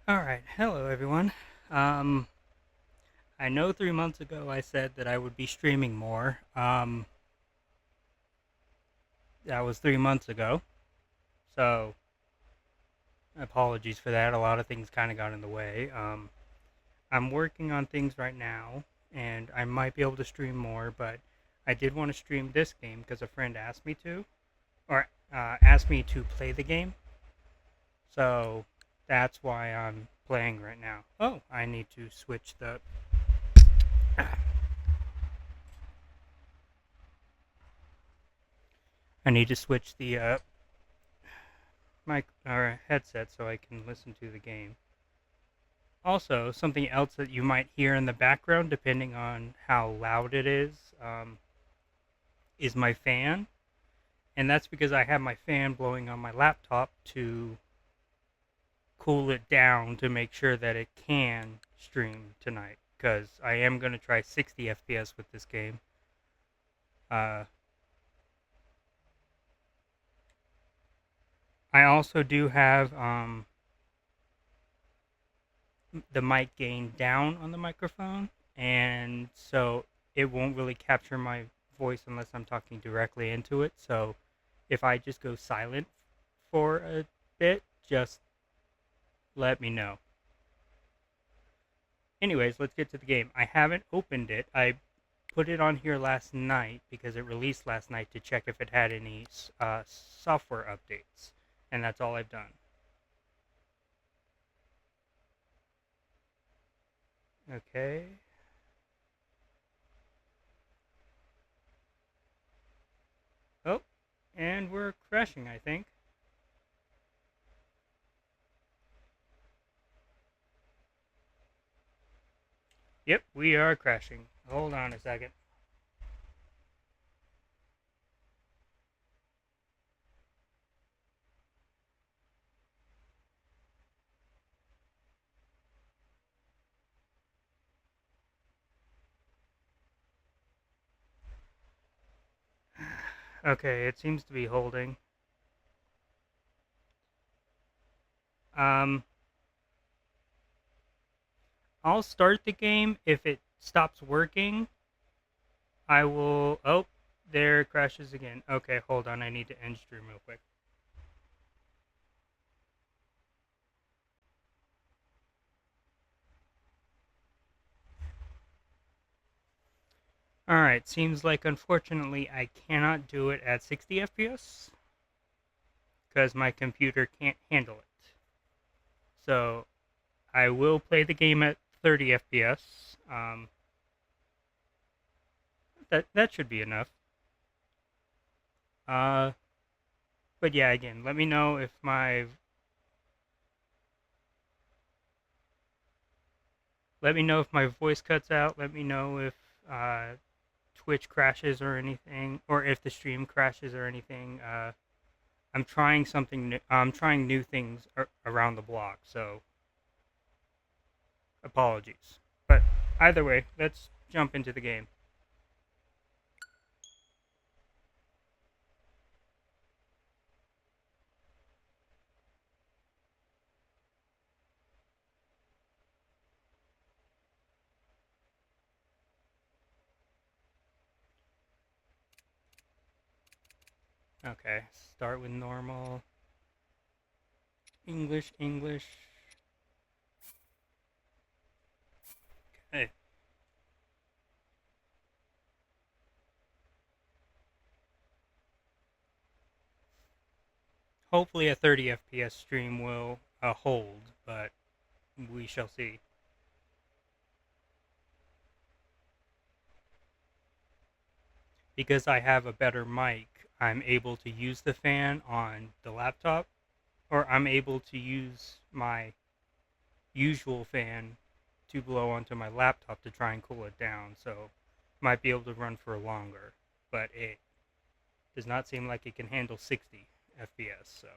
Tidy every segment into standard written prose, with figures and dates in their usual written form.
Alright, hello everyone. Um, I know 3 months ago I said that I would be streaming more. That was 3 months ago, so apologies for that. A lot of things kind of got in the way. I'm working on things right now, and I might be able to stream more, but I did want to stream this game because a friend asked me to, or asked me to play the game, so that's why I'm playing right now. Oh, I need to switch the mic or headset so I can listen to the game. Also, something else that you might hear in the background, depending on how loud it is my fan, and that's because I have my fan blowing on my laptop to cool it down to make sure that it can stream tonight. Because I am going to try 60 FPS with this game. Uh, I also do have the mic gain down on the microphone, and so it won't really capture my voice unless I'm talking directly into it. So if I just go silent for a bit, just let me know. Anyways, let's get to the game. I haven't opened it. I put it on here last night because it released last night to check if it had any software updates, and that's all I've done. Okay. Oh, and we're crashing, I think. Yep, we are crashing. Hold on a second. Okay, it seems to be holding. Um, I'll start the game. If it stops working, I will. Oh, there it crashes again. Okay, hold on. I need to end stream real quick. Alright, seems like unfortunately I cannot do it at 60 FPS because my computer can't handle it. So I will play the game at 30 FPS. That should be enough. Uh, but yeah, again, let me know if my voice cuts out. Let me know if uh, Twitch crashes or anything, or if the stream crashes or anything. I'm trying something new. I'm trying new things around the block, so apologies. But either way, let's jump into the game. Okay, start with normal. English, English. Okay. Hopefully a 30 FPS stream will hold, but we shall see. Because I have a better mic, I'm able to use the fan on the laptop, or I'm able to use my usual fan to blow onto my laptop to try and cool it down, so might be able to run for longer. But it does not seem like it can handle 60 FPS, so.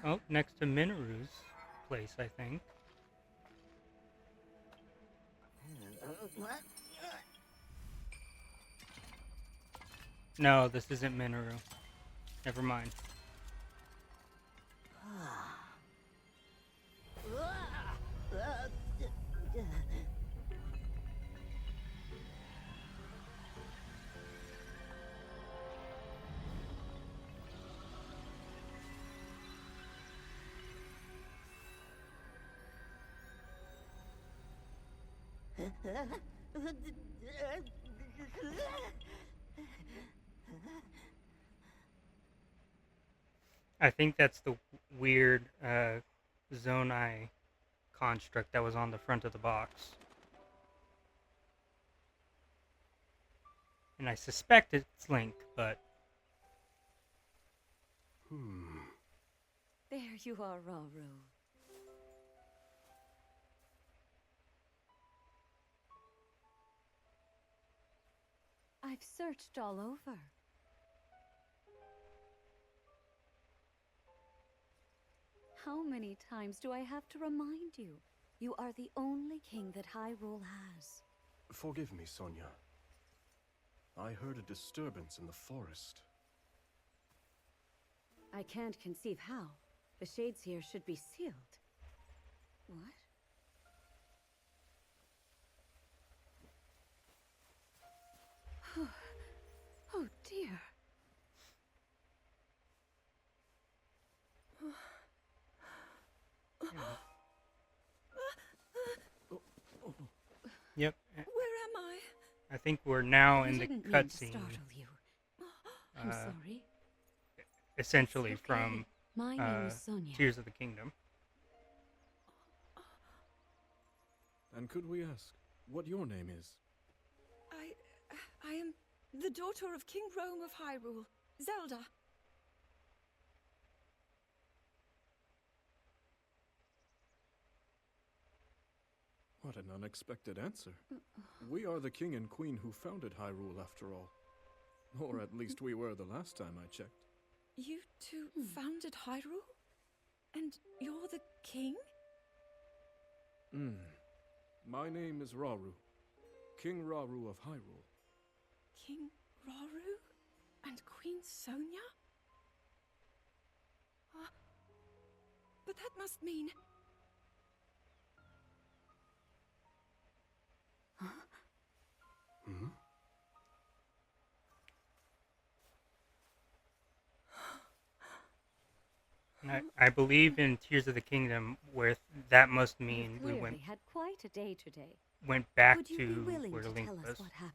Oh, next to Minoru's place, I think. No, this isn't Minoru. Never mind. I think that's the weird Zonai construct that was on the front of the box. And I suspect it's Link, but... There you are, Rauru. I've searched all over. How many times do I have to remind you? You are the only king that Hyrule has. Forgive me, Sonia. I heard a disturbance in the forest. I can't conceive how. The shades here should be sealed. What? Oh dear. Yep. Where am I? I think we're now in the Didn't mean to cutscene. startle you. I'm sorry. Essentially It's okay. from My name is Sonia. Tears of the Kingdom. And could we ask what your name is? I am the daughter of King Rome of Hyrule, Zelda. What an unexpected answer. We are the king and queen who founded Hyrule, after all. Or at least we were the last time I checked. You two founded Hyrule? And you're the king? My name is Rauru. King Rauru of Hyrule. King Rauru? And Queen Sonia? But that must mean... And I believe in Tears of the Kingdom, where that must mean You we clearly had quite a day today. went back Would you to be willing where to Link tell was. us what happened?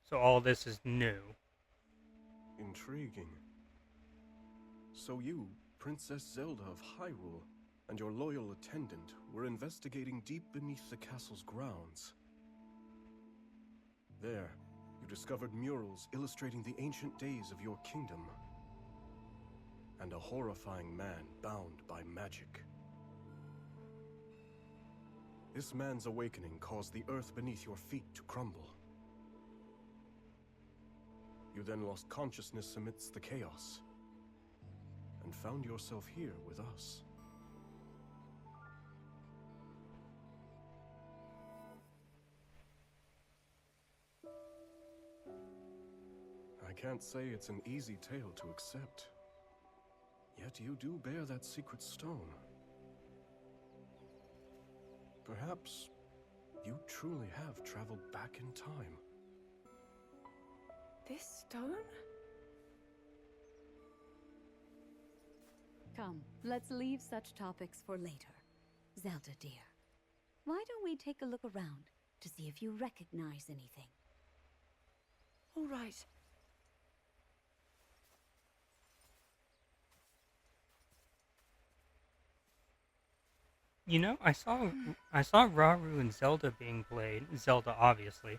So all this is new. Intriguing. So you, Princess Zelda of Hyrule, and your loyal attendant were investigating deep beneath the castle's grounds. There, you discovered murals illustrating the ancient days of your kingdom. And a horrifying man bound by magic. This man's awakening caused the earth beneath your feet to crumble. You then lost consciousness amidst the chaos, and found yourself here with us. I can't say it's an easy tale to accept. Yet you do bear that secret stone. Perhaps you truly have traveled back in time. This stone? Come, let's leave such topics for later. Zelda, dear, why don't we take a look around to see if you recognize anything? All right. You know, I saw Rauru and Zelda being played. Zelda, obviously.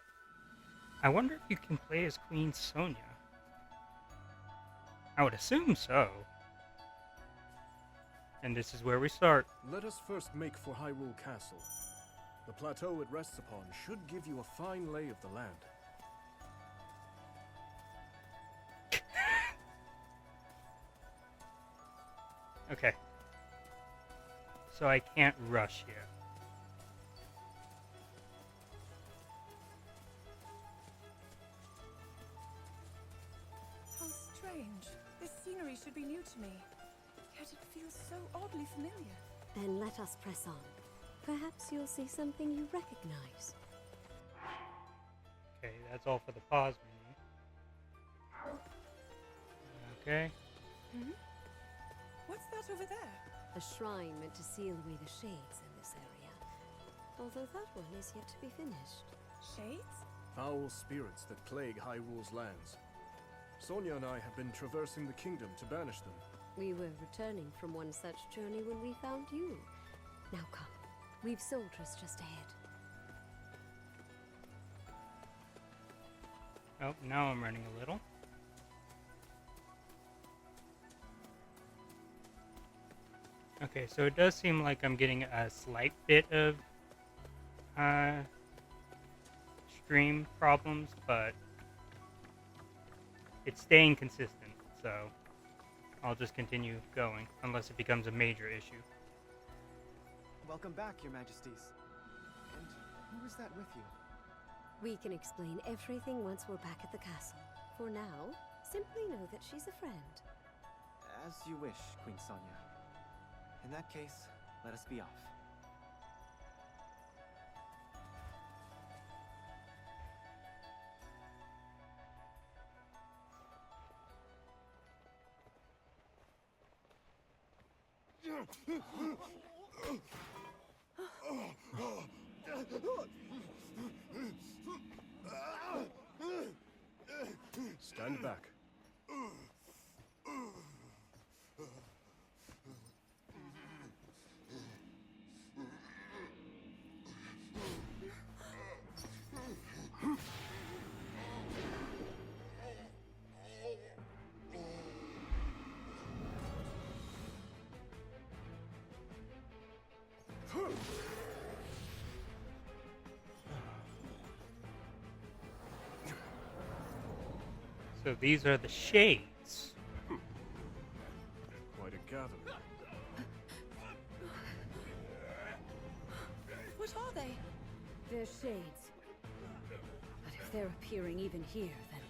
I wonder if you can play as Queen Sonia. I would assume so. And this is where we start. Let us first make for Hyrule Castle. The plateau it rests upon should give you a fine lay of the land. Okay. So I can't rush yet. How strange. This scenery should be new to me. Yet it feels so oddly familiar. Then let us press on. Perhaps you'll see something you recognize. Okay, that's all for the pause menu. Okay. What's that over there? A shrine meant to seal away the shades in this area. Although that one is yet to be finished. Shades? Foul spirits that plague Hyrule's lands. Sonia and I have been traversing the kingdom to banish them. We were returning from one such journey when we found you. Now come. We've soldiers just ahead. Oh, now I'm running a little. Okay, so it does seem like I'm getting a slight bit of stream problems, but it's staying consistent, so I'll just continue going, unless it becomes a major issue. Welcome back, Your Majesties. And who is that with you? We can explain everything once we're back at the castle. For now, simply know that she's a friend. As you wish, Queen Sonia. In that case, let us be off. Stand back. So these are the shades. Quite a gathering. What are they? They're shades. But if they're appearing even here, then...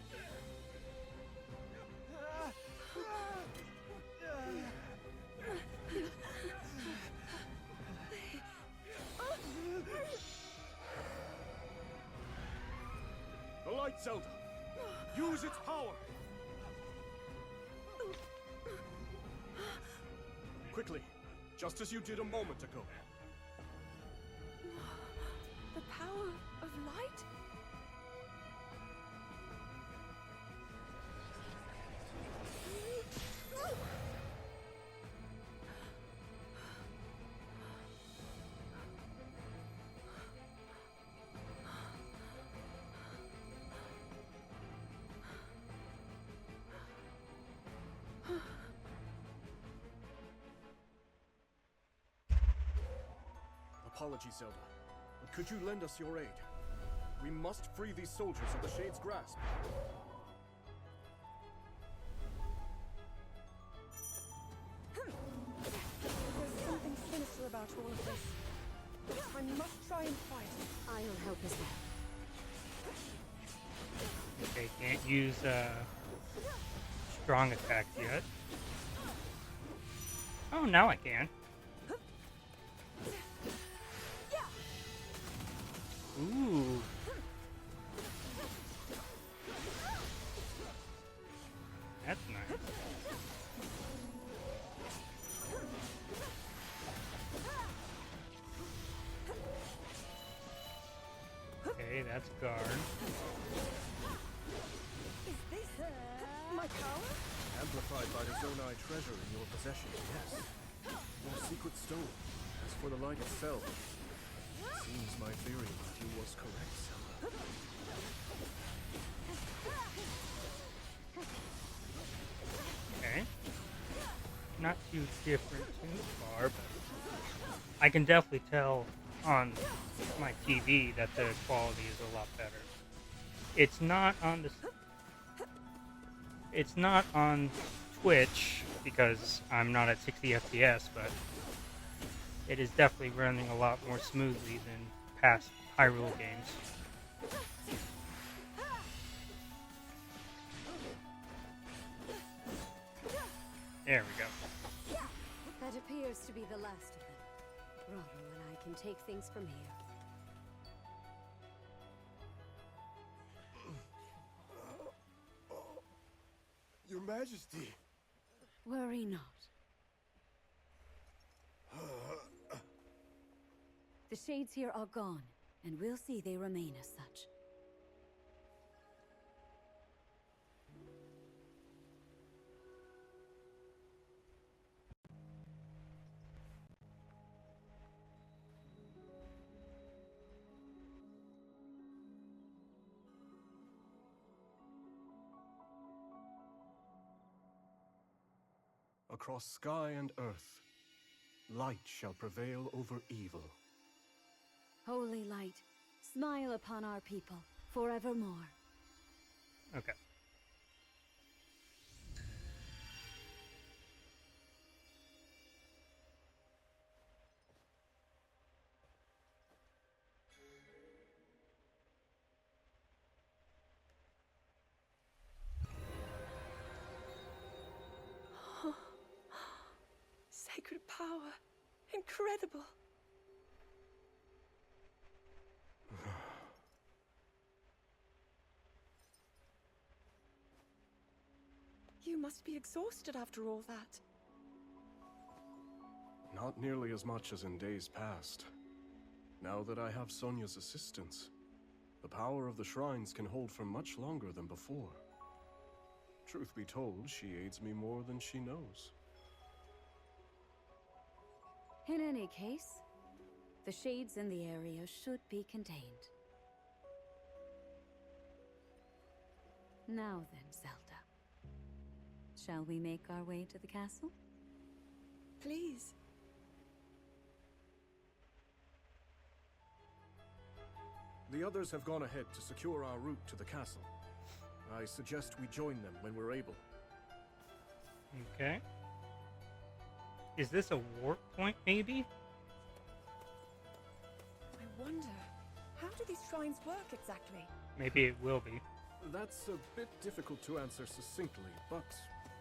The Light Zelda! Use its power! Quickly, just as you did a moment ago. The power of light? Apologies, Zelda, but could you lend us your aid? We must free these soldiers of the Shade's grasp. There's something sinister about all of this. But I must try and fight it. I'll help us there. Okay, can't use strong attacks yet. Oh, now I can. Ooh. That's nice. Okay, that's guard. Is this my power? Amplified by the Zonai treasure in your possession, yes. Your secret stone. As for the light itself, seems my theory about you was correct, Zelda. Okay. Not too different too far, but I can definitely tell on my TV that the quality is a lot better. It's not on the... It's not on Twitch because I'm not at 60 FPS, but it is definitely running a lot more smoothly than past Hyrule games. There we go. That appears to be the last of them. Rado and I can take things from here. Your Majesty! Worry not. The shades here are gone, and we'll see they remain as such. Across sky and earth, light shall prevail over evil. Holy light, smile upon our people forevermore. Okay. Sacred power. Incredible. You must be exhausted after all that. Not nearly as much as in days past. Now that I have Sonia's assistance, the power of the shrines can hold for much longer than before. Truth be told, she aids me more than she knows. In any case, the shades in the area should be contained. Now then, Zelda. Shall we make our way to the castle? Please. The others have gone ahead to secure our route to the castle. I suggest we join them when we're able. Okay. Is this a warp point, maybe? I wonder, how do these shrines work exactly? Maybe it will be. That's a bit difficult to answer succinctly, but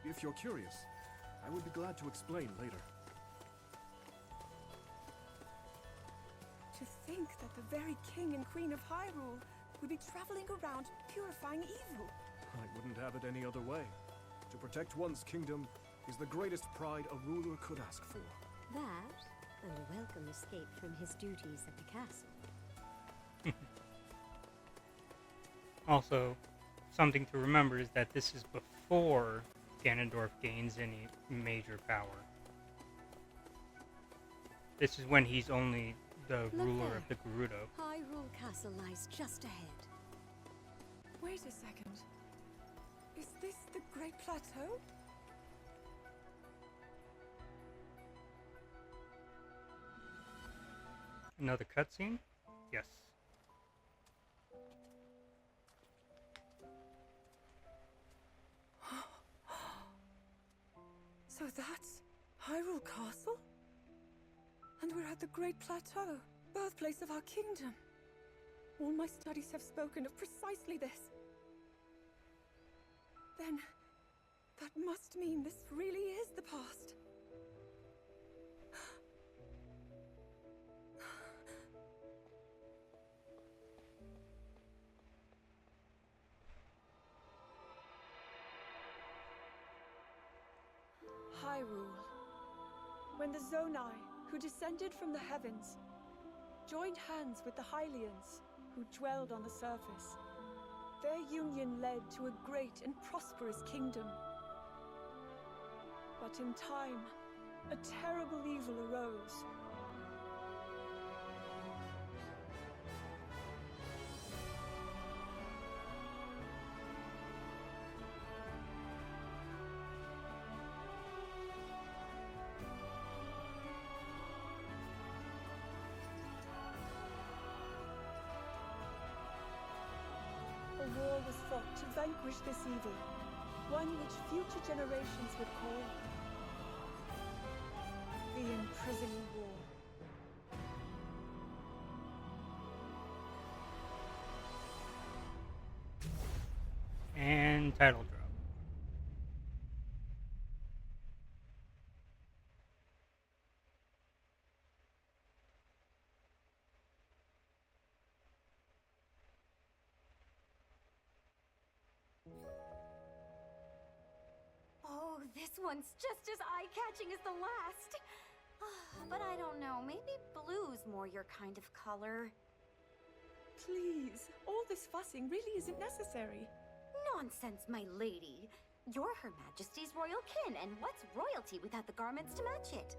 if you're curious, I would be glad to explain later. To think that the very king and queen of Hyrule would be traveling around purifying evil. I wouldn't have it any other way. To protect one's kingdom is the greatest pride a ruler could ask for. That, and a welcome escape from his duties at the castle. Also, something to remember is that this is before Ganondorf gains any major power. This is when he's only the ruler of the Gerudo. Hyrule Castle lies just ahead. Wait a second. Is this the Great Plateau? Another cutscene? Yes. So that's Hyrule Castle? And we're at the Great Plateau, birthplace of our kingdom. All my studies have spoken of precisely this. Then, that must mean this really is the past. Hyrule. When the Zonai, who descended from the heavens, joined hands with the Hylians, who dwelled on the surface, their union led to a great and prosperous kingdom. But in time, a terrible evil arose. A war was fought to vanquish this evil, One which future generations would call the Imprisonment War. And title drop. Oh, this one's just as eye-catching as the last. But I don't know, maybe blue's more your kind of color. Please, all this fussing really isn't necessary. Nonsense, my lady. You're Her Majesty's royal kin, and what's royalty without the garments to match it?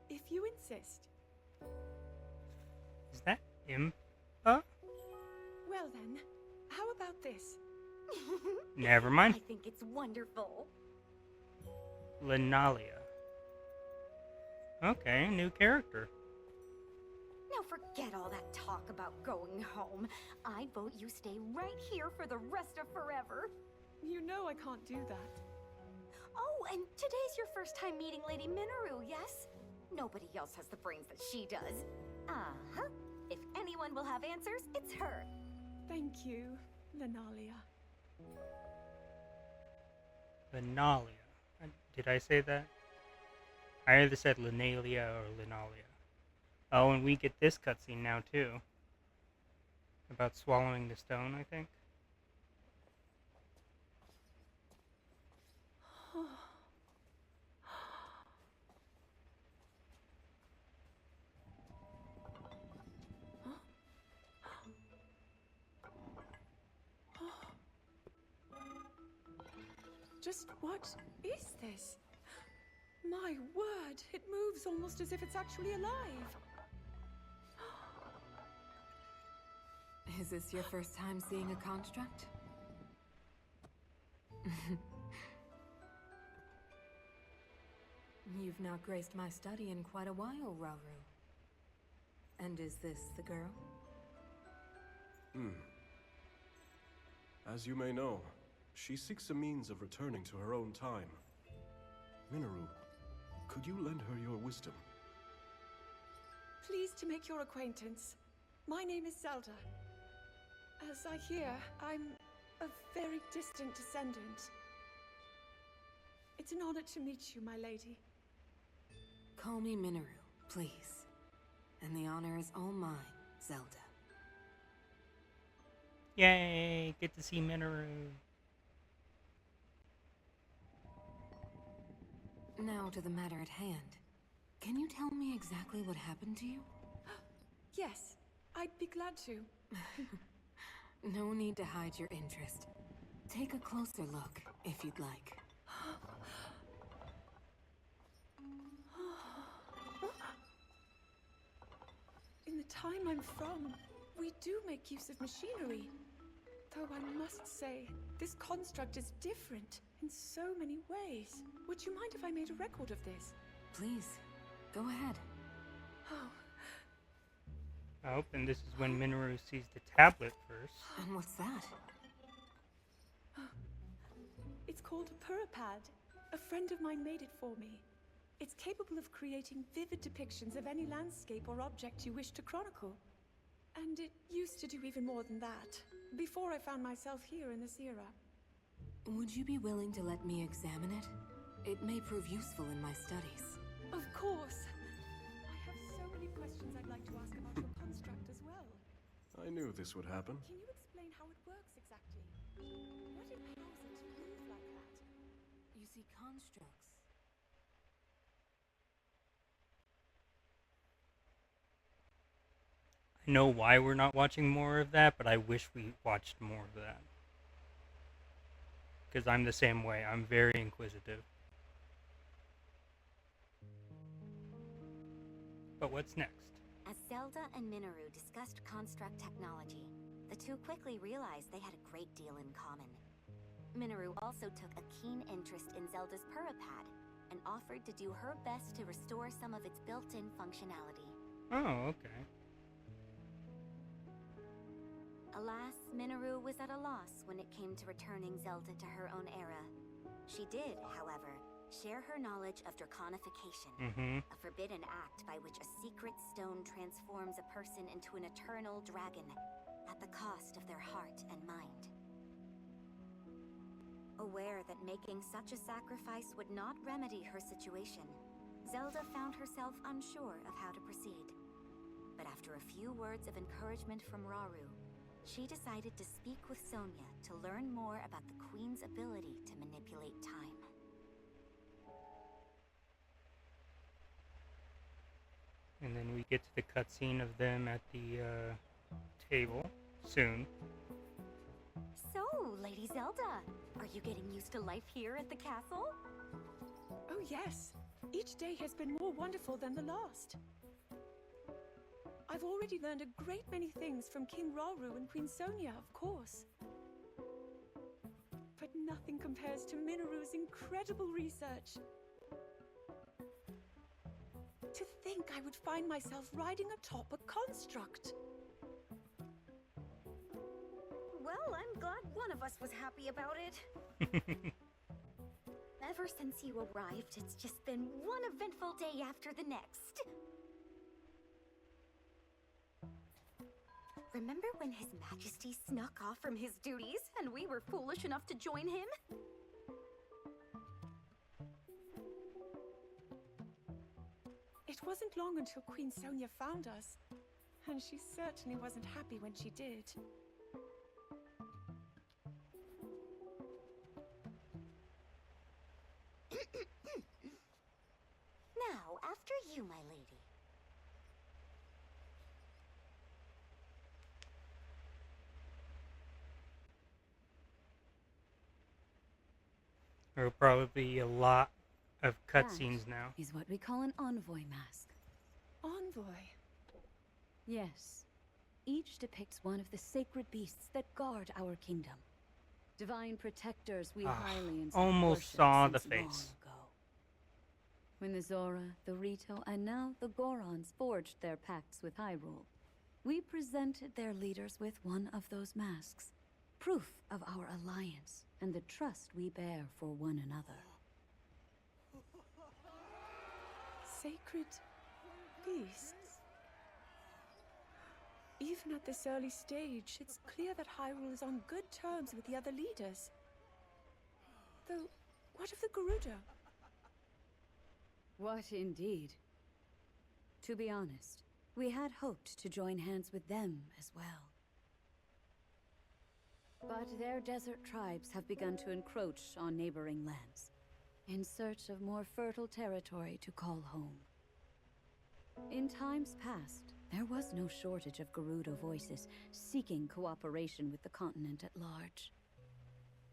If you insist. Is that Impa? Well then, how about this? Never mind. I think it's wonderful. Linalia. Okay, new character. Now forget all that talk about going home. I vote you stay right here for the rest of forever. You know I can't do that. Oh, and today's your first time meeting Lady Minoru, yes? Nobody else has the brains that she does. Uh-huh. If anyone will have answers, it's her. Thank you, Linalia. Linalia. Did I say that? I either said Linalia or Linalia. Oh, and we get this cutscene now, too. About swallowing the stone, I think. Just what is this? My word, it moves almost as if it's actually alive. Is this your first time seeing a construct? You've not graced my study in quite a while, Rauru. And is this the girl? As you may know, she seeks a means of returning to her own time. Minoru, could you lend her your wisdom? Pleased to make your acquaintance. My name is Zelda. As I hear, I'm a very distant descendant. It's an honor to meet you, my lady. Call me Minoru, please. And the honor is all mine, Zelda. Yay! Get to see Minoru. Now to the matter at hand. Can you tell me exactly what happened to you? Yes, I'd be glad to. No need to hide your interest. Take a closer look, if you'd like. In the time I'm from, we do make use of machinery. Though I must say, this construct is different in so many ways. Would you mind if I made a record of this? Please, go ahead. Oh, Oh, and this is when Minoru sees the tablet first. And what's that? it's called a Purapad. A friend of mine made it for me. It's capable of creating vivid depictions of any landscape or object you wish to chronicle. And it used to do even more than that, before I found myself here in this era. Would you be willing to let me examine it? It may prove useful in my studies. Of course. I have so many questions I'd like to ask about your construct as well. I knew this would happen. Can you explain how it works exactly? What empowers it to move like that? You see, constructs. I know why we're not watching more of that, but I wish we watched more of that. Because I'm the same way. I'm very inquisitive. But what's next? As Zelda and Minoru discussed construct technology, the two quickly realized they had a great deal in common. Minoru also took a keen interest in Zelda's Purapad and offered to do her best to restore some of its built-in functionality. Oh, okay. Alas, Minoru was at a loss when it came to returning Zelda to her own era. She did, however, share her knowledge of draconification, a forbidden act by which a secret stone transforms a person into an eternal dragon at the cost of their heart and mind. Aware that making such a sacrifice would not remedy her situation, Zelda found herself unsure of how to proceed. But after a few words of encouragement from Rauru, she decided to speak with Sonia to learn more about the Queen's ability to manipulate time. And then we get to the cutscene of them at the table soon. So, Lady Zelda, are you getting used to life here at the castle? Oh yes, each day has been more wonderful than the last. I've already learned a great many things from King Rauru and Queen Sonia, of course. But nothing compares to Minoru's incredible research. To think I would find myself riding atop a construct. Well, I'm glad one of us was happy about it. Ever since you arrived, it's just been one eventful day after the next. Remember when His Majesty snuck off from his duties and we were foolish enough to join him? It wasn't long until Queen Sonia found us, and she certainly wasn't happy when she did. Now, after you, my lady. There will probably be a lot of cutscenes now. Is what we call an envoy mask. Envoy? Yes. Each depicts one of the sacred beasts that guard our kingdom. Divine protectors we Hylians almost saw the face. Long ago. When the Zora, the Rito, and now the Gorons forged their pacts with Hyrule, we presented their leaders with one of those masks. Proof of our alliance and the trust we bear for one another. Sacred beasts? Even at this early stage, it's clear that Hyrule is on good terms with the other leaders. Though, what of the Gerudo? What indeed? To be honest, we had hoped to join hands with them as well. But their desert tribes have begun to encroach on neighboring lands, in search of more fertile territory to call home. In times past, there was no shortage of Gerudo voices seeking cooperation with the continent at large.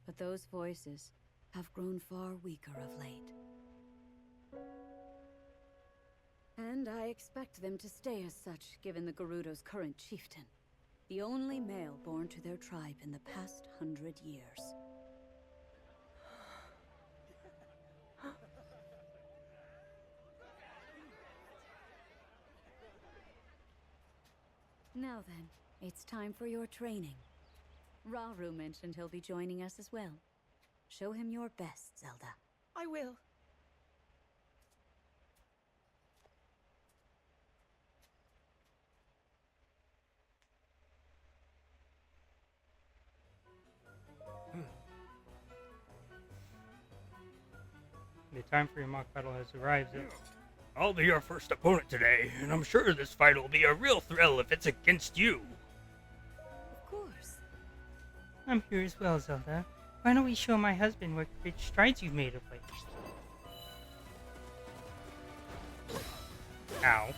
But those voices have grown far weaker of late. And I expect them to stay as such, given the Gerudo's current chieftain, the only male born to their tribe in the past 100 years. Now then, it's time for your training. Rauru mentioned he'll be joining us as well. Show him your best, Zelda. I will. The time for your mock battle has arrived. I'll be your first opponent today, and I'm sure this fight will be a real thrill if it's against you. Of course. I'm here as well, Zelda. Why don't we show my husband what great strides you've made of late? Ow.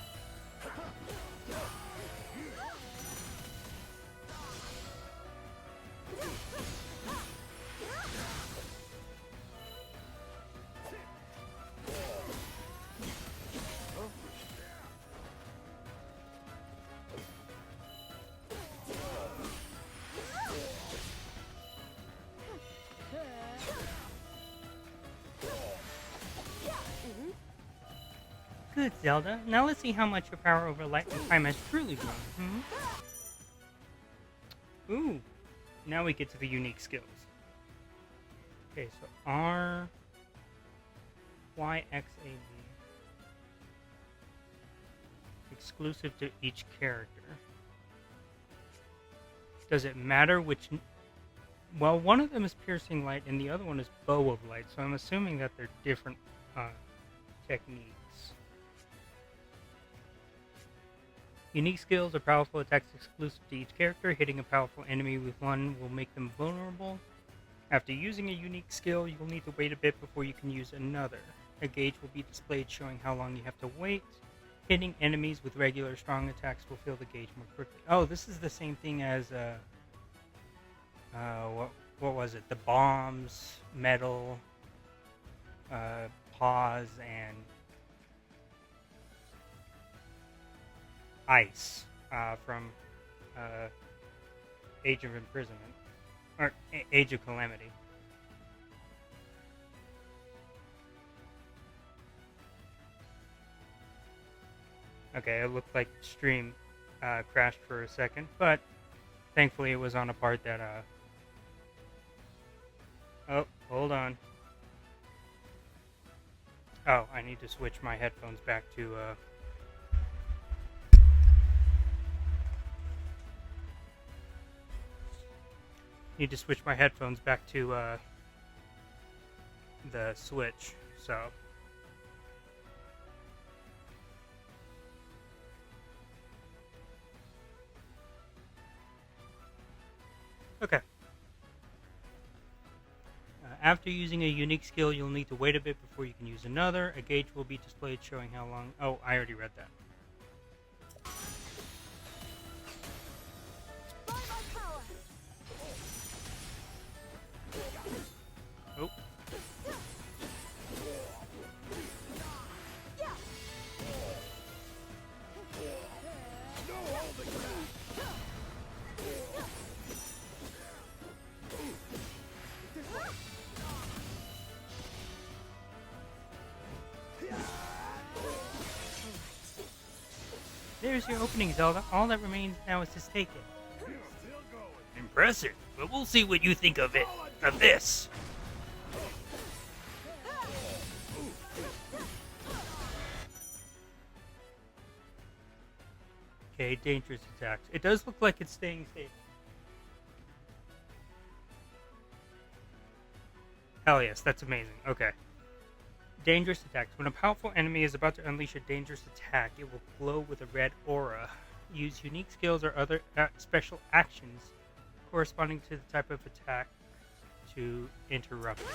Good, Zelda. Now let's see how much your power over light and time has truly grown. Ooh, now we get to the unique skills. Okay, so R, Y, X, A, B. Exclusive to each character. Does it matter which... Well, one of them is Piercing Light and the other one is Bow of Light, so I'm assuming that they're different techniques. Unique skills are powerful attacks exclusive to each character. Hitting a powerful enemy with one will make them vulnerable. After using a unique skill, you'll need to wait a bit before you can use another. A gauge will be displayed showing how long you have to wait. Hitting enemies with regular strong attacks will fill the gauge more quickly. Oh, this is the same thing as what was it? The bombs, metal, pause, and ice from Age of Imprisonment or Age of Calamity. Okay, it looked like stream crashed for a second, but thankfully it was on a part that oh, hold on. Oh, I need to switch my headphones back to the Switch, so okay. After using a unique skill, you'll need to wait a bit before you can use another. A gauge will be displayed showing how long... Oh, I already read that. Oh. There's your opening, Zelda. All that remains now is to stake it. Impressive, but we'll see what you think of it. Of this. Okay, dangerous attacks. It does look like it's staying stable. Hell yes, that's amazing. Okay. Dangerous attacks. When a powerful enemy is about to unleash a dangerous attack, it will glow with a red aura. Use unique skills or other special actions corresponding to the type of attack to interrupt it.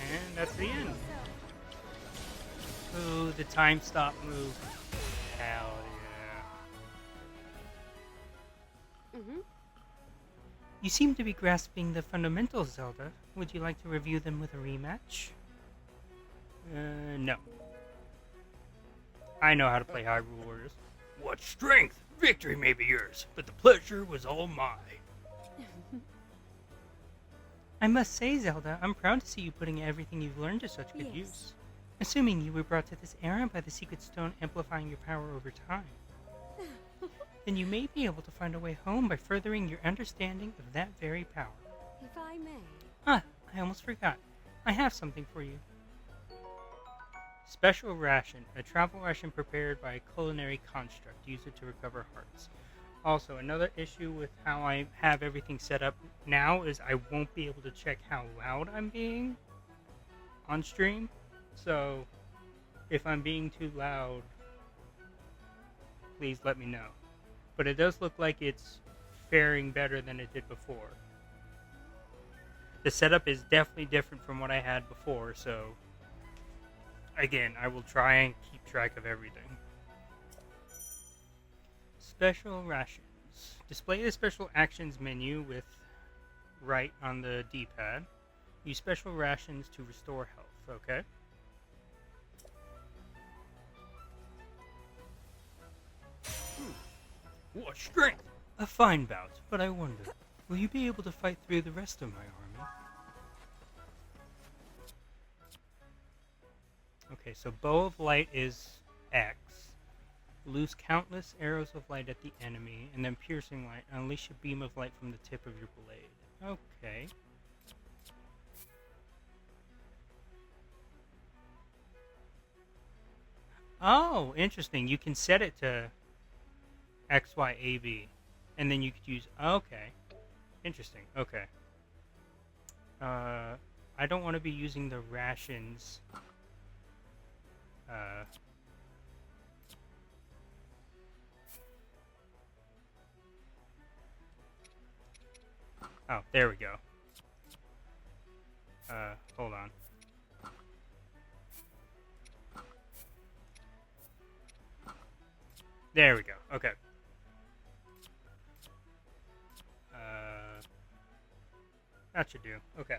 And that's the end. Ooh, the time stop move. Hell yeah. You seem to be grasping the fundamentals, Zelda. Would you like to review them with a rematch? No. I know how to play Hyrule Warriors. What strength! Victory may be yours, but the pleasure was all mine. I must say, Zelda, I'm proud to see you putting everything you've learned to such good use. Assuming you were brought to this era by the secret stone amplifying your power over time. Then you may be able to find a way home by furthering your understanding of that very power. If I may. Ah, I almost forgot. I have something for you. Special ration. A travel ration prepared by a culinary construct. Use it to recover hearts. Also, another issue with how I have everything set up now is I won't be able to check how loud I'm being on stream. So, if I'm being too loud, please let me know. But it does look like it's faring better than it did before. The setup is definitely different from what I had before, so again, I will try and keep track of everything. Special rations. Display the special actions menu with right on the D-pad. Use special rations to restore health, okay? What strength! A fine bout, but I wonder, will you be able to fight through the rest of my army? Okay, so Bow of Light is X. Loose countless arrows of light at the enemy, and then Piercing Light. Unleash a beam of light from the tip of your blade. Okay. Oh, interesting. You can set it to X, Y, A, B. And then you could use... Okay. Interesting. Okay. I don't want to be using the rations. Oh, there we go. Hold on. There we go. Okay. That should do. Okay.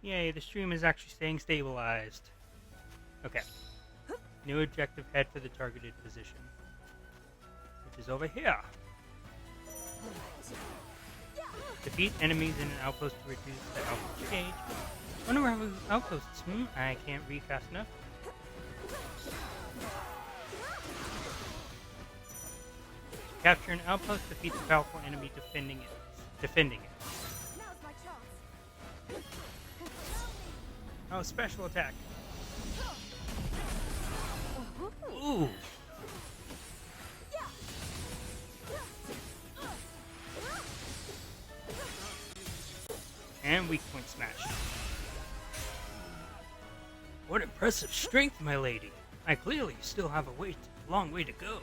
Yay, the stream is actually staying stabilized. Okay. New objective, head for the targeted position. Which is over here. Defeat enemies in an outpost to reduce the outpost gauge. Wonder where outposts? I can't read fast enough. Capture an outpost, defeat the powerful enemy defending it. Now's my chance. Oh, special attack. Ooh. And weak point smash. What impressive strength, my lady. I clearly still have a long way to go.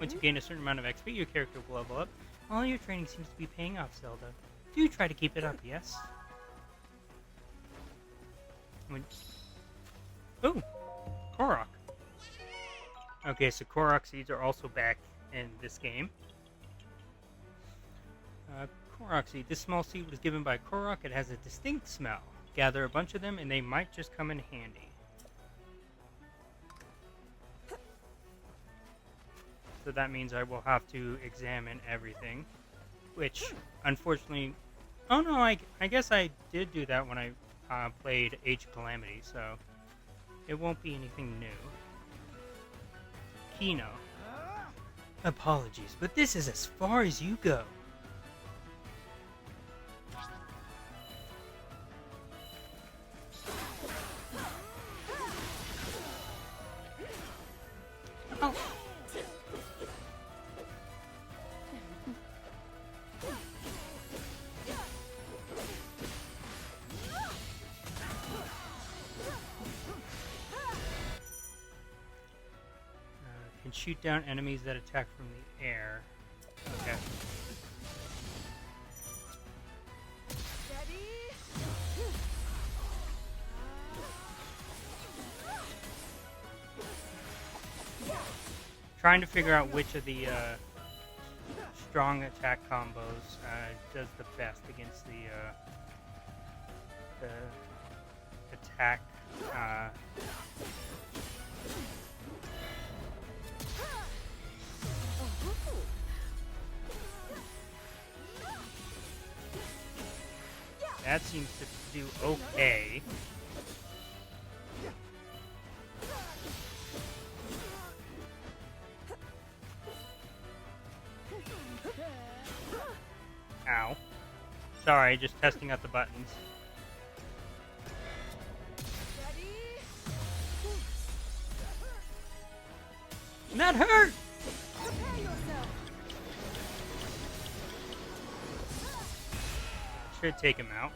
Once you gain a certain amount of XP, your character will level up. All your training seems to be paying off, Zelda. Do try to keep it up, yes? Ooh! Korok. Okay, so Korok seeds are also back in this game. Korok seed. This small seed was given by Korok. It has a distinct smell. Gather a bunch of them and they might just come in handy. So that means I will have to examine everything. Which, unfortunately... Oh no, I guess I did do that when I played Age of Calamity, so... It won't be anything new. Kino. Apologies, but this is as far as you go. Oh. Can shoot down enemies that attack from the air. Okay. Trying to figure out which of the strong attack combos does the best against the attack. That seems to do okay. Ow. Sorry, just testing out the buttons. That hurt! Should take him out.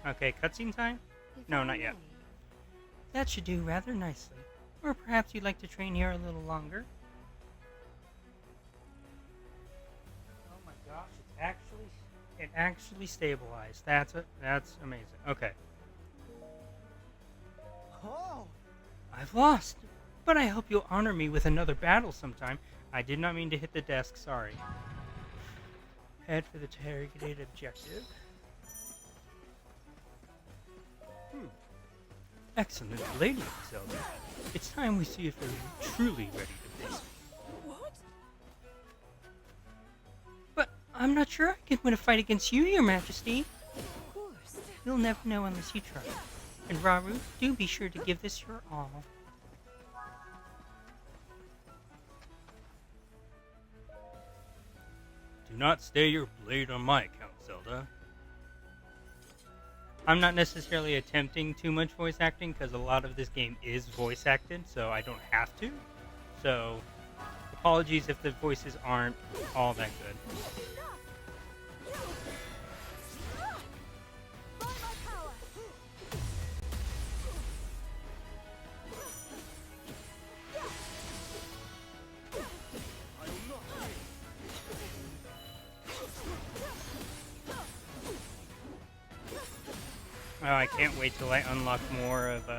Okay, cutscene time? No, not yet. That should do rather nicely. Or perhaps you'd like to train here a little longer? Oh my gosh, it actually stabilized. That's amazing. Okay. Oh! I've lost, but I hope you'll honor me with another battle sometime. I did not mean to hit the desk, sorry. Head for the targeted objective. Excellent Lady Zelda. It's time we see if you're truly ready to face me. What? But I'm not sure I can win a fight against you, Your Majesty. Of course. You'll never know unless you try. And Rauru, do be sure to give this your all. Do not stay your blade on my account, Zelda. I'm not necessarily attempting too much voice acting because a lot of this game is voice acted, so I don't have to. So, apologies if the voices aren't all that good. Oh, I can't wait till I unlock more of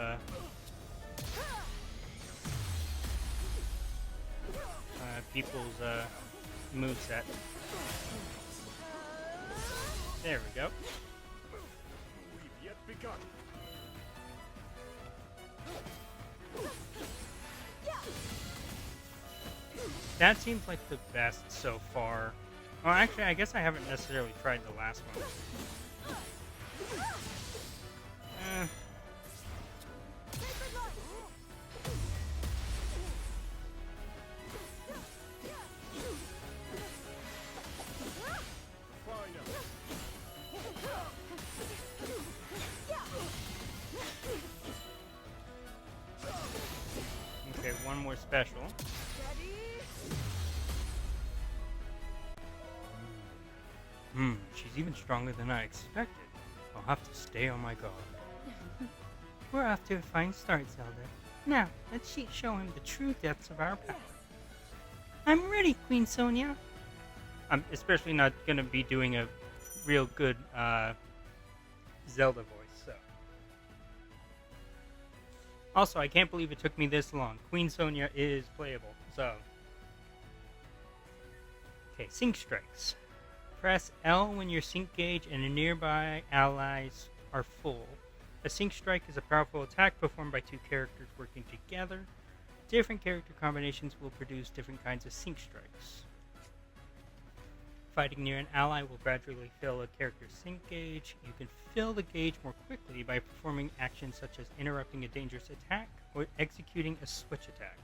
people's moveset. There we go. We've yet begun. That seems like the best so far. Well, actually, I guess I haven't necessarily tried the last one. Okay, one more special. She's even stronger than I expected. I'll have to stay on my guard. We're off to a fine start, Zelda. Now, let's show him the true depths of our power. I'm ready, Queen Sonia. I'm especially not going to be doing a real good Zelda voice, so. Also, I can't believe it took me this long. Queen Sonia is playable, so. Okay, Sync Strikes. Press L when your sync gauge and nearby allies are full. A sync strike is a powerful attack performed by two characters working together. Different character combinations will produce different kinds of sync strikes. Fighting near an ally will gradually fill a character's sync gauge. You can fill the gauge more quickly by performing actions such as interrupting a dangerous attack or executing a switch attack.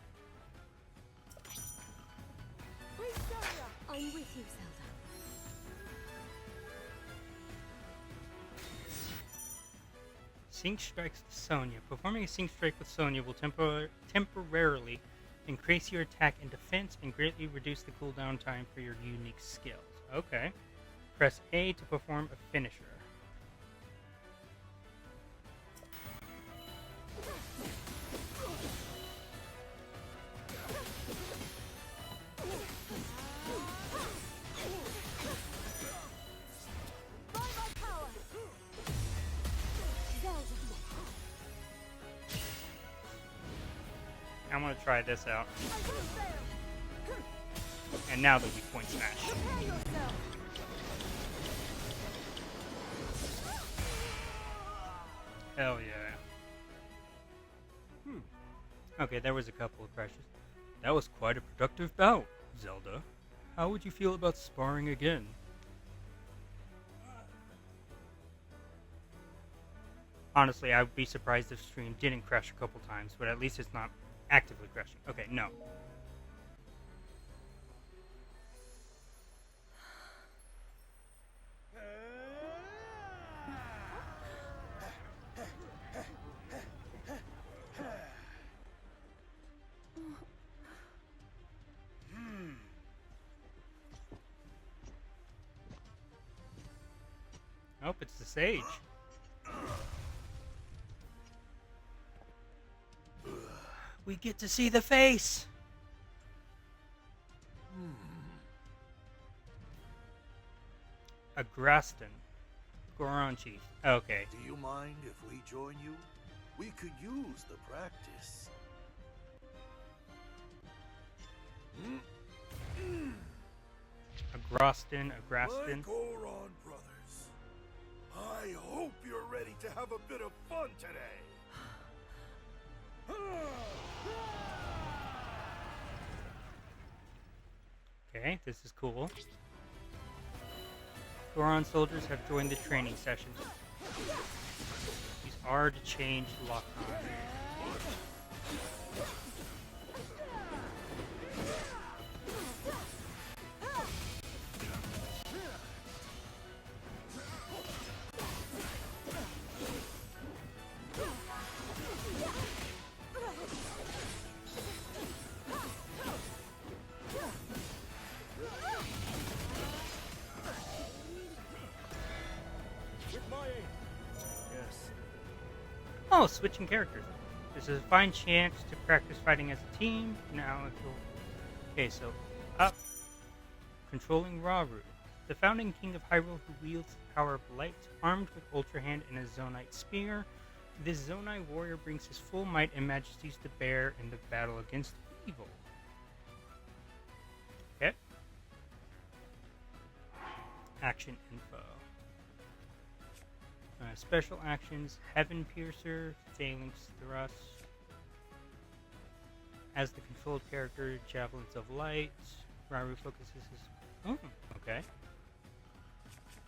I'm with you, Zelda. Sync Strikes to Sonia. Performing a Sync Strike with Sonia will temporarily increase your attack and defense and greatly reduce the cooldown time for your unique skills. Okay. Press A to perform a finisher. I'm gonna try this out. And now there'll be point smash. Hell yeah. Okay, there was a couple of crashes. That was quite a productive bout, Zelda. How would you feel about sparring again? Honestly, I would be surprised if stream didn't crash a couple times, but at least it's not actively crashing. Okay, no. Nope, it's the sage. We get to see the face. A Graston. Goronchi. Okay. Do you mind if we join you? We could use the practice. A Graston, a Graston. My Goron brothers, I hope you're ready to have a bit of fun today. Okay, this is cool. Goron soldiers have joined the training session. These are to change the lock on. Oh, switching characters. This is a fine chance to practice fighting as a team. Now, if you'll... Okay, so, up. Controlling Rauru, the founding king of Hyrule who wields the power of light, armed with Ultra Hand and a Zonite spear. This Zonai warrior brings his full might and majesties to bear in the battle against evil. Okay. Action info. Special actions, Heaven Piercer, Phalanx Thrust. As the controlled character, Javelins of Light. Rauru focuses his... Oh, okay.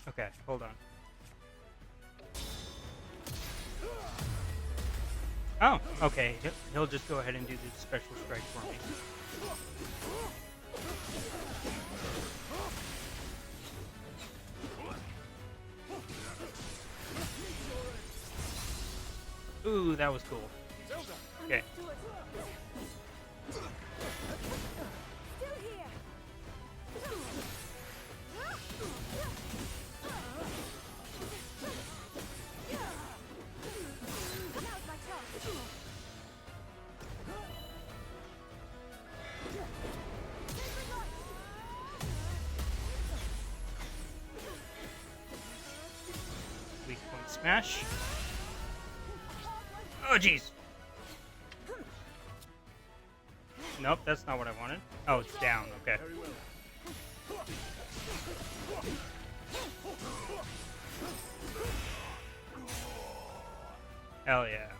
Okay, hold on. Oh, okay. He'll just go ahead and do the special strike for me. Ooh, that was cool. Okay. Weak point smash. Oh, jeez. Nope, that's not what I wanted. Oh, it's down. Okay. Hell yeah.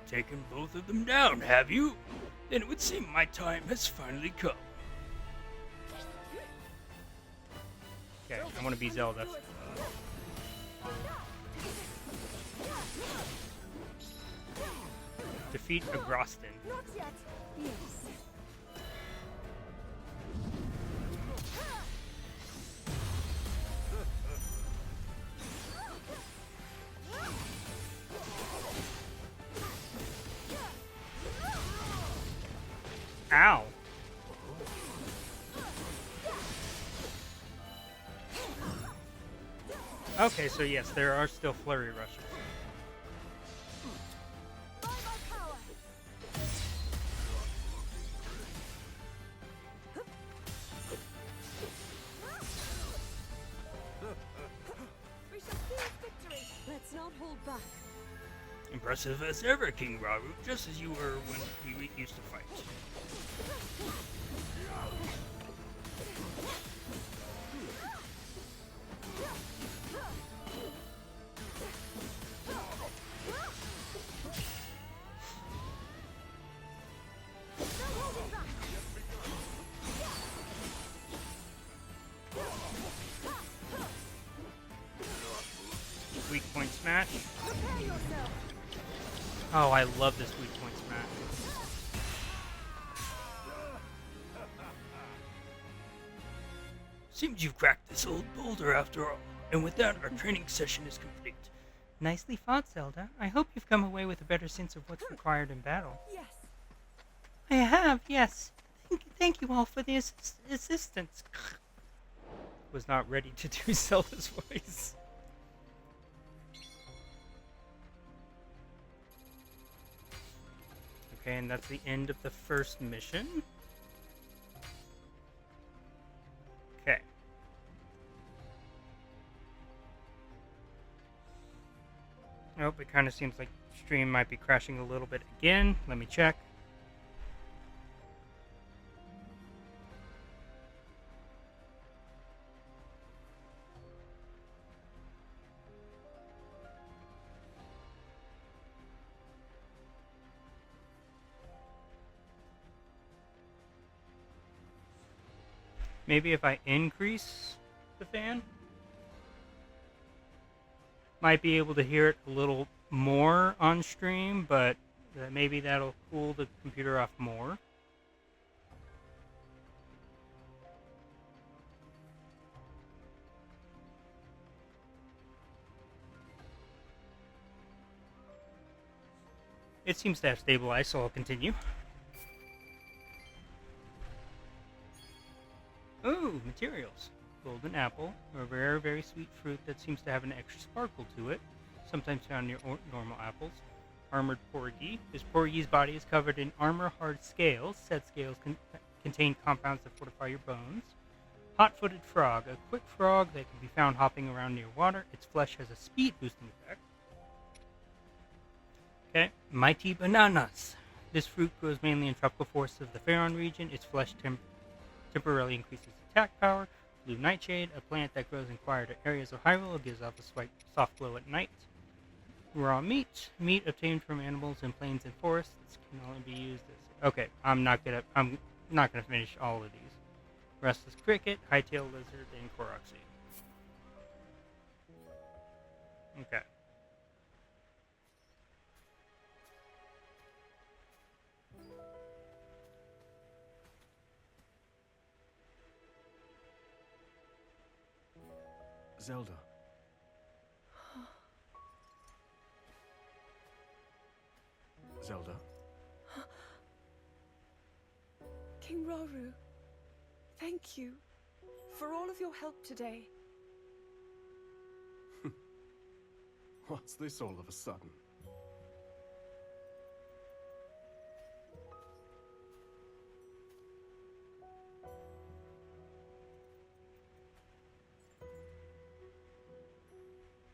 Taken both of them down, have you? Then it would seem my time has finally come. Okay, I want to be Zelda. Defeat Agrostin. Not yet. Yes. Ow. Okay, so yes, there are still flurry rushes. Let's not hold back. Impressive as ever, King Rauru, just as you were when we used to fight. Weak point smash. Oh, I love this weak point smash. Seems you've cracked this old boulder after all. And with that, our training session is complete. Nicely fought, Zelda. I hope you've come away with a better sense of what's required in battle. Yes. I have, yes. Thank you all for the assistance. Was not ready to do Zelda's voice. Okay, and that's the end of the first mission. Okay. Nope, it kind of seems like stream might be crashing a little bit again. Let me check. Maybe if I increase the fan, might be able to hear it a little more on stream, but maybe that'll cool the computer off more. It seems to have stabilized, so I'll continue. Ooh, materials. Golden apple, a rare, very sweet fruit that seems to have an extra sparkle to it, sometimes found near normal apples. Armored porgy. This porgy's body is covered in armor-hard scales. Said scales contain compounds that fortify your bones. Hot-footed frog, a quick frog that can be found hopping around near water. Its flesh has a speed-boosting effect. Okay, mighty bananas. This fruit grows mainly in tropical forests of the Faron region. Its flesh temporarily increases attack power. Blue nightshade, a plant that grows in quieter areas of Hyrule, gives off a soft glow at night. Raw meat. Meat obtained from animals in plains and forests can only be used as... Okay, I'm not gonna finish all of these. Restless cricket, hightail lizard, and Korok seed. Okay. Zelda. Zelda. King Rauru, thank you for all of your help today. What's this all of a sudden?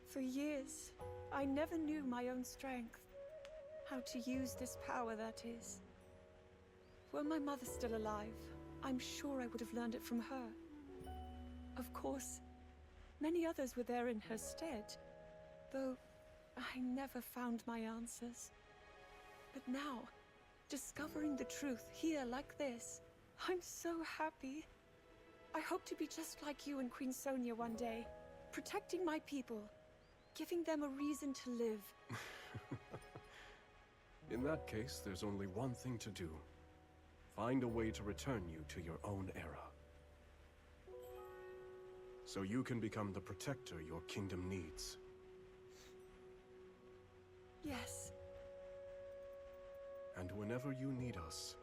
For years, I never knew my own strength. How to use this power, that is. Were my mother still alive, I'm sure I would have learned it from her. Of course, many others were there in her stead, though I never found my answers. But now, discovering the truth here like this, I'm so happy. I hope to be just like you and Queen Sonia one day, protecting my people, giving them a reason to live. In that case, there's only one thing to do. Find a way to return you to your own era. So you can become the protector your kingdom needs. Yes. And whenever you need us,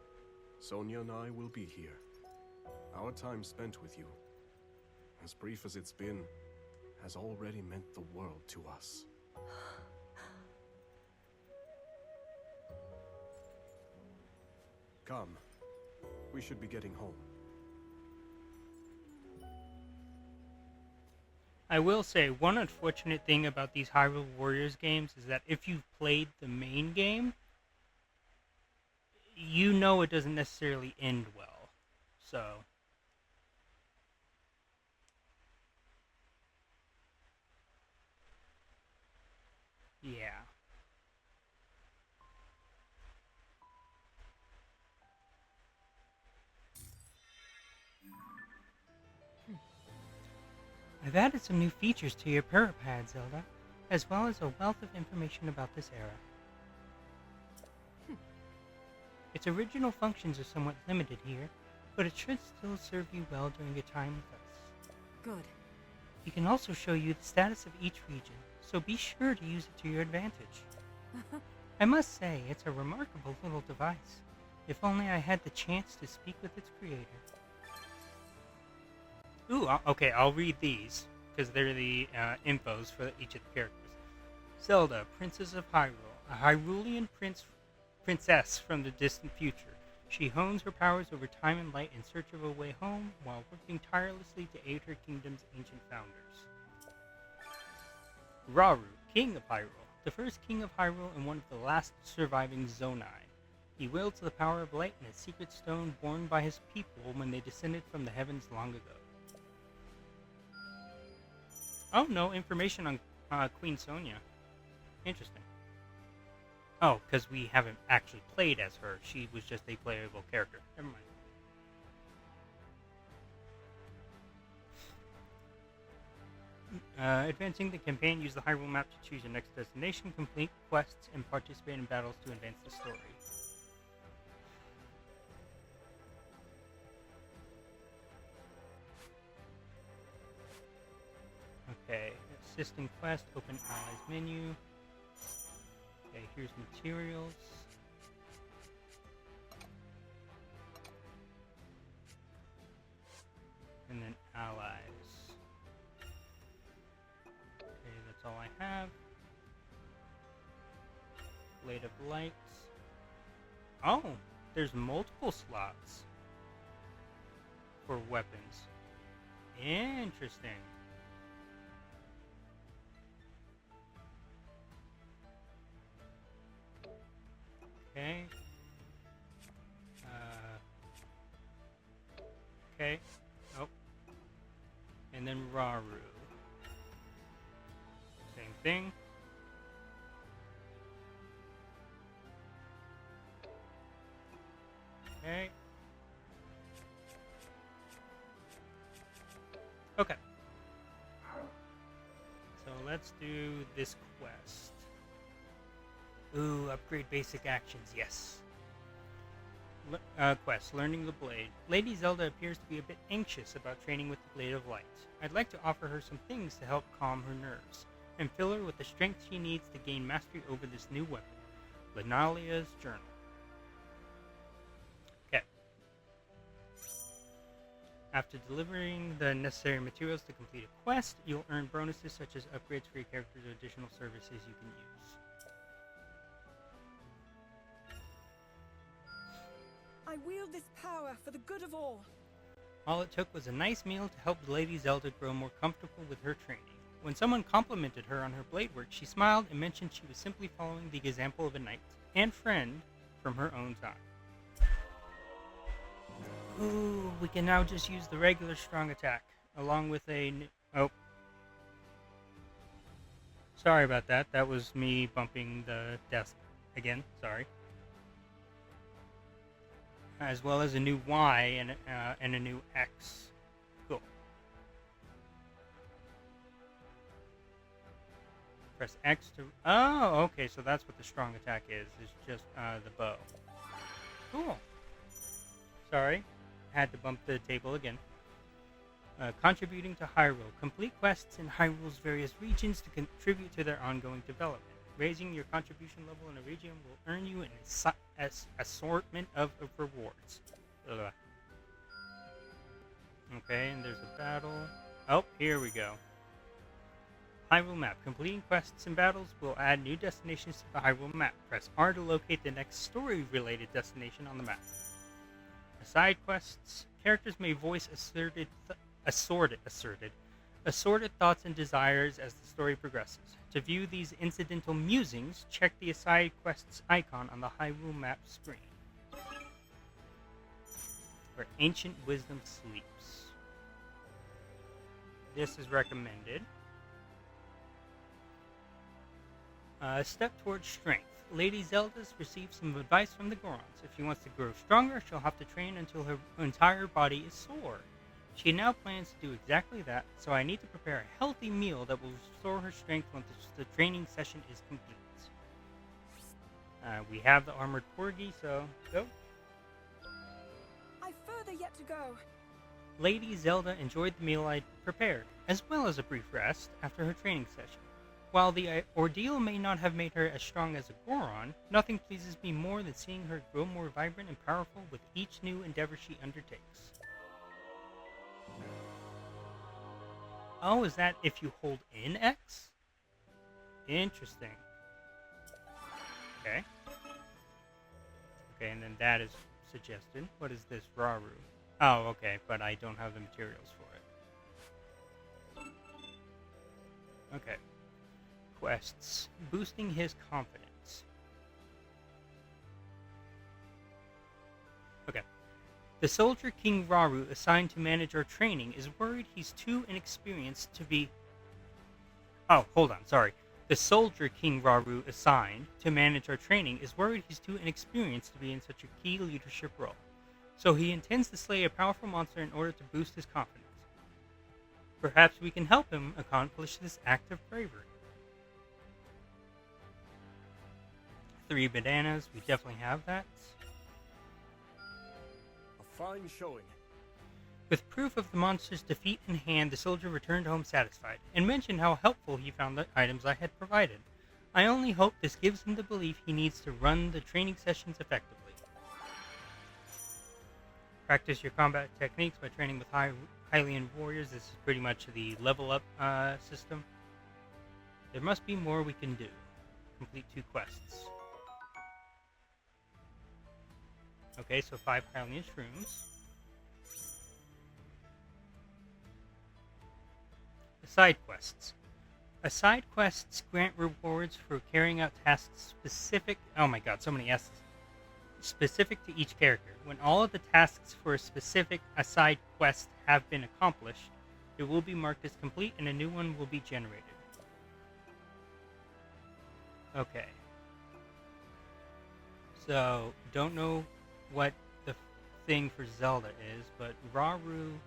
Sonia and I will be here. Our time spent with you, as brief as it's been, has already meant the world to us. Come. We should be getting home. I will say, one unfortunate thing about these Hyrule Warriors games is that if you've played the main game, you know it doesn't necessarily end well. So... yeah. I've added some new features to your Parapad, Zelda, as well as a wealth of information about this era. Its original functions are somewhat limited here, but it should still serve you well during your time with us. Good. We can also show you the status of each region, so be sure to use it to your advantage. I must say, it's a remarkable little device. If only I had the chance to speak with its creator. Ooh, okay, I'll read these, because they're the infos for each of the characters. Zelda, Princess of Hyrule, a Hyrulean princess from the distant future. She hones her powers over time and light in search of a way home, while working tirelessly to aid her kingdom's ancient founders. Rauru, King of Hyrule, the first king of Hyrule and one of the last surviving Zonai. He wields the power of light and a secret stone born by his people when they descended from the heavens long ago. Oh, no information on Queen Sonia. Interesting. Oh, because we haven't actually played as her. She was just a playable character. Never mind. Advancing the campaign, use the Hyrule map to choose your next destination, complete quests, and participate in battles to advance the story. Okay, assisting quest, open allies menu. Okay, here's materials. And then allies. Okay, that's all I have. Blade of Light. Oh, there's multiple slots for weapons. Interesting. Okay. Okay. Oh. And then Raru. Same thing. Okay. Okay. So let's do this quest. Ooh, upgrade basic actions, yes. Quest, learning the blade. Lady Zelda appears to be a bit anxious about training with the Blade of Light. I'd like to offer her some things to help calm her nerves, and fill her with the strength she needs to gain mastery over this new weapon. Linalia's Journal. Okay. After delivering the necessary materials to complete a quest, you'll earn bonuses such as upgrades for your characters or additional services you can use. I wield this power for the good of all. All it took was a nice meal to help Lady Zelda grow more comfortable with her training. When someone complimented her on her blade work, she smiled and mentioned she was simply following the example of a knight and friend from her own time. Ooh, we can now just use the regular strong attack, along with a oh. Sorry about that. That was me bumping the desk again. Sorry. As well as a new Y and a new X. Cool. Press X to... Oh, okay, so that's what the strong attack is. It's just the bow. Cool. Sorry. Had to bump the table again. Contributing to Hyrule. Complete quests in Hyrule's various regions to contribute to their ongoing development. Raising your contribution level in a region will earn you an assortment of rewards. Ugh. Okay, and there's a battle. Oh, here we go. Hyrule map. Completing quests and battles will add new destinations to the Hyrule map. Press R to locate the next story-related destination on the map. Aside quests, characters may voice assorted thoughts and desires as the story progresses. To view these incidental musings, check the aside quests icon on the Hyrule map screen, where ancient wisdom sleeps. This is recommended. Step towards strength. Lady Zelda's received some advice from the Gorons. If she wants to grow stronger, she'll have to train until her entire body is sore. She now plans to do exactly that, so I need to prepare a healthy meal that will restore her strength once the training session is complete. We have the armored porgy, so go. I've further yet to go. Lady Zelda enjoyed the meal I prepared, as well as a brief rest after her training session. While the ordeal may not have made her as strong as a Goron, nothing pleases me more than seeing her grow more vibrant and powerful with each new endeavor she undertakes. Oh, is that if you hold in X? Interesting. Okay. Okay, and then that is suggested. What is this, Raru? Oh, okay, but I don't have the materials for it. Okay. Quests. Boosting his confidence. Okay. The soldier King Raru assigned to manage our training is worried he's too inexperienced to be... Oh, hold on, sorry. The soldier King Raru assigned to manage our training is worried he's too inexperienced to be in such a key leadership role. So he intends to slay a powerful monster in order to boost his confidence. Perhaps we can help him accomplish this act of bravery. 3 bananas, we definitely have that. A fine showing. With proof of the monster's defeat in hand, the soldier returned home satisfied, and mentioned how helpful he found the items I had provided. I only hope this gives him the belief he needs to run the training sessions effectively. Practice your combat techniques by training with Hyrule Warriors. This is pretty much the level up system. There must be more we can do. Complete 2 quests. Okay, so 5 Hylian shrooms. The side quests. Side quests grant rewards for carrying out tasks specific. Oh my god, so many S's. Specific to each character. When all of the tasks for a side quest have been accomplished, it will be marked as complete and a new one will be generated. Okay. So, don't know what the thing for Zelda is, but Rauru,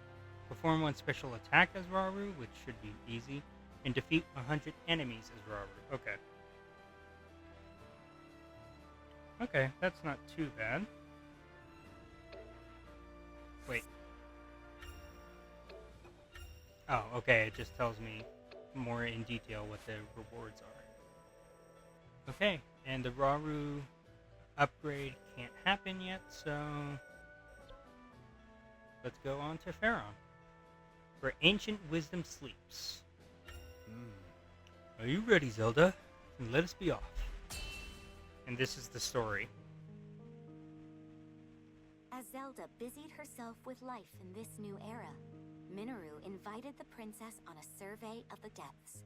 perform 1 special attack as Rauru, which should be easy, and defeat 100 enemies as Rauru. Okay. Okay, that's not too bad. Wait. Oh, okay, it just tells me more in detail what the rewards are. Okay, and the Rauru upgrade can't happen yet, so let's go on to Pharaon, where ancient wisdom sleeps. Are you ready, Zelda? Then let us be off. And this is the story. As Zelda busied herself with life in this new era, Minoru invited the princess on a survey of the depths,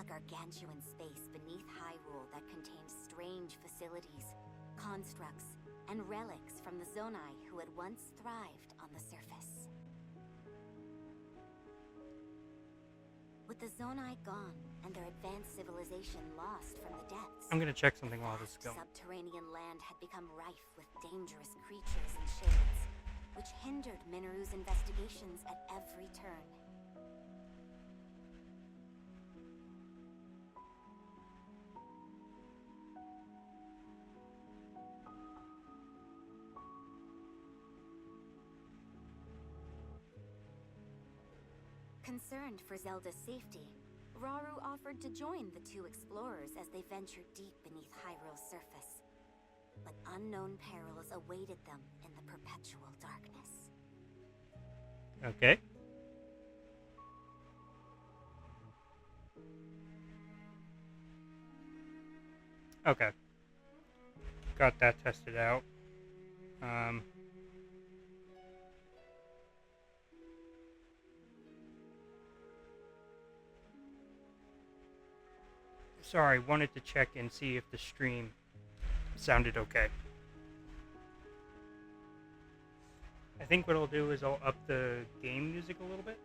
a gargantuan space beneath Hyrule that contained strange facilities, constructs, and relics from the Zonai who had once thrived on the surface. With the Zonai gone and their advanced civilization lost from the depths, I'm gonna check something while this is going. subterranean land had become rife with dangerous creatures and shades, which hindered Minoru's investigations at every turn. Concerned for Zelda's safety, Rauru offered to join the 2 explorers as they ventured deep beneath Hyrule's surface. But unknown perils awaited them in the perpetual darkness. Okay. Okay. Got that tested out. Sorry, wanted to check and see if the stream sounded okay. I think what I'll do is I'll up the game music a little bit.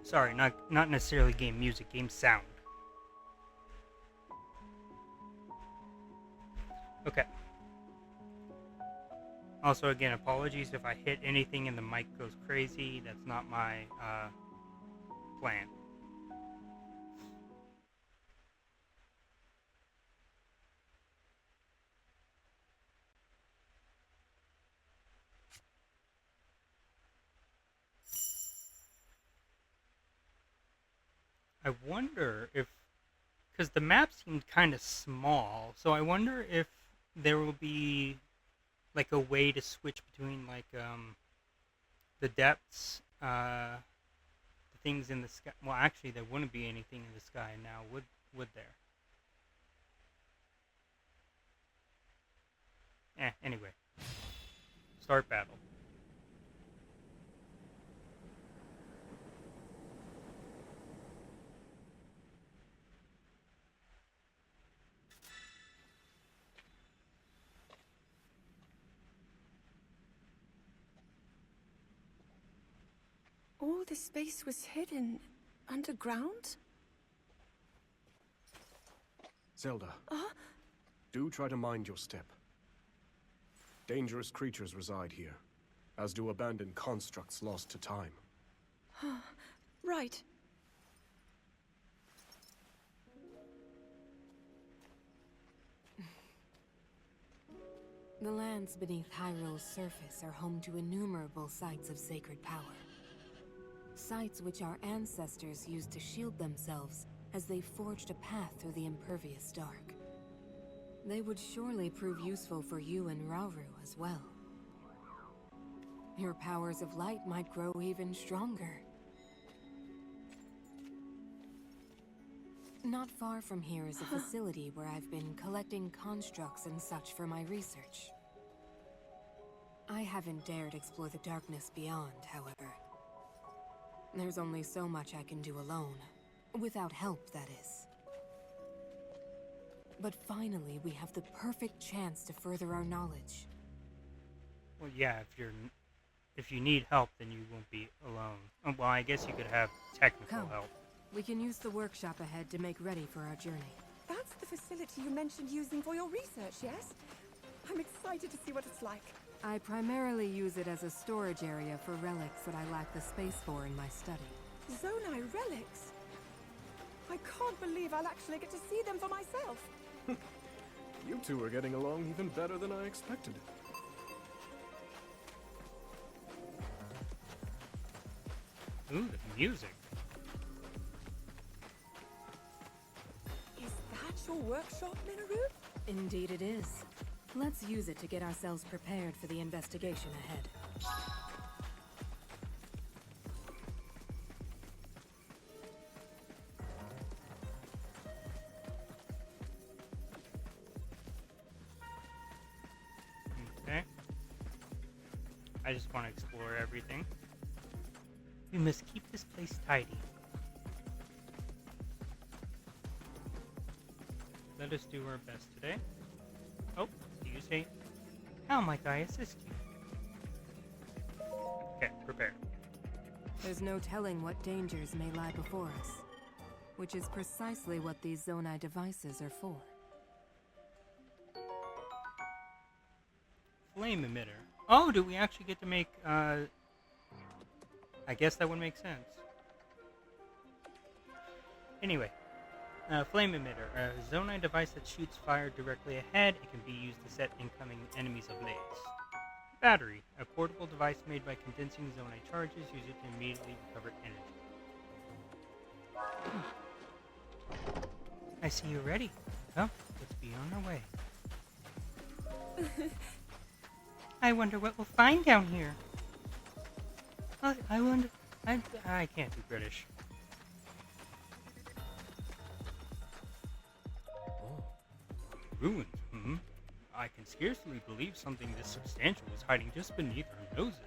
Sorry, not necessarily game music, game sound. Okay. Also, again, apologies if I hit anything and the mic goes crazy. That's not my plan. I wonder if, because the map seemed kind of small, so I wonder if there will be like a way to switch between like the depths, the things in the sky. Well, actually, there wouldn't be anything in the sky now, would there? Anyway, start battle. All this space was hidden underground? Zelda. Do try to mind your step. Dangerous creatures reside here, as do abandoned constructs lost to time. Right. The lands beneath Hyrule's surface are home to innumerable sites of sacred power. Sites which our ancestors used to shield themselves as they forged a path through the impervious dark. They would surely prove useful for you and Rauru as well. Your powers of light might grow even stronger. Not far from here is a facility where I've been collecting constructs and such for my research. I haven't dared explore the darkness beyond, however. There's only so much I can do alone. Without help, that is. But finally, we have the perfect chance to further our knowledge. Well, yeah, if you need help, then you won't be alone. Oh, well, I guess you could have technical Come. help. We can use the workshop ahead to make ready for our journey. That's the facility you mentioned using for your research, yes? I'm excited to see what it's like. I primarily use it as a storage area for relics that I lack the space for in my study. Zonai relics? I can't believe I'll actually get to see them for myself. You two are getting along even better than I expected. Ooh, the music. Is that your workshop, Minoru? Indeed it is. Let's use it to get ourselves prepared for the investigation ahead. Okay. I just want to explore everything. We must keep this place tidy. Let us do our best today. Oh, do you say? How might I assist you? Okay, prepare. There's no telling what dangers may lie before us, which is precisely what these Zonai devices are for. Flame emitter. Oh, do we actually get to make, I guess that would make sense. Anyway, flame emitter. A Zonai device that shoots fire directly ahead. It can be used to set incoming enemies ablaze. Battery. A portable device made by condensing Zonai charges. Use it to immediately recover energy. I see you're ready. Come, let's be on our way. I wonder what we'll find down here. I wonder... I can't do British. Oh. Ruins, hmm? I can scarcely believe something this substantial is hiding just beneath our noses.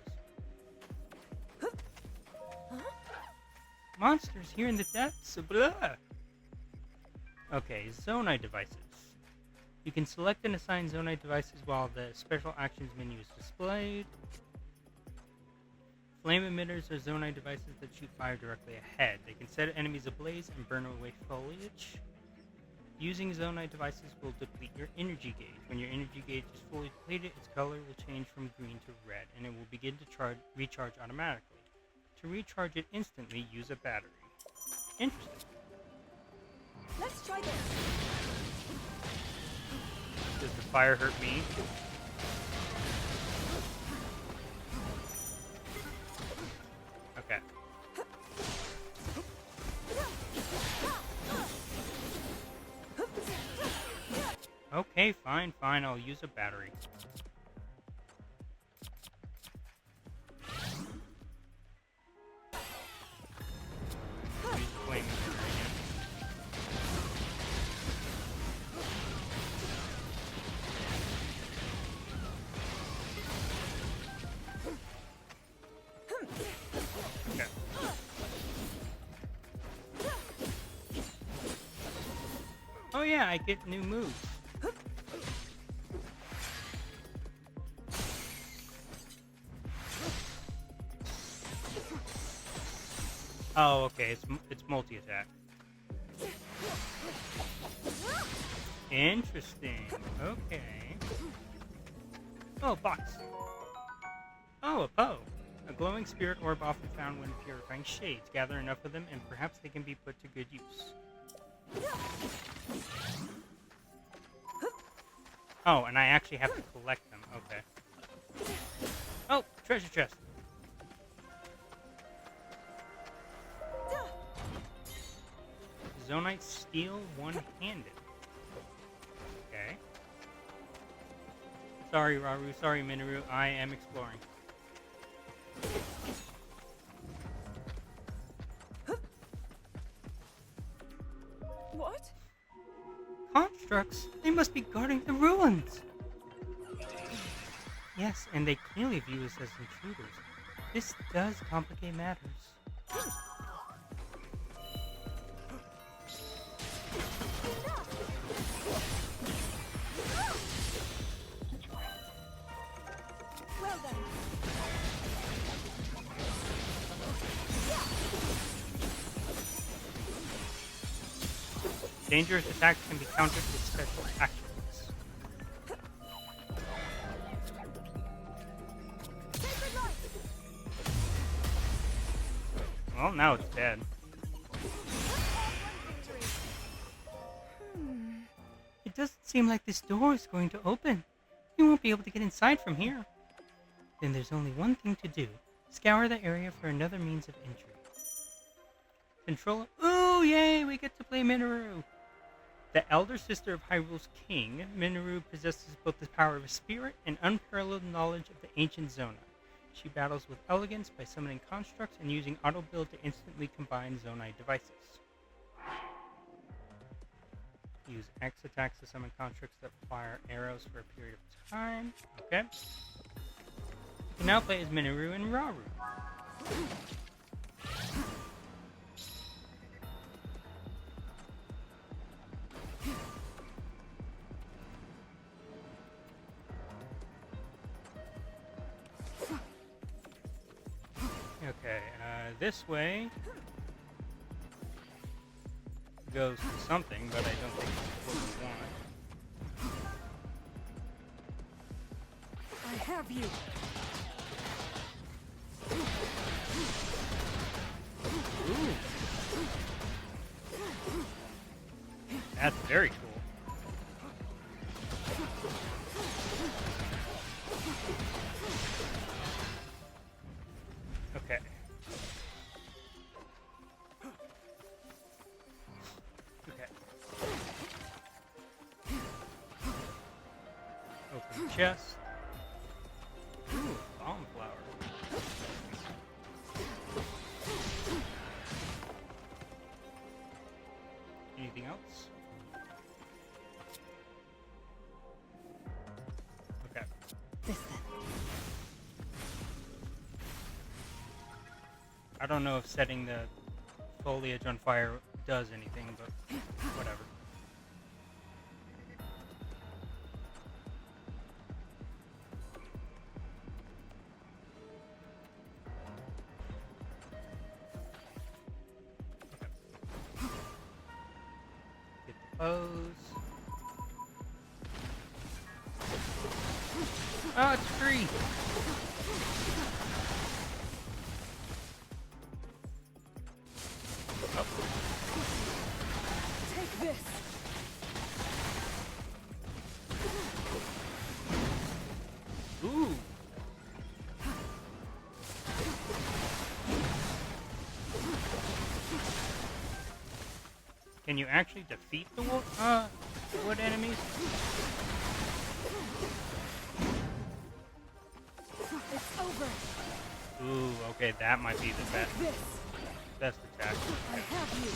Monsters here in the depths of blah! Okay, Zonai devices. You can select and assign Zonai devices while the special actions menu is displayed. Flame emitters are Zonai devices that shoot fire directly ahead. They can set enemies ablaze and burn away foliage. Using Zonai devices will deplete your energy gauge. When your energy gauge is fully depleted, its color will change from green to red, and it will begin to recharge automatically. To recharge it instantly, use a battery. Interesting. Let's try this. Does the fire hurt me? Okay. Okay, fine, I'll use a battery. Use the flame emitter again. Okay. Oh yeah, I get new moves. Oh, okay, it's multi-attack. Interesting. Okay. Oh, box. Oh, a bow. A glowing spirit orb often found when purifying shades. Gather enough of them, and perhaps they can be put to good use. Oh, and I actually have to collect them. Okay. Oh, treasure chest. Zonite steel one-handed. Okay. Sorry, Raru. Sorry, Minoru. I am exploring. What? Constructs? They must be guarding the ruins! Yes, and they clearly view us as intruders. This does complicate matters. Well then. Dangerous attacks can be countered with special actions. Well, now it's dead. It doesn't seem like this door is going to open. You won't be able to get inside from here. Then there's only one thing to do. Scour the area for another means of entry. Control... Ooh, yay! We get to play Minoru! The elder sister of Hyrule's king, Minoru possesses both the power of a spirit and unparalleled knowledge of the ancient Zona. She battles with elegance by summoning constructs and using auto-build to instantly combine Zonite devices. Use X attacks to summon constructs that fire arrows for a period of time. Okay. You can now play as Minoru and Raru. Okay, this way goes to something, but I don't think it's what we want. I have you. Ooh. That's very cool. Okay. Okay. Open chest. Ooh, bomb flower. Anything else? Okay. This then. I don't know if setting the foliage on fire does anything, but whatever. Okay. Get the bows. Oh, it's free! Take this. Ooh! Can you actually defeat the wood enemies? It's over. Ooh, okay, that might be the This. best attack. I have you.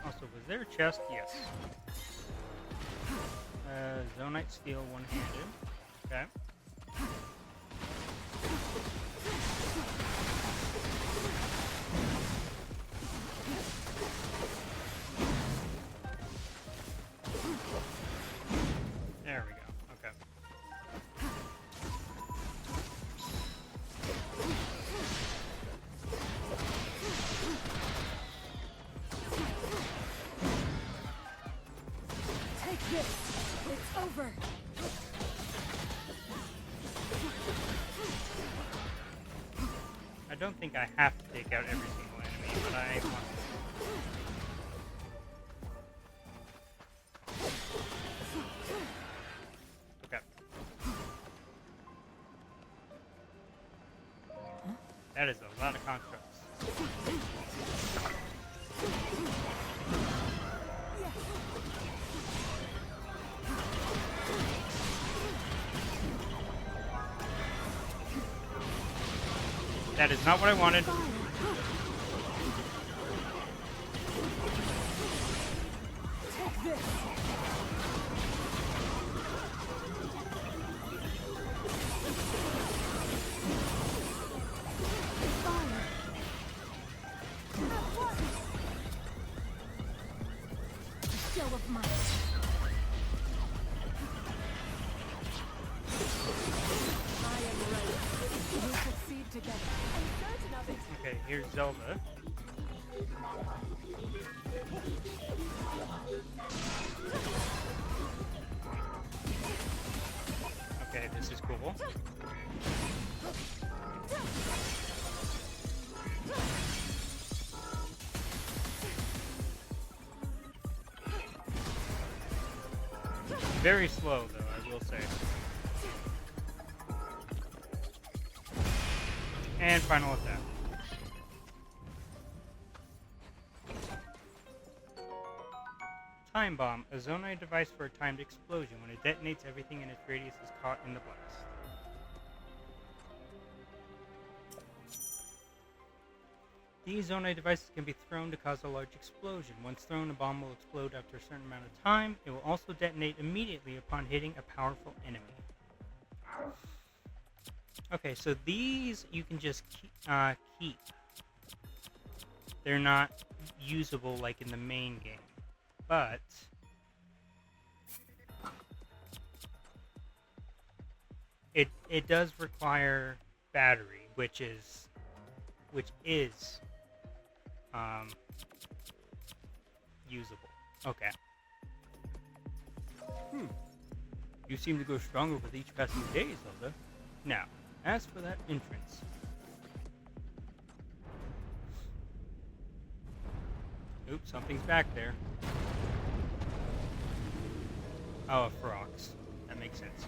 Also, was there a chest? Yes. Zonite steel one-handed. Okay. It's over. I don't think I have to take out every single enemy, but I want to. Okay. That is a lot of constructs. That is not what I wanted. Show of might. I am ready. We succeed together. Okay, here's Zelda. Okay, this is cool. Very slow, though, I will say. And final attack. Time bomb, a zonai device for a timed explosion. When it detonates, everything in its radius is caught in the blast. These zonai devices can be thrown to cause a large explosion. Once thrown, a bomb will explode after a certain amount of time. It will also detonate immediately upon hitting a powerful enemy. Okay, so these you can just keep. They're not usable like in the main game. But it does require battery, which is usable. Okay. You seem to grow stronger with each passing day, Zelda. Now, as for that entrance. Oops, something's back there. Oh, frogs. That makes sense.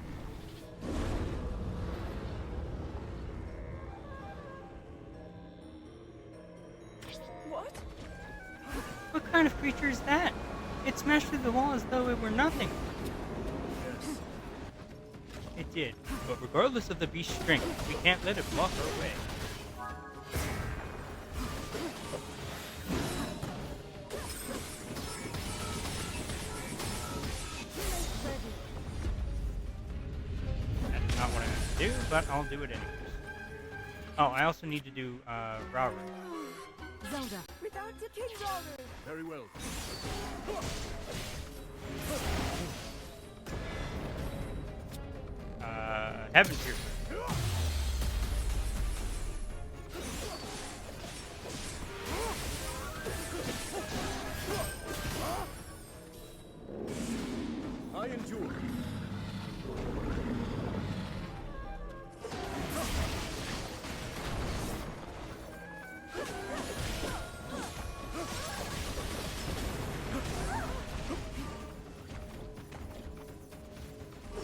What? What kind of creature is that? It smashed through the wall as though it were nothing. Yes. It did, but regardless of the beast's strength, we can't let it block our way. That is not what I meant to do, but I'll do it anyways. Oh, I also need to do Rauru. Zelda. Without the king's order. Very well. Heaven Piercer. I endure.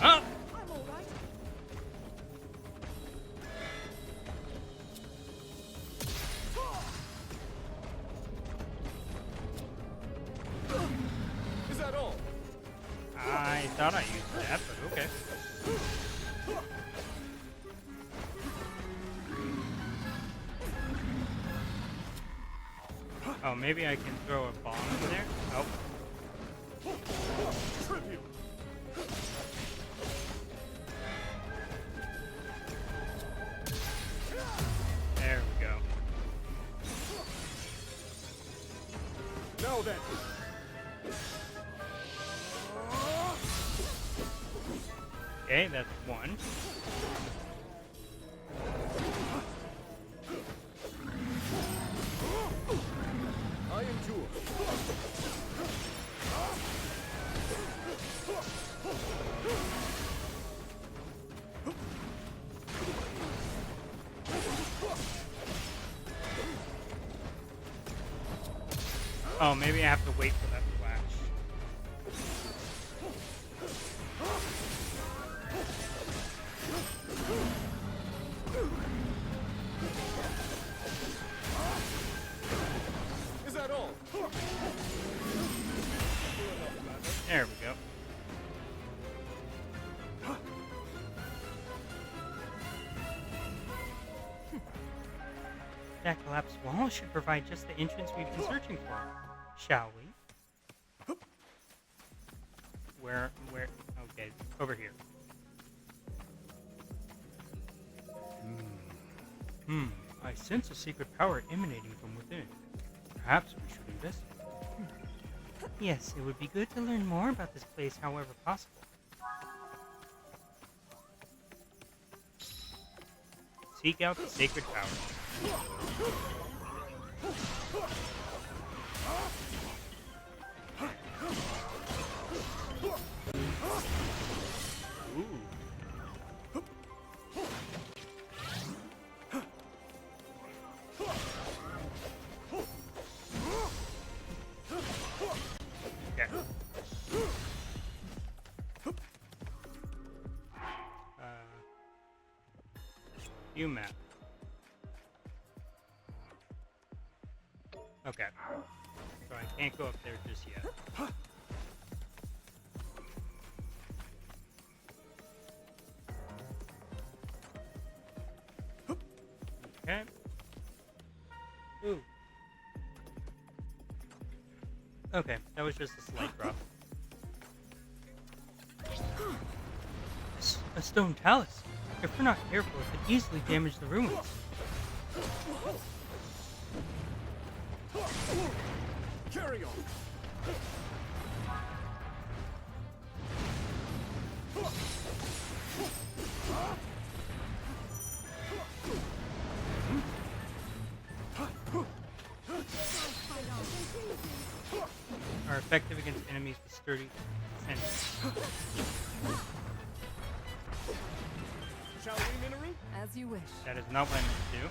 Up! I'm all right. Is that all? I thought I used that, but okay. Oh, maybe I can throw a bomb in there? Oh. Tribute. There we go. Now then. Okay, that's one. I endure. Oh, maybe I have to wait for that flash. Is that all? There we go. That collapsed wall should provide just the entrance we've been searching for. Shall we? Where? Okay, over here. I sense a secret power emanating from within. Perhaps we should investigate. Yes, it would be good to learn more about this place however possible. Seek out the sacred power. Ooh. Okay. View map. Okay. So I can't go up there just yet. Okay. Ooh. Okay, that was just a slight drop. A stone talus. If we're not careful, it could easily damage the ruins. Carry on. Are effective against enemies with sturdy defense. Shall we, Minoru? As you wish. That is not what I meant to do.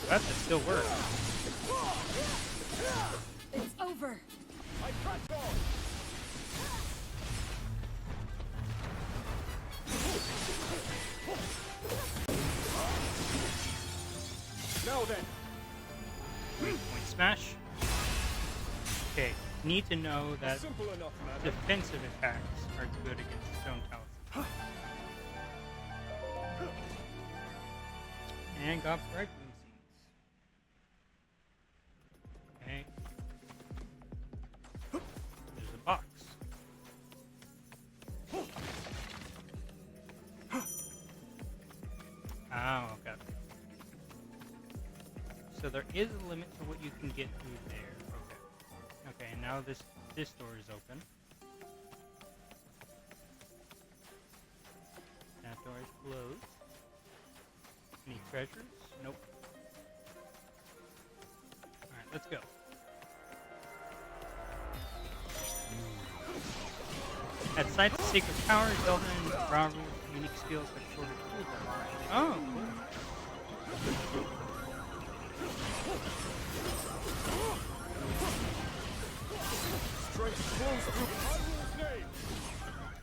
That should still work. It's over. I press on. Now then. Point smash. Okay, need to know that Simple enough, man. defensive attacks are good against stone talus. And got bright moon seeds. Okay. There's a box. Oh, okay. So there is a limit to what you can get through there. Okay. Okay, and now this door is open. That door is closed. Any treasures? Nope. Alright, let's go. At sight of sacred power, Zelda and Raru's unique skills have shorter cooldowns. Oh, cool. Strength flows through Hyrule's name.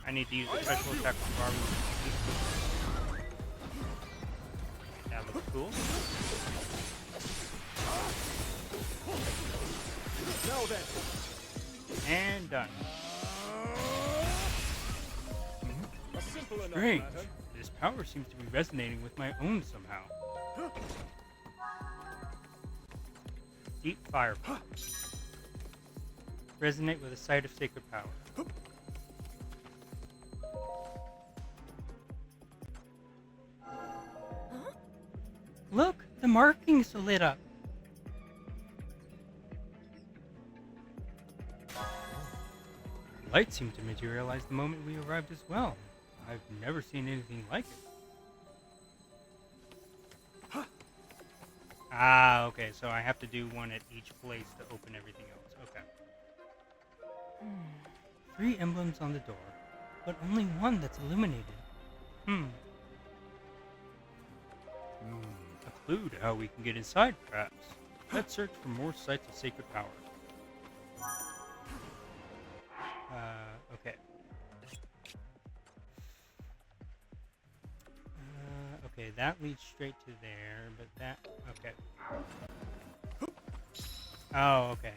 I need to use the special attack with Raru. That looks cool. Now then. And done. A simple enough Strange. matter. This power seems to be resonating with my own somehow. Deep fireball. Resonate with a site of sacred power. Look, the markings are lit up. Light seemed to materialize the moment we arrived as well. I've never seen anything like it. Ah, okay, so I have to do one at each place to open everything else. Okay. 3 emblems on the door, but only one that's illuminated. A clue to how we can get inside, perhaps. Let's search for more sites of sacred power. Okay. Okay, that leads straight to there, but that... Okay. Oh, okay.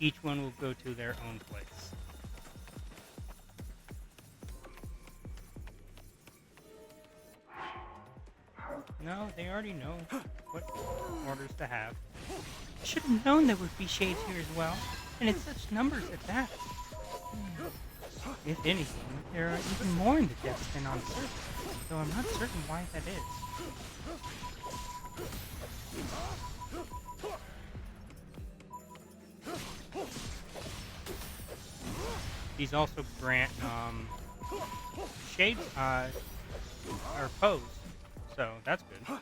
Each one will go to their own place. No, they already know what orders to have. I should have known there would be shades here as well, and in such numbers at that. If anything, there are even more in the depths than on the surface, though I'm not certain why that is. These also grant shades or pose, so that's good.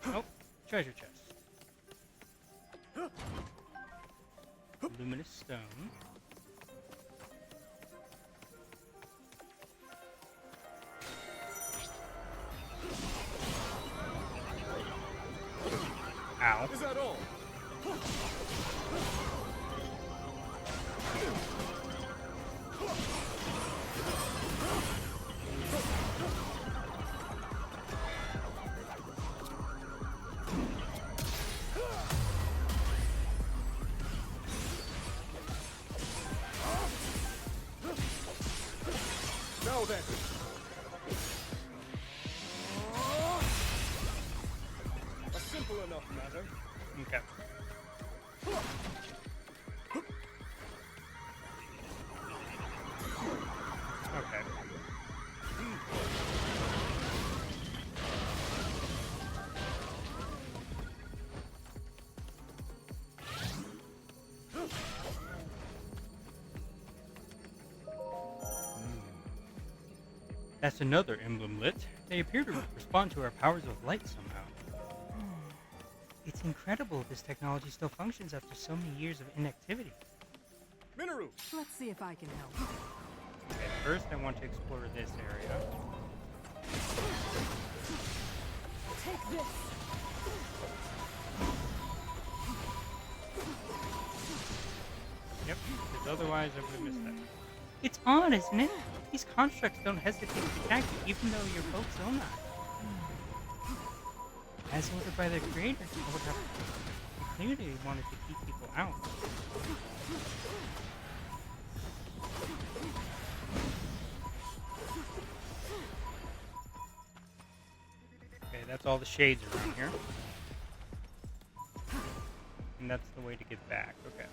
Oh, treasure chest. Luminous stone. Ow. Is that all? Now then. A simple enough matter. Okay. Okay. That's another emblem lit. They appear to respond to our powers of light somehow. It's incredible this technology still functions after so many years of inactivity. Minoru! Let's see if I can help. Okay, first I want to explore this area. Take this. Yep, because otherwise I would have missed that. It's odd, isn't it? These constructs don't hesitate to attack you, even though you're both Zonai. As ordered by their creators, they would have clearly wanted to keep people out. Okay, that's all the shades around here. And that's the way to get back, okay.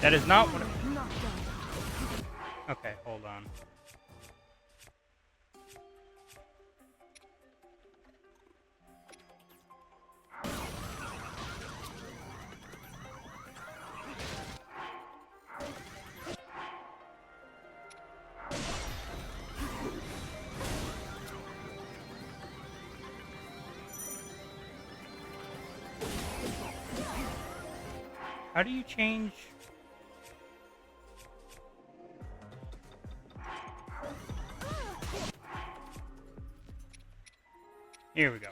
That is not what Okay, hold on. How do you change? Here we go.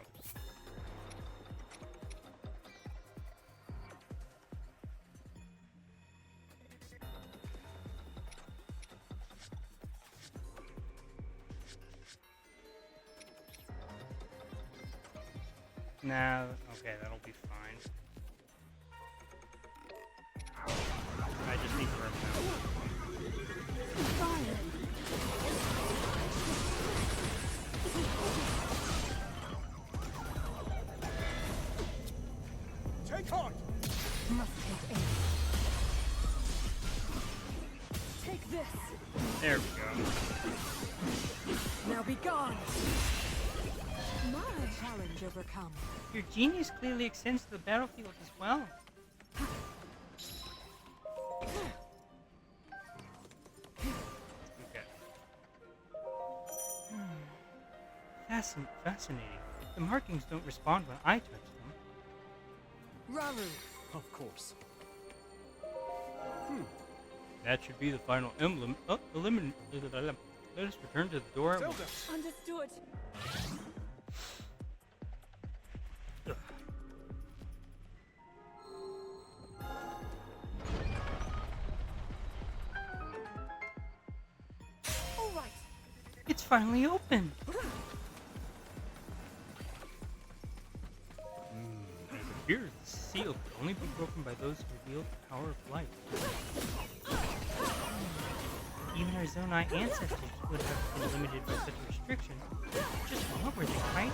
Nah, okay, that'll be fine. I just need to remember. Take heart! Must take aim. Take this. There we go. Now be gone. My. challenge overcome. Your genius clearly extends to the battlefield as well. Okay. Fascinating. The markings don't respond when I touch them. Raru! Of course. That should be the final emblem. Oh, eliminate. Let us return to the door at once. Understood. All right. It's finally open. It appears the seal could only be broken by those who wield the power of light. Even our Zonai ancestors would have been limited by such a restriction. Just what were they hiding?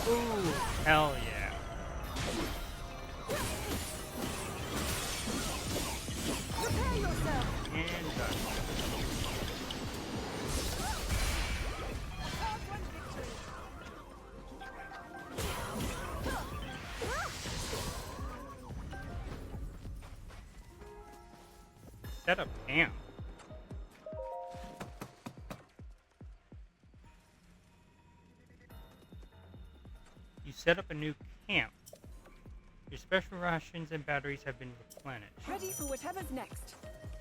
Ooh, hell yeah. Prepare yourself. And done. Hard won victory. Set up camp. You set up a new camp. Your special rations and batteries have been replenished. Ready for whatever's next.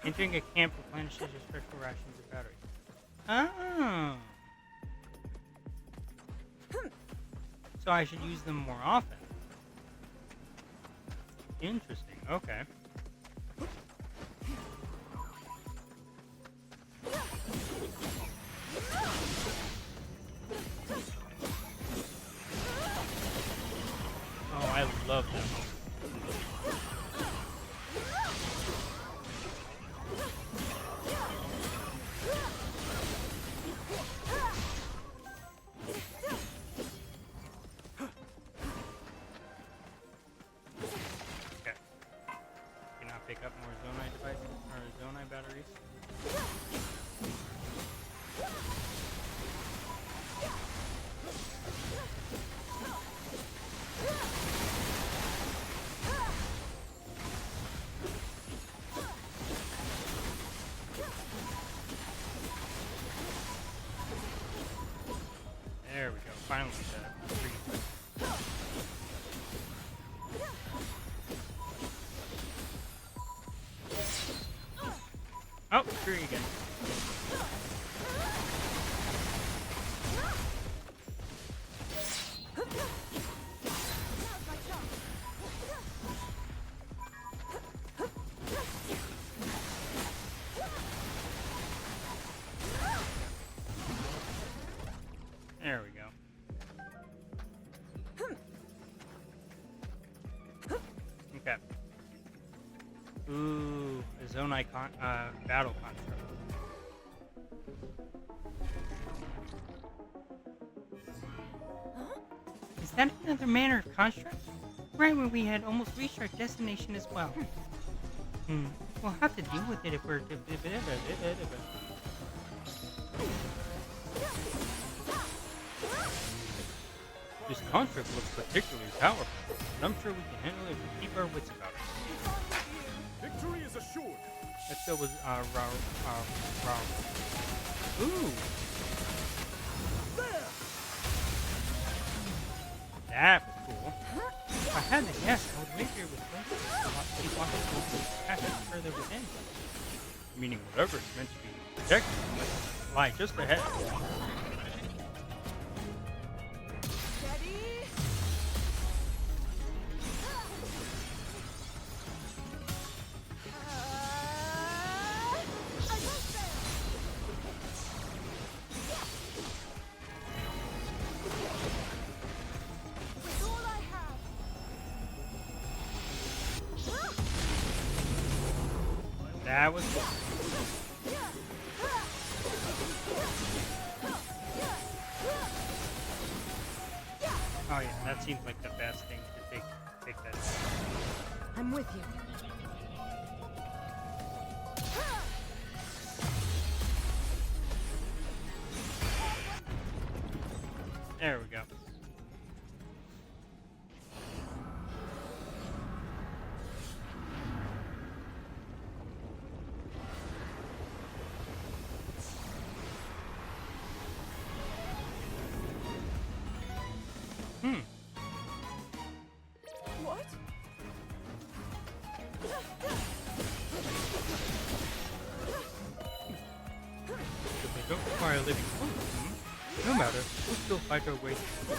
Entering a camp replenishes your special rations and batteries. Oh. So I should use them more often. Interesting. Okay. Oh, I love them. Okay. Can I pick up more Zonai devices or Zonai batteries? There we go. Finally set up. Three. Oh, tree again. There we go. Okay. Ooh, a Zonai battle construct. Is that another manner of construct? Right when we had almost reached our destination as well. We'll have to deal with it if we're... This construct looks particularly powerful, but I'm sure we can handle it if we keep our wits about us. Victory is assured. Let's go with, Ooh! There! That was cool. If I had to guess, I would make your response be walking to the passage further within. Meaning whatever is meant to be protected must lie just ahead. That was cool. Oh yeah, that seems like the best thing to take that. I'm with you. There we go. What? If they don't require living no matter, we'll still fight our way through.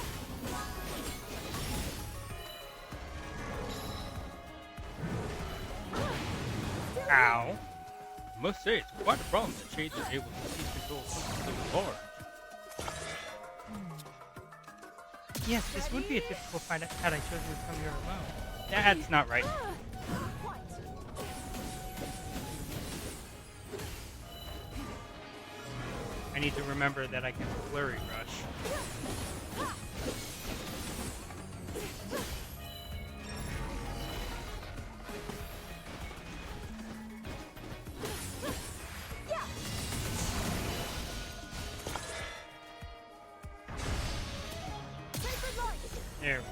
Ow. I must say, it's quite a problem that Shades are able to seize control of something so large. Yes, this would be a difficult fight had I chosen to come here alone. That's not right. I need to remember that I can flurry rush. There we go.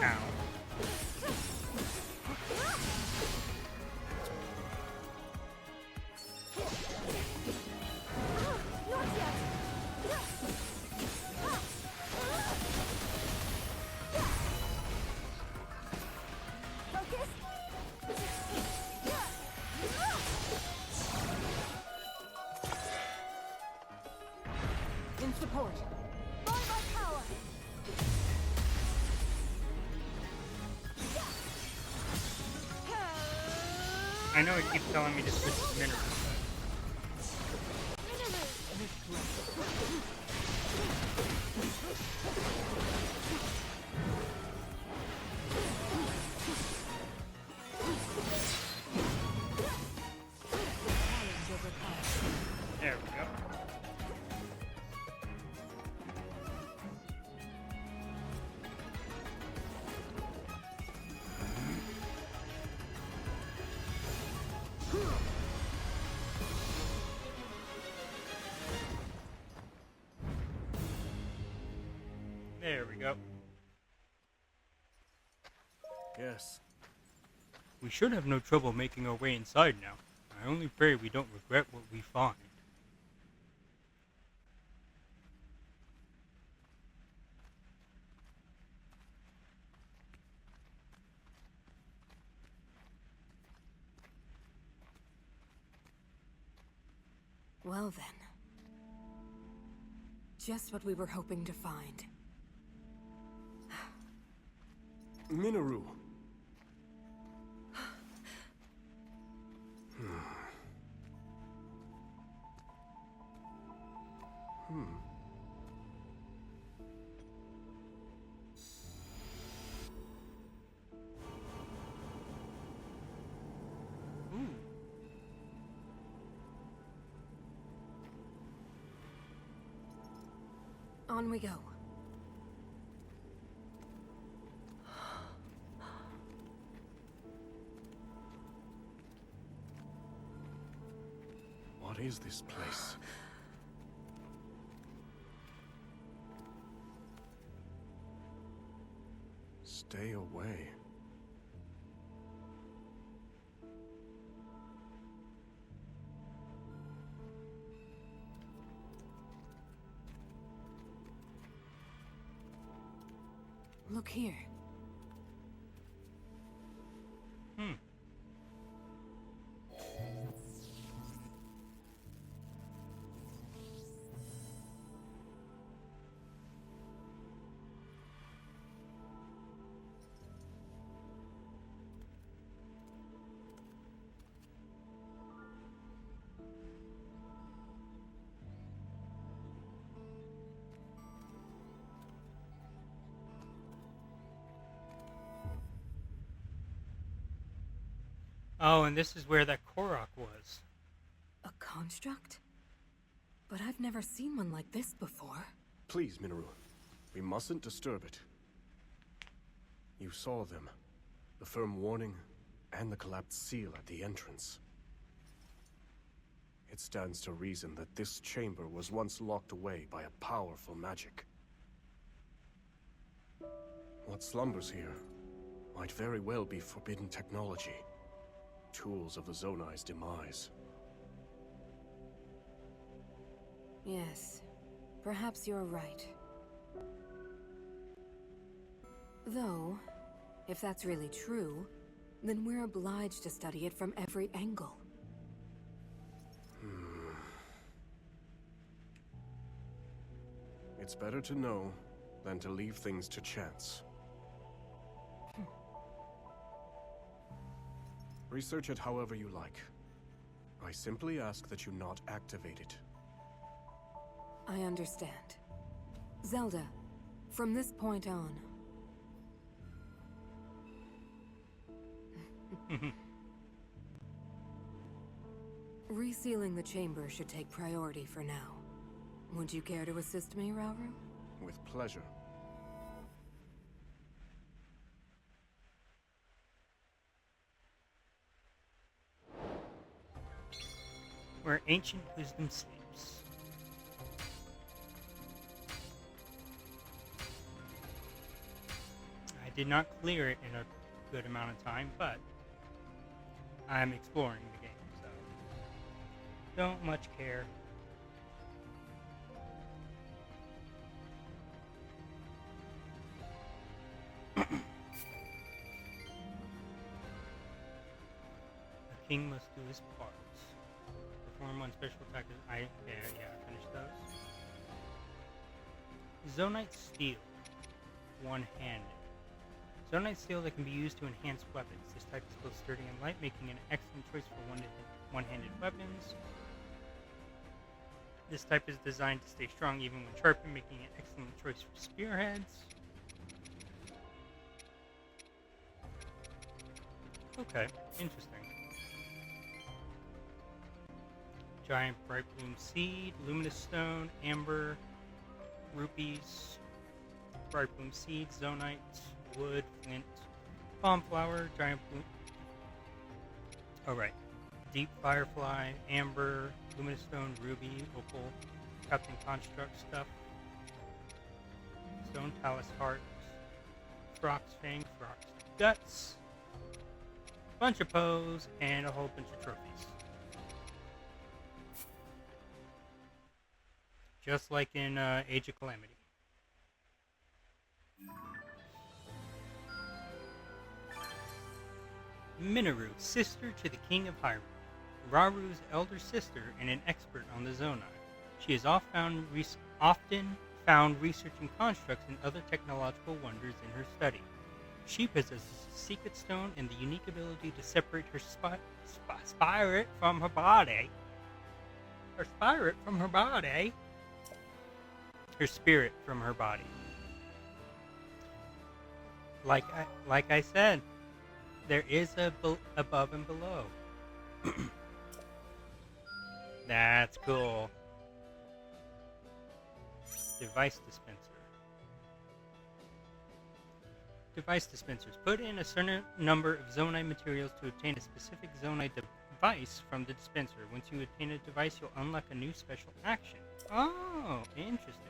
Ow. In support. I know it keeps telling me to switch to minerals. There we go. There we go. Yes. We should have no trouble making our way inside now. I only pray we don't regret what we find. Well then. Just what we were hoping to find. Minoru. Ooh. On we go. What is this place? Stay away. Look here. Oh, and this is where that Korok was. A construct? But I've never seen one like this before. Please, Minoru. We mustn't disturb it. You saw them. The firm warning, and the collapsed seal at the entrance. It stands to reason that this chamber was once locked away by a powerful magic. What slumbers here might very well be forbidden technology. Tools of the Zonai's demise. Yes, perhaps you're right. Though, if that's really true, then we're obliged to study it from every angle. It's better to know than to leave things to chance. Research it however you like. I simply ask that you not activate it. I understand. Zelda, from this point on... Resealing the chamber should take priority for now. Would you care to assist me, Rauru? With pleasure. Where ancient wisdom sleeps. I did not clear it in a good amount of time, but I'm exploring the game, so don't much care. A king must do his part. Perform one special attack. I finished those. Zonite Steel. One-handed. Zonite Steel that can be used to enhance weapons. This type is both sturdy and light, making an excellent choice for one-handed weapons. This type is designed to stay strong even when sharpened, making an excellent choice for spearheads. Okay, interesting. Giant Bright Bloom Seed, Luminous Stone, Amber, Rupees, Bright Bloom Seed, Zonite, Wood, Flint, Palm Flower, Giant Bloom... Oh, right. Deep Firefly, Amber, Luminous Stone, Ruby, Opal, Captain Construct stuff, Stone Talus Heart, Frog's Fang, Frog's Guts, bunch of Poes, and a whole bunch of trophies. Just like in Age of Calamity. Minoru, sister to the King of Hyrule. Raru's elder sister and an expert on the Zonai. She is often found researching constructs and other technological wonders in her study. She possesses a secret stone and the unique ability to separate her spirit from her body. Her spirit from her body. Her spirit from her body. Like I said, there is a above and below. That's cool. Device dispenser. Device dispensers. Put in a certain number of Zonai materials to obtain a specific Zonai device from the dispenser. Once you obtain a device, you'll unlock a new special action. Oh, interesting.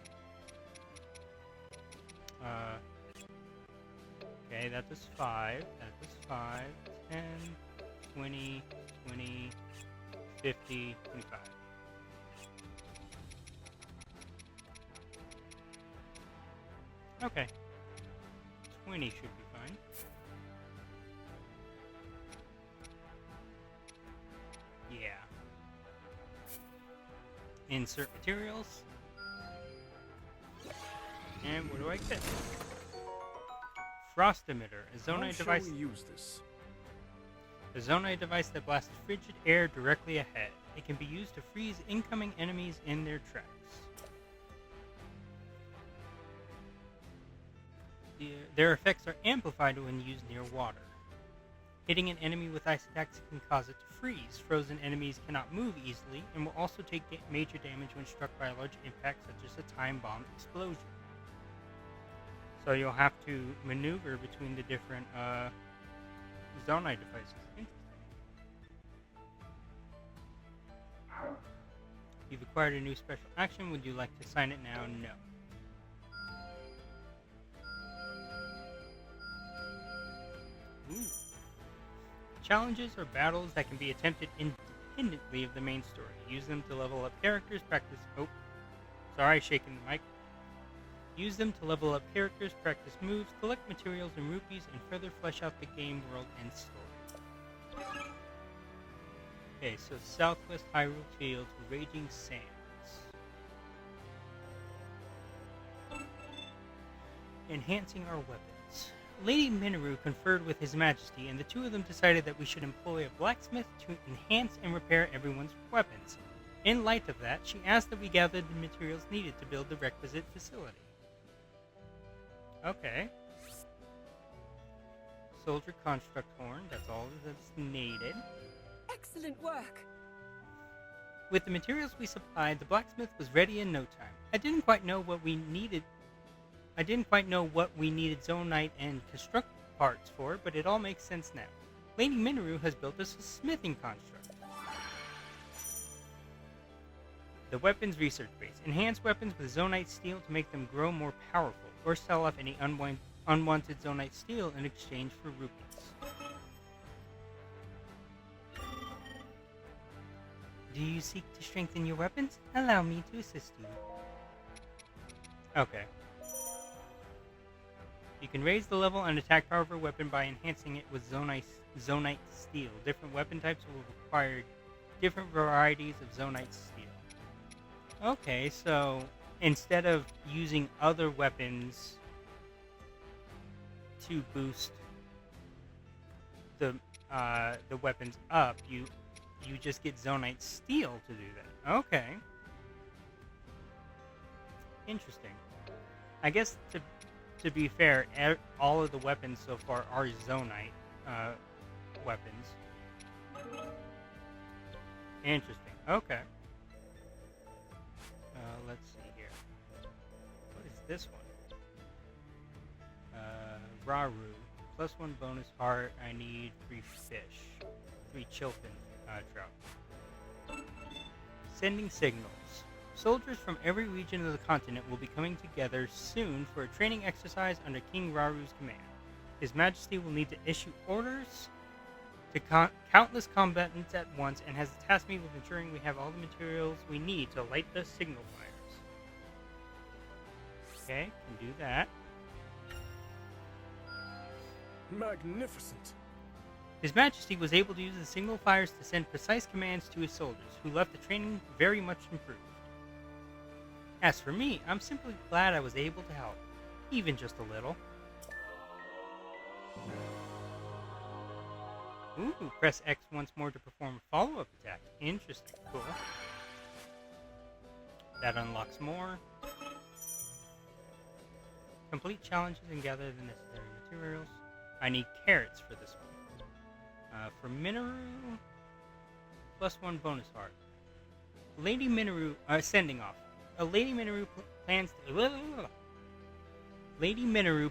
Okay, that was 5. That was 5. 10, 20, 20, 50, 25. Okay. 20 should be fine. Yeah. Insert materials. And what do I get? Frost emitter, a Zonai device. How shall we use this? A Zonai device that blasts frigid air directly ahead. It can be used to freeze incoming enemies in their tracks. Their effects are amplified when used near water. Hitting an enemy with ice attacks can cause it to freeze. Frozen enemies cannot move easily and will also take major damage when struck by a large impact such as a time bomb explosion. So you'll have to maneuver between the different Zonai devices. Interesting. You've acquired a new special action. Would you like to sign it now? No. Ooh. Challenges are battles that can be attempted independently of the main story. Use them to level up characters, practice... Oh, sorry, shaking the mic. Use them to level up characters, practice moves, collect materials and rupees, and further flesh out the game world and story. Okay, so Southwest Hyrule Fields, Raging Sands. Enhancing our weapons. Lady Minoru conferred with His Majesty, and the two of them decided that we should employ a blacksmith to enhance and repair everyone's weapons. In light of that, she asked that we gather the materials needed to build the requisite facility. Okay. Soldier construct horn, that's all that's needed. Excellent work! With the materials we supplied, the blacksmith was ready in no time. I didn't quite know what we needed Zonite and construct parts for, but it all makes sense now. Lady Minoru has built us a smithing construct. The weapons research base. Enhance weapons with Zonite steel to make them grow more powerful, or sell off any unwanted Zonite steel in exchange for rupees. Do you seek to strengthen your weapons? Allow me to assist you. Okay. You can raise the level and attack power of a weapon by enhancing it with Zonite steel. Different weapon types will require different varieties of Zonite steel. Okay, so instead of using other weapons to boost the weapons up, you just get Zonite steel to do that. Okay. Interesting. I guess to be fair, all of the weapons so far are Zonite weapons. Interesting. Okay. Let's see here. What is this one? Raru. +1 bonus heart. I need 3 fish. 3 chilfin trout. Sending signals. Soldiers from every region of the continent will be coming together soon for a training exercise under King Raru's command. His Majesty will need to issue orders to countless combatants at once and has tasked me with ensuring we have all the materials we need to light the signal fires. Okay, can do that. Magnificent! His Majesty was able to use the signal fires to send precise commands to his soldiers, who left the training very much improved. As for me, I'm simply glad I was able to help, even just a little. Ooh, press X once more to perform a follow-up attack. Interesting, cool. That unlocks more. Complete challenges and gather the necessary materials. I need carrots for this one. For Minoru, +1 bonus heart. Lady Minoru, sending off. Lady Minoru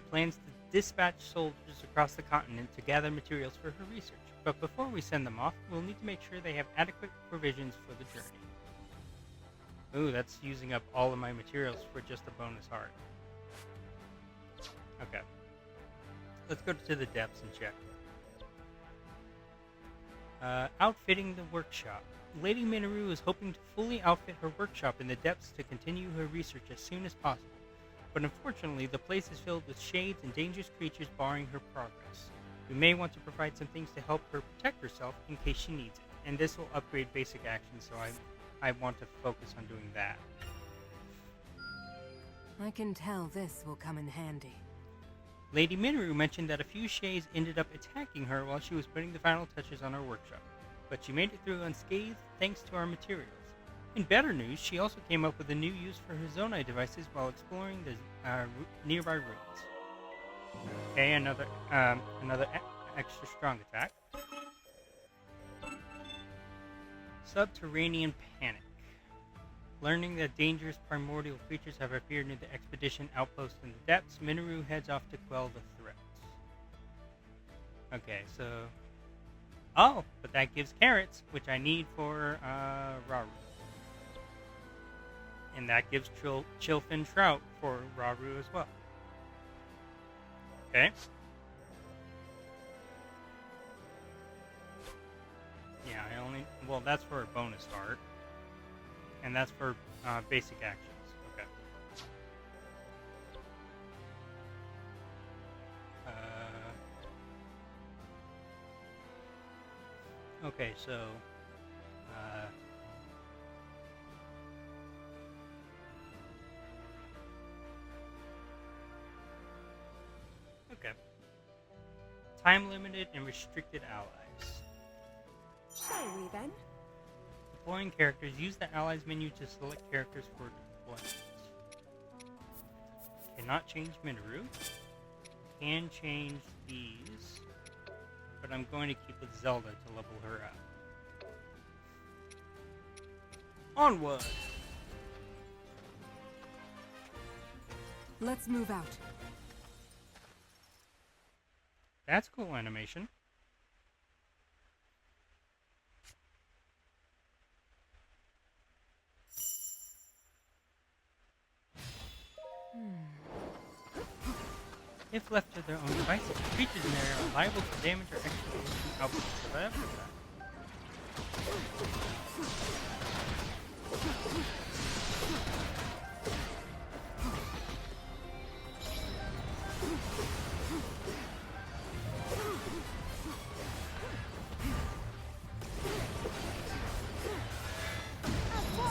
plans to dispatch soldiers across the continent to gather materials for her research. But before we send them off, we'll need to make sure they have adequate provisions for the journey. Ooh, that's using up all of my materials for just a bonus heart. Okay. Let's go to the depths and check. Outfitting the workshop. Lady Minoru is hoping to fully outfit her workshop in the depths to continue her research as soon as possible. But unfortunately, the place is filled with shades and dangerous creatures barring her progress. We may want to provide some things to help her protect herself in case she needs it. And this will upgrade basic actions, so I want to focus on doing that. I can tell this will come in handy. Lady Minoru mentioned that a few shades ended up attacking her while she was putting the final touches on her workshop, but she made it through unscathed thanks to our materials. In better news, she also came up with a new use for her Zonai devices while exploring the nearby ruins. Okay, another extra strong attack. Subterranean Panic. Learning that dangerous primordial creatures have appeared near the expedition outpost in the depths, Minoru heads off to quell the threats. Okay, so... Oh, but that gives carrots, which I need for Raru. And that gives Chillfin Trout for Raru as well. Okay. Yeah, I only... Well, that's for a bonus art. And that's for basic actions. Okay. Okay, so... okay. Time-limited and restricted allies. Shall we then? Deploying characters. Use the allies menu to select characters for deployment. Cannot change Minoru. Can change these. But I'm going to keep with Zelda to level her up. Onward! Let's move out. That's cool animation. If left to their own devices, creatures in there are liable to damage or explosion outputs of everything.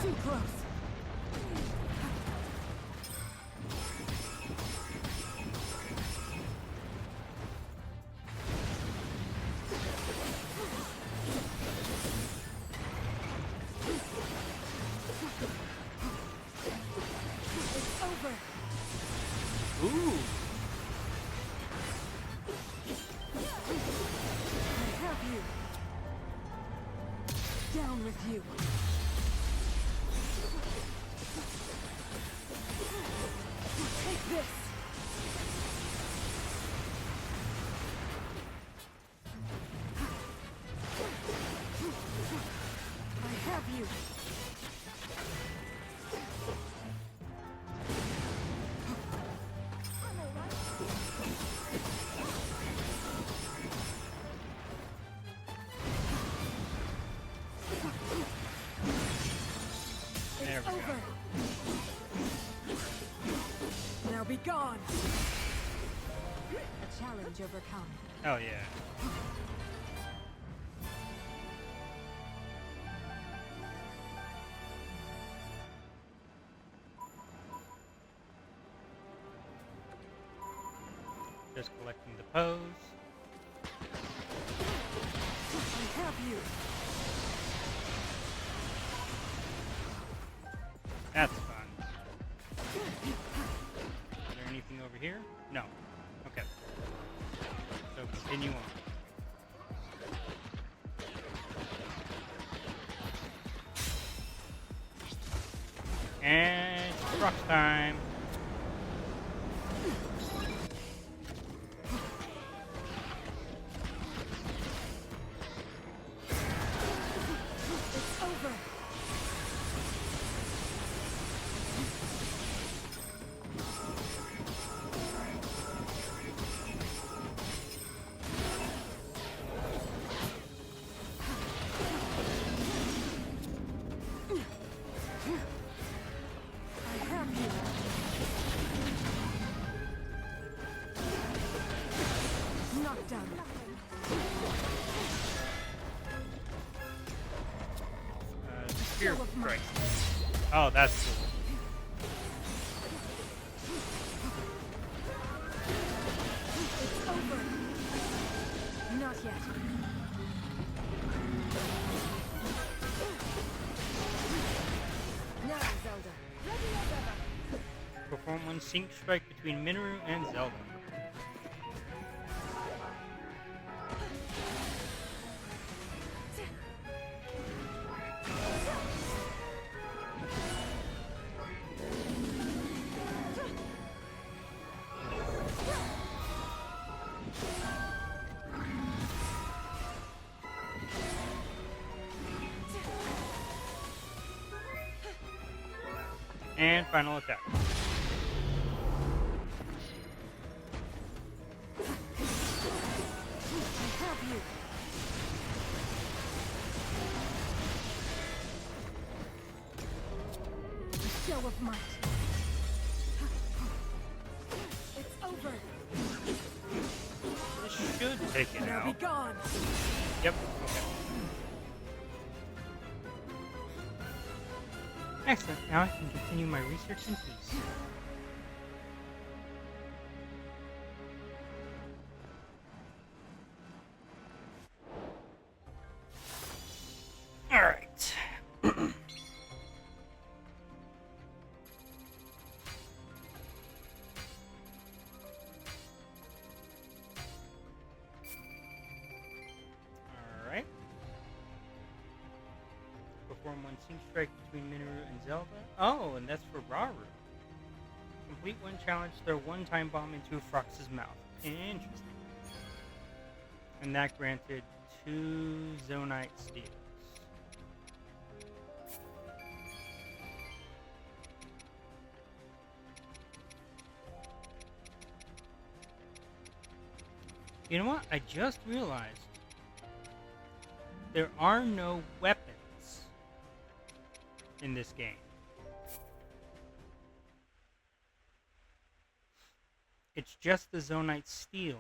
Too close. Ooh! I have you. Down with you. Take this. I have you. There we go. Now be gone. A challenge overcome. Hell yeah. Just collecting the pose. I have you. That's fun. Is there anything over here? No. Okay. So continue on. And rock time. It's over. I have you. Knocked down. Spear strike. Oh, that's cool. It's over. Not yet. Now, Zelda. Ready as ever. Perform one sync strike between Minoru and Zelda. And final attack. I have you. A show of might. It's over. This should take it Now out. be gone. Yep. Okay. Excellent. Now I can continue my research in peace. All right. Alright. Perform one sync strike between Minoru and Zelda. Oh, and that's for Raru. Complete one challenge, throw one time bomb into Frox's mouth. Interesting. And that granted 2 Zonite steals. You know what? I just realized there are no weapons in this game. It's just the Zonite steals.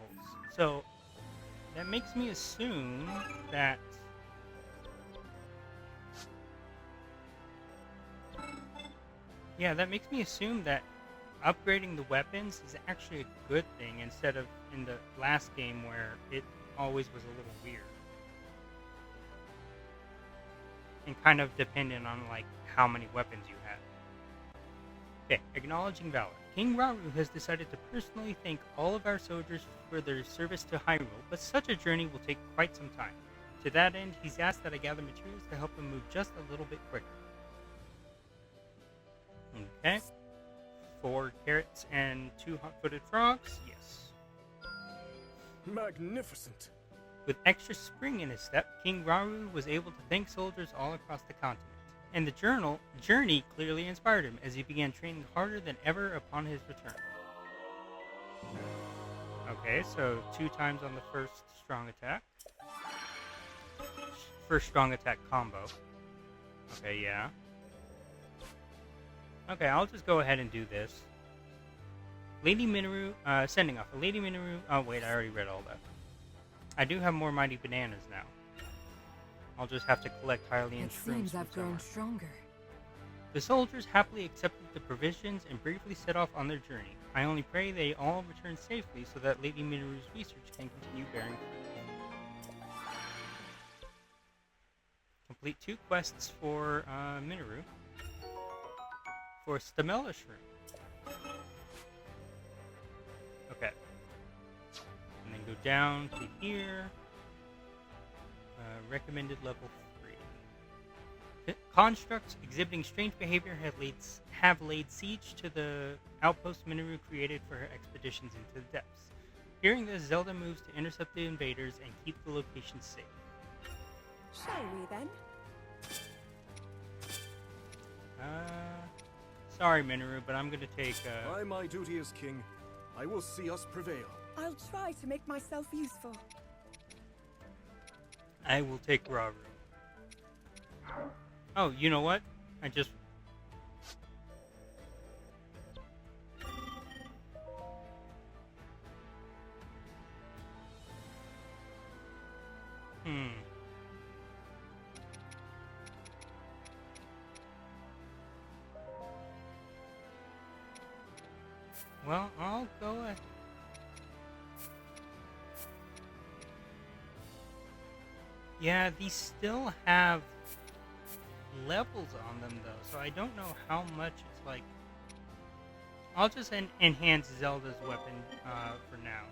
So that makes me assume that that makes me assume that upgrading the weapons is actually a good thing instead of in the last game where it always was a little weird. And kind of dependent on like how many weapons you have. Okay, acknowledging valor. King Rauru has decided to personally thank all of our soldiers for their service to Hyrule, but such a journey will take quite some time. To that end, he's asked that I gather materials to help him move just a little bit quicker. Okay. 4 carrots and 2 hot-footed frogs? Yes. Magnificent. With extra spring in his step, King Rauru was able to thank soldiers all across the continent. And the journey clearly inspired him as he began training harder than ever upon his return. Okay, so 2 times on the first strong attack. First strong attack combo. Okay, yeah. Okay, I'll just go ahead and do this. Lady Minoru, sending off. Lady Minoru, oh wait, I already read all that. I do have more mighty bananas now. I'll just have to collect Hylian It shrooms. seems I've grown stronger. The soldiers happily accepted the provisions and bravely set off on their journey. I only pray they all return safely so that Lady Minoru's research can continue bearing fruit. Complete 2 quests for Minoru. For Stamella Shroom. Okay. And then go down to here. Recommended level 3. Constructs exhibiting strange behavior have laid siege to the outpost Minoru created for her expeditions into the depths. Hearing this, Zelda moves to intercept the invaders and keep the location safe. Shall we then? Sorry, Minoru, but I'm gonna take, By my duty as king, I will see us prevail. I'll try to make myself useful. I will take Rauru. Oh, you know what? I just... Well, I'll go ahead. Yeah, these still have levels on them, though, so I don't know how much it's like... I'll just enhance Zelda's weapon for now.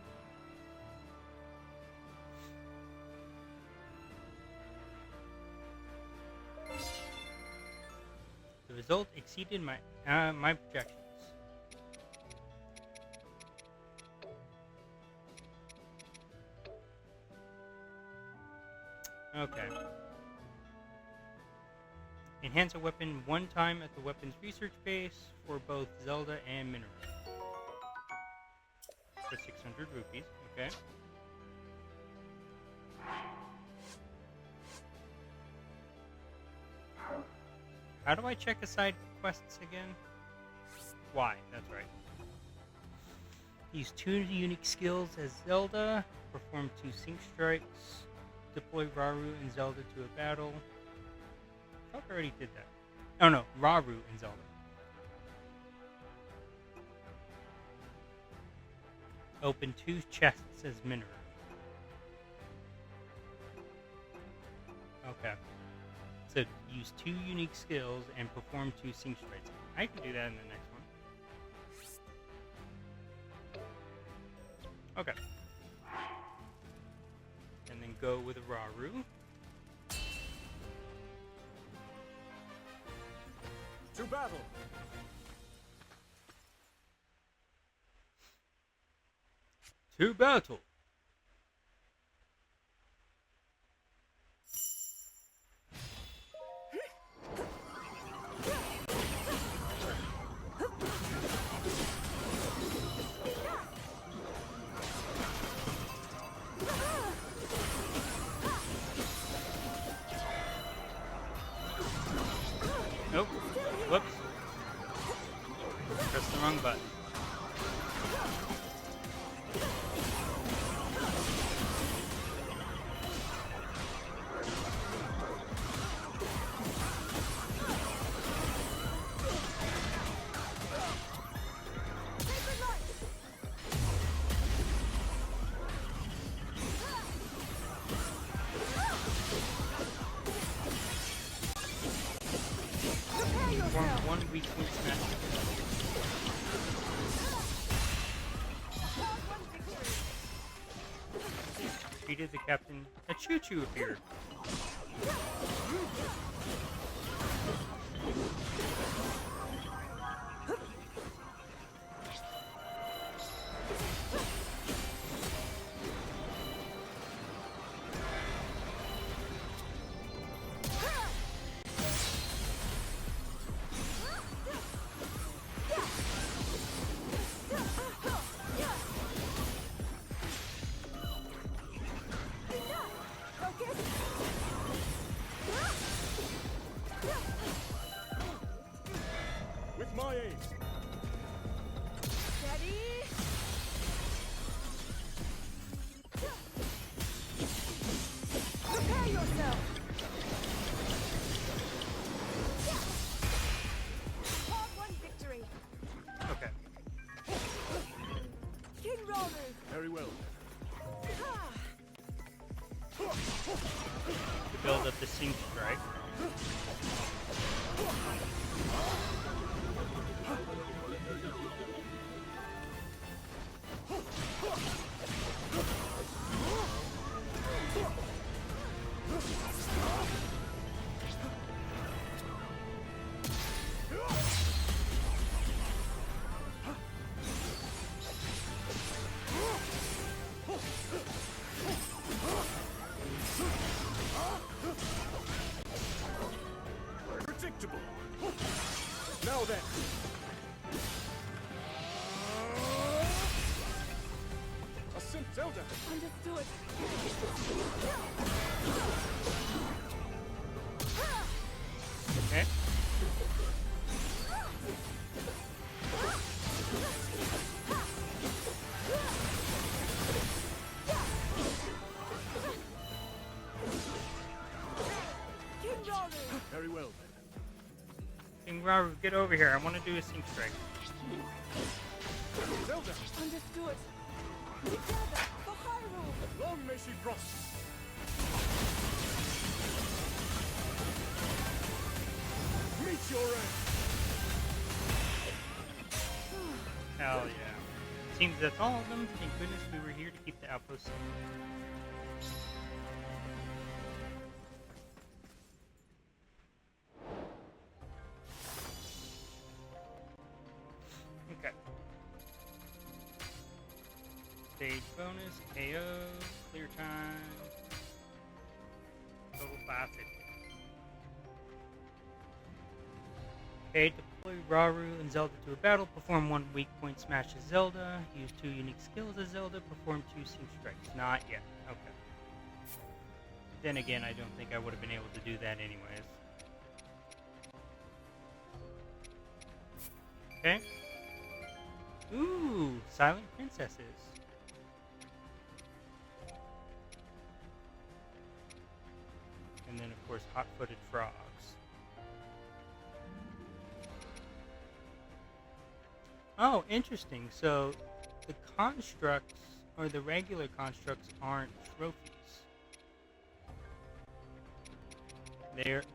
The result exceeded my my projections. Okay. Enhance a weapon one time at the weapons research base for both Zelda and Minoru. For 600 rupees, okay. How do I check a side quests again? Y, that's right. Use 2 unique skills as Zelda. Perform 2 sync strikes. Deploy Raru and Zelda to a battle. I thought I already did that. Oh no, Raru and Zelda. Open 2 chests as Minoru. Okay. So use 2 unique skills and perform 2 sync strikes. I can do that in the next one. Okay. And then go with a Raru. To battle! To battle! Nope. Whoops. Pressed the wrong button. Perform 1 weak point smash. Defeated the captain. A choo-choo appeared. With my aid! Ready? Prepare yourself! Part 1 victory! Okay. King Raru! Very well. To build up the sync strike. Predictable! Now then! A synth Zelda! Understood. Okay. King Raru! Very well then. King Raru, get over here. I want to do a sync strike. Zelda! Understood. Together for Hyrule! Long may she prosper! Meet your end! Hell yeah. Seems that's all of them. Thank goodness we were here to keep the outpost safe. Okay. Stage bonus, KO, clear time, total 550. Okay, deploy Rauru and Zelda to a battle. Perform one weak point smash as Zelda. Use 2 unique skills as Zelda. Perform 2 seam strikes. Not yet. Okay. Then again, I don't think I would have been able to do that anyways. Okay. Ooh, silent princesses. And then, of course, hot-footed frogs. Oh, interesting. So, the constructs, or the regular constructs, aren't trophies.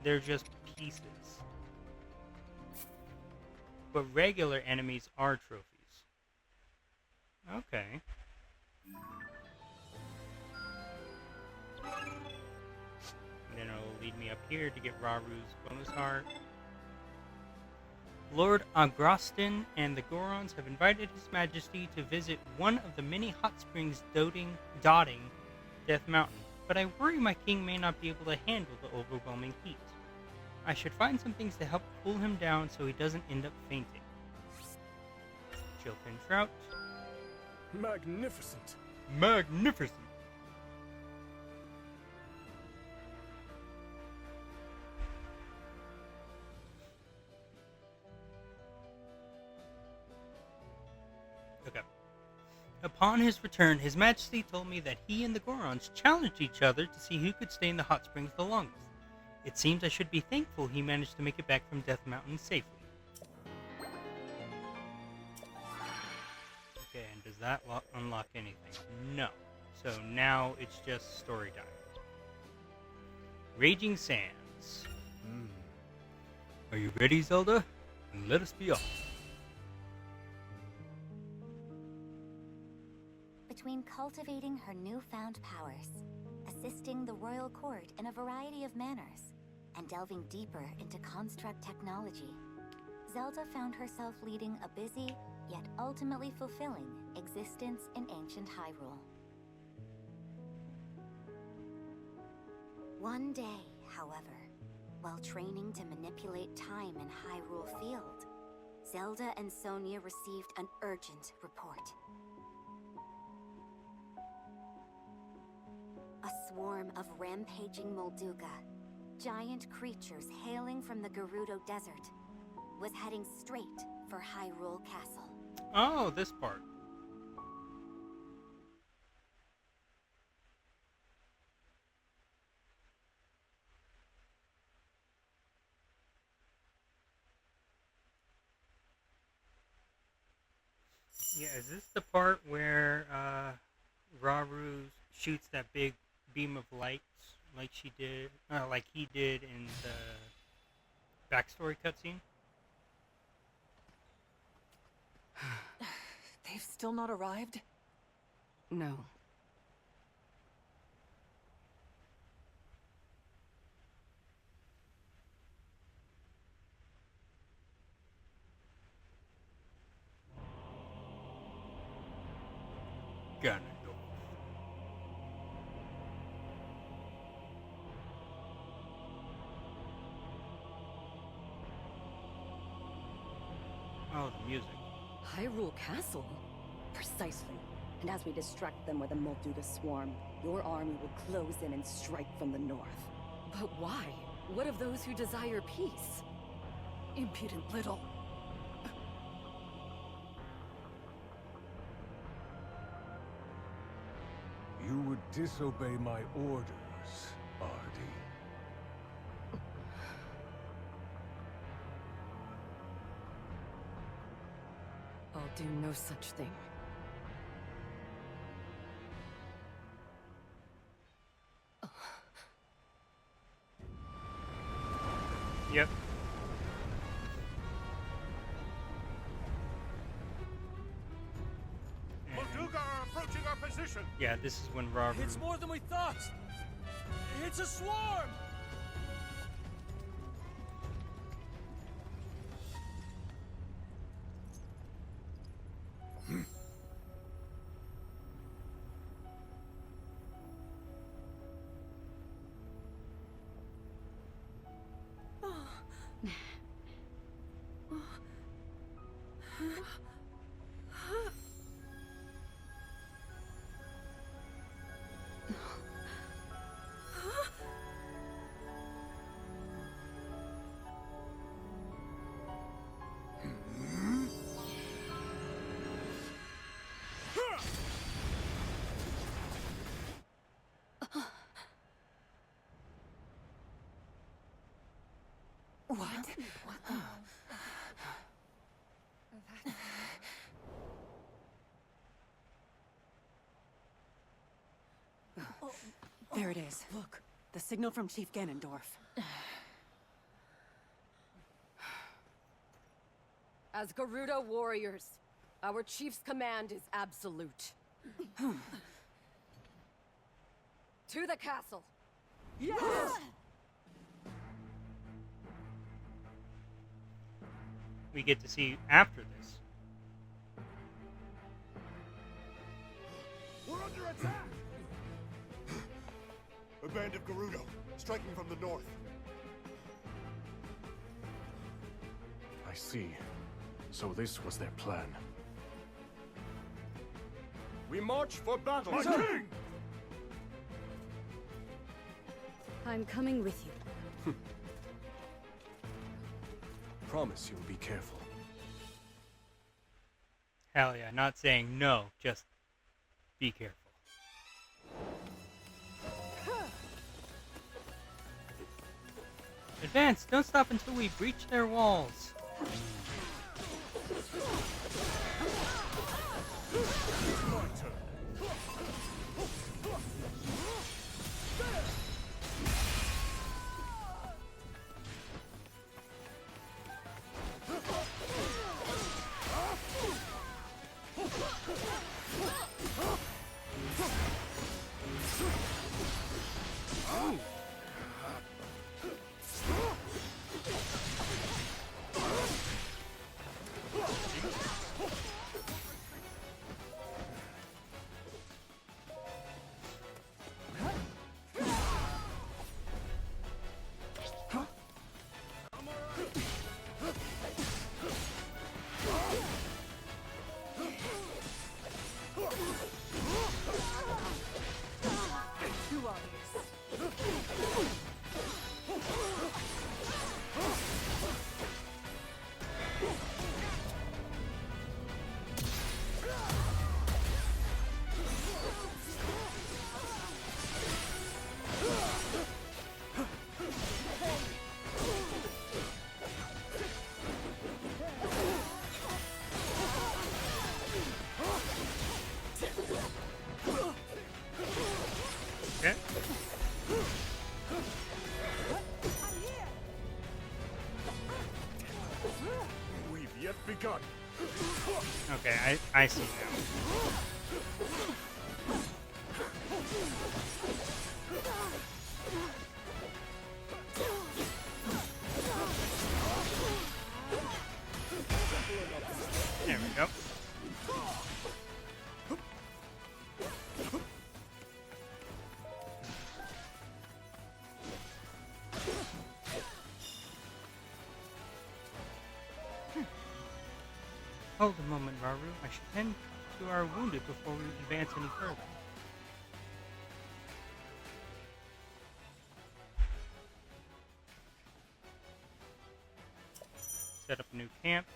They're just pieces. But regular enemies are trophies. Okay. And then it'll lead me up here to get Raru's bonus heart. Lord Agrostin and the Gorons have invited His Majesty to visit one of the many hot springs dotting Death Mountain, but I worry my king may not be able to handle the overwhelming heat. I should find some things to help cool him down so he doesn't end up fainting. Chillfin Trout. Magnificent. Magnificent. Okay. Upon his return, His Majesty told me that he and the Gorons challenged each other to see who could stay in the hot springs the longest. It seems I should be thankful he managed to make it back from Death Mountain safely. Okay, and does that unlock anything? No. So now it's just story time. Raging Sands. Are you ready, Zelda? And let us be off. Between cultivating her newfound powers, assisting the royal court in a variety of manners, and delving deeper into construct technology, Zelda found herself leading a busy, yet ultimately fulfilling, existence in ancient Hyrule. One day, however, while training to manipulate time in Hyrule Field, Zelda and Sonia received an urgent report. A swarm of rampaging Molduga, giant creatures hailing from the Gerudo Desert, was heading straight for Hyrule Castle. Oh, this part. Yeah, is this the part where Rauru shoots that big beam of light like like he did in the backstory cutscene? They've still not arrived? No. Ganondorf. Oh, the music. Hyrule Castle? Precisely. And as we distract them with a Molduga swarm, your army will close in and strike from the north. But why? What of those who desire peace? Impudent little. You would disobey my orders, Ardy. I'll do no such thing. Yep. Molduga are approaching our position! Yeah, this is when Rauru... It's more than we thought! It's a swarm! What? There it is. Look, the signal from Chief Ganondorf. As Hyrule Warriors, our chief's command is absolute. To the castle! Yes! We get to see after this. We're under attack! A band of Gerudo, striking from the north. I see. So this was their plan. We march for battle. My king! I'm coming with you. Promise you'll be careful. Hell yeah, not saying no, just be careful. Advance, don't stop until we breach their walls. Okay. We've yet begun. Okay, I see now. There we go. Hold a moment, Raru. I should tend to our wounded before we advance any further. Set up a new camp.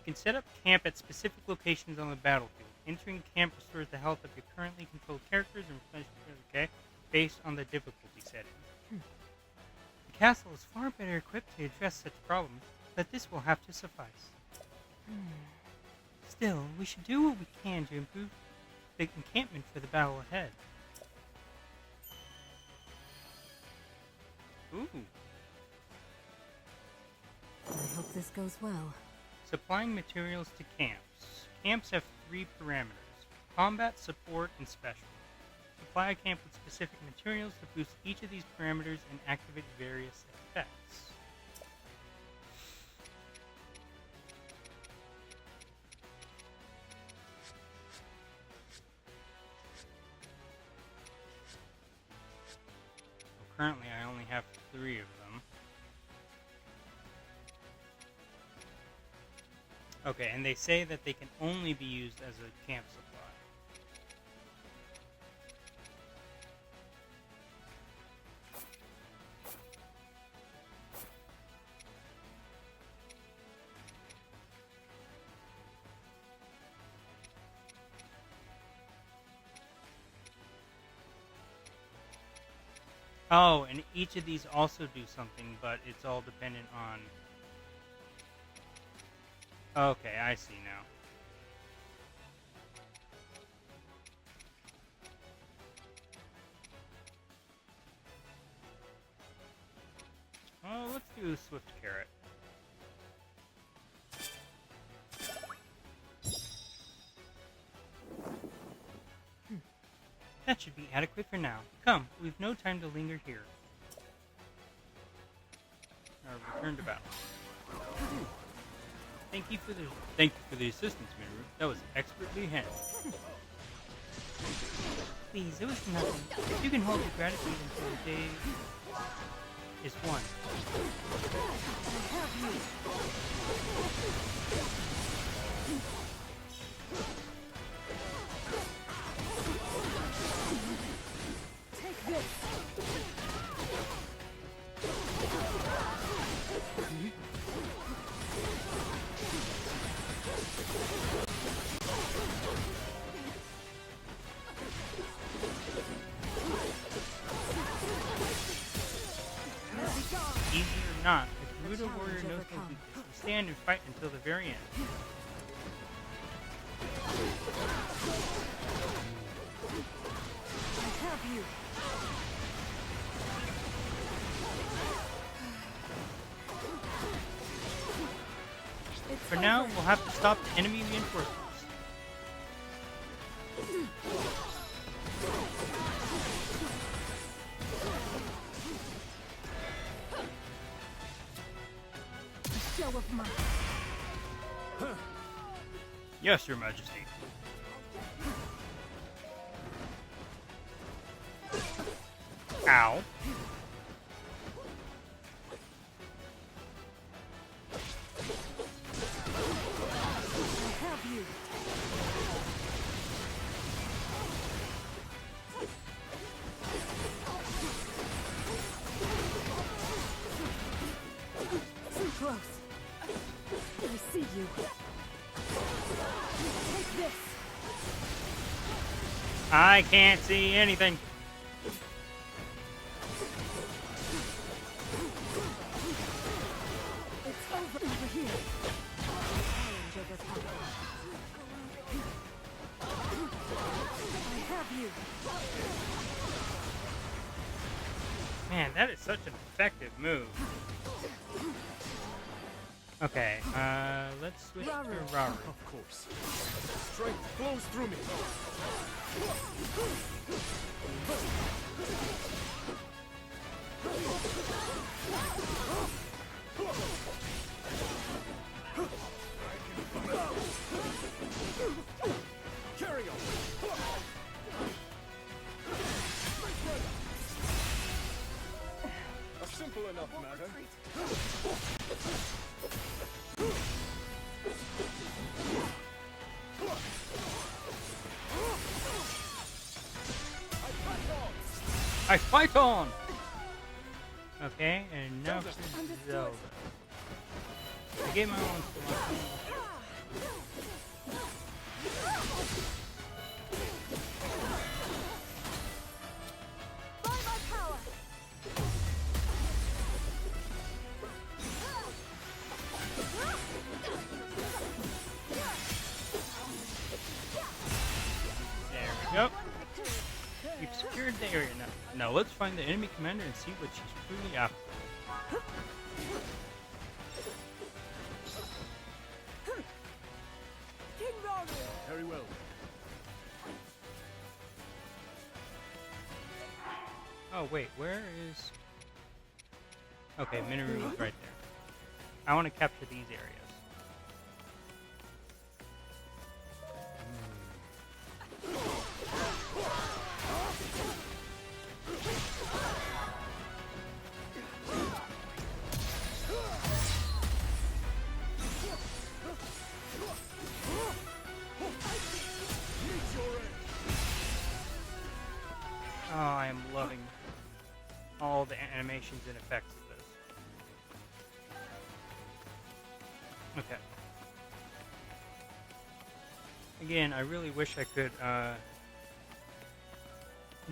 You can set up camp at specific locations on the battlefield. Entering camp restores the health of your currently controlled characters and replenishes, okay, based on the difficulty setting. The castle is far better equipped to address such problems, but this will have to suffice. Still, we should do what we can to improve the encampment for the battle ahead. Ooh. I hope this goes well. Supplying materials to camps. Camps have 3 parameters: combat, support, and special. Supply a camp with specific materials to boost each of these parameters and activate various effects. Currently, I only have 3 of them. Okay, and they say that they can only be used as a camp supply. Oh, and each of these also do something, but it's all dependent on... Okay, I see now. Oh, let's do Swift Carrot. That should be adequate for now. Come, we've no time to linger here. Return to battle. Thank you for the assistance, Minoru. That was expertly handled. Please, it was nothing. You can hold your gratitude until the day is won. Take this. Easy or not, if Hyrule Warrior knows no weakness, we stand and fight until the very end. I have you. For now, we'll have to stop the enemy reinforcements. A show of might. Yes, Your Majesty. Ow. I have you. Too close. I see you. Take this. I can't see anything. It's over here. Challenge overcome. I have you. Man, that is such an effective move. Okay, let's switch to Raru. Of course. Strength flows through me. Carry on. A simple enough matter. I fight on! Okay, and now for Zelda. I gave my own By my power. There we go. We've secured the area now. Now let's find the enemy commander and see what she's truly after. King Raru! Very well. Oh wait, where is... Okay, Minoru is right there. I want to capture these areas. Oh, I am loving all the animations and effects of this. Okay. Again, I really wish I could,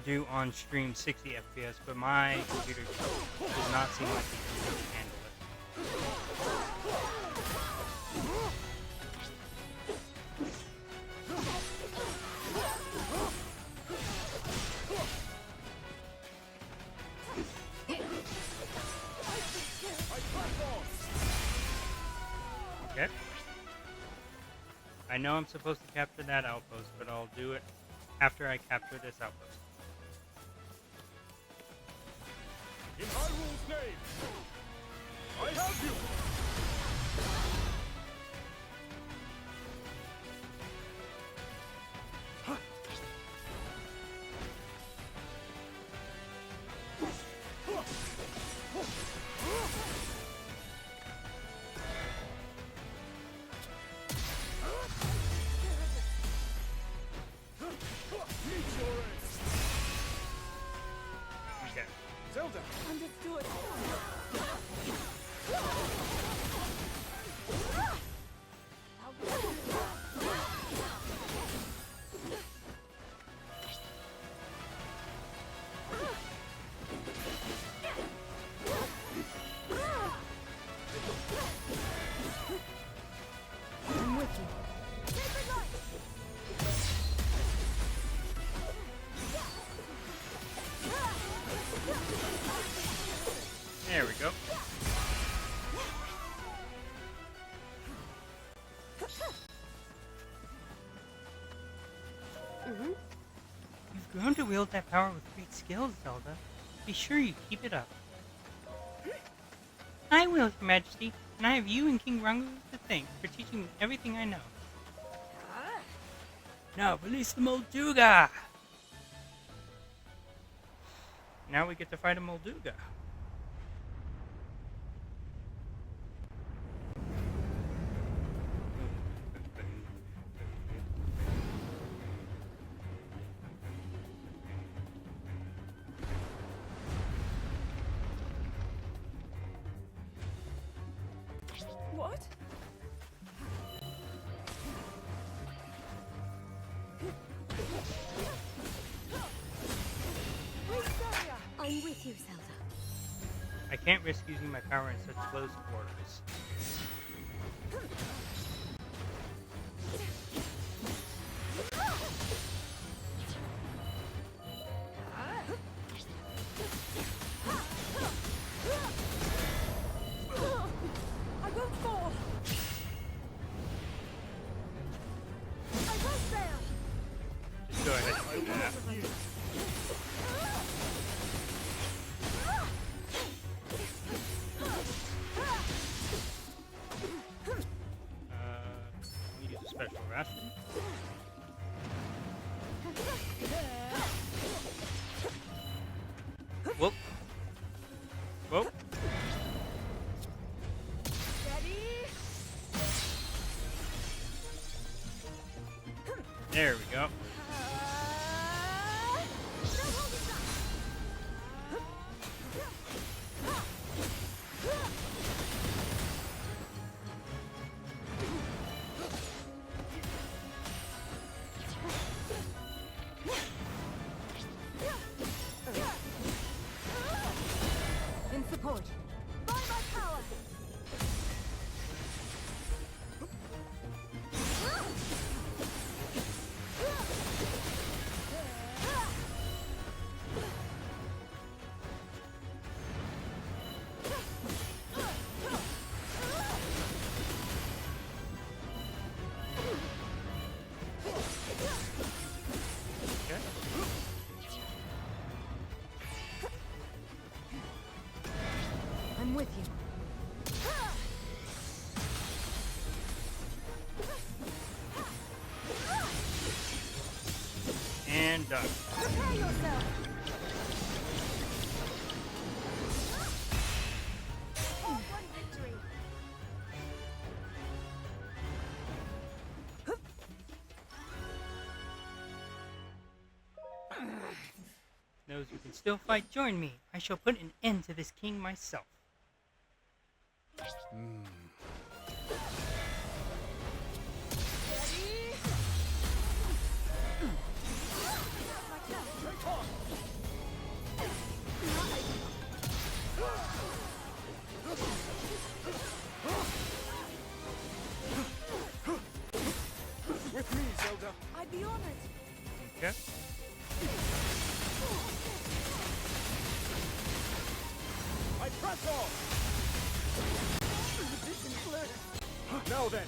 do on stream 60 FPS, but my computer does not seem like it can really handle it. Okay. I know I'm supposed to capture that outpost, but I'll do it after I capture this outpost. In Hyrule's name, I have you! Okay. Zelda! Understood. I'm with you. There we go. You've grown to wield that power with great skill, Zelda. Be sure you keep it up. I will, Your Majesty, and I have you and King Rangu to thank for teaching me everything I know. Now release the Molduga! Now we get to fight a Molduga. What? I'm with you, Zelda. I can't risk using my power in such close quarters. I won't fall. I won't fail. Just go ahead and do that. Use a special ration. Whoop. Whoop. There we go. In support. By my power. Okay. I'm with you. And done. Prepare yourself. All one victory. Those who can still fight, join me. I shall put an end to this king myself. Take off! Okay. I press on! Now then!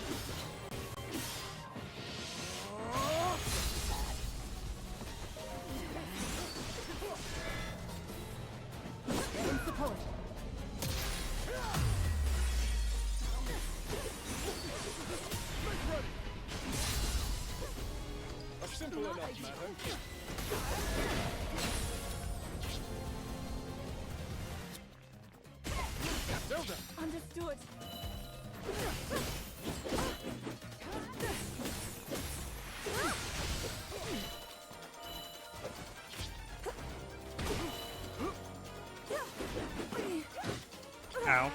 Support. Simple enough, madam. Zelda! Understood. Ow.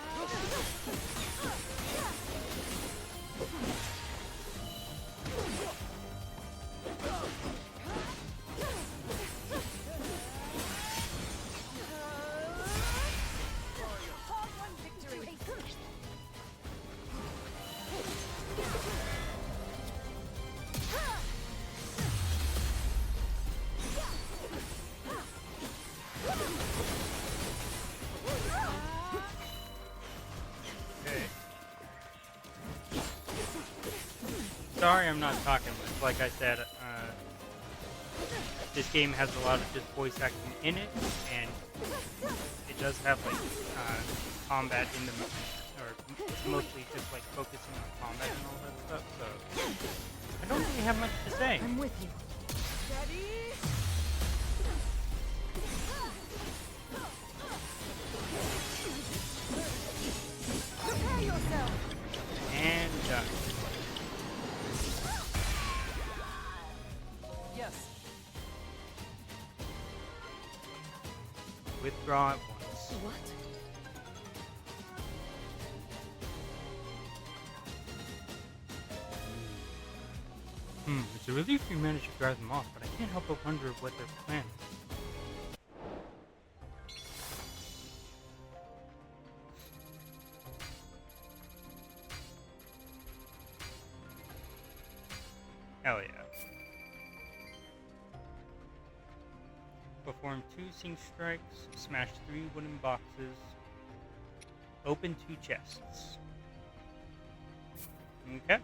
Sorry I'm not talking much. Like I said, this game has a lot of just voice acting in it, and it does have like combat in the or it's mostly just like focusing on combat and all that stuff. So I don't really have much to say. I'm with you. Ready? Prepare yourself. And done. Yes. Withdraw at once. What? It's a relief you managed to drive them off, but I can't help but wonder what they're planning. Hell yeah. Perform 2 sync strikes, smash 3 wooden boxes, open 2 chests. Okay.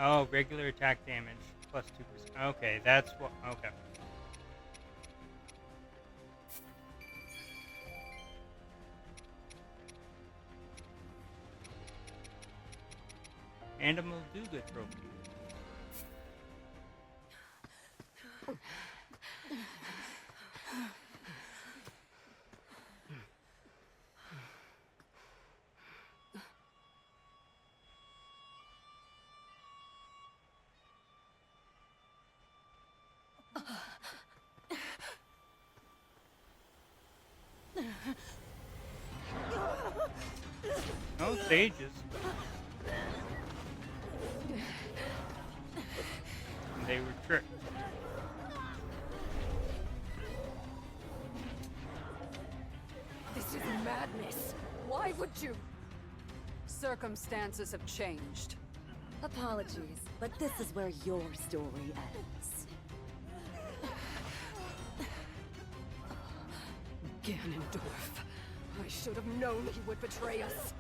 Oh, regular attack damage plus 2%. Okay, that's what. Okay. And a Molduga trophy. Oh, sages. They were tricked. This is madness. Why would you? Circumstances have changed. Apologies, but this is where your story ends. Ganondorf. I should have known he would betray us.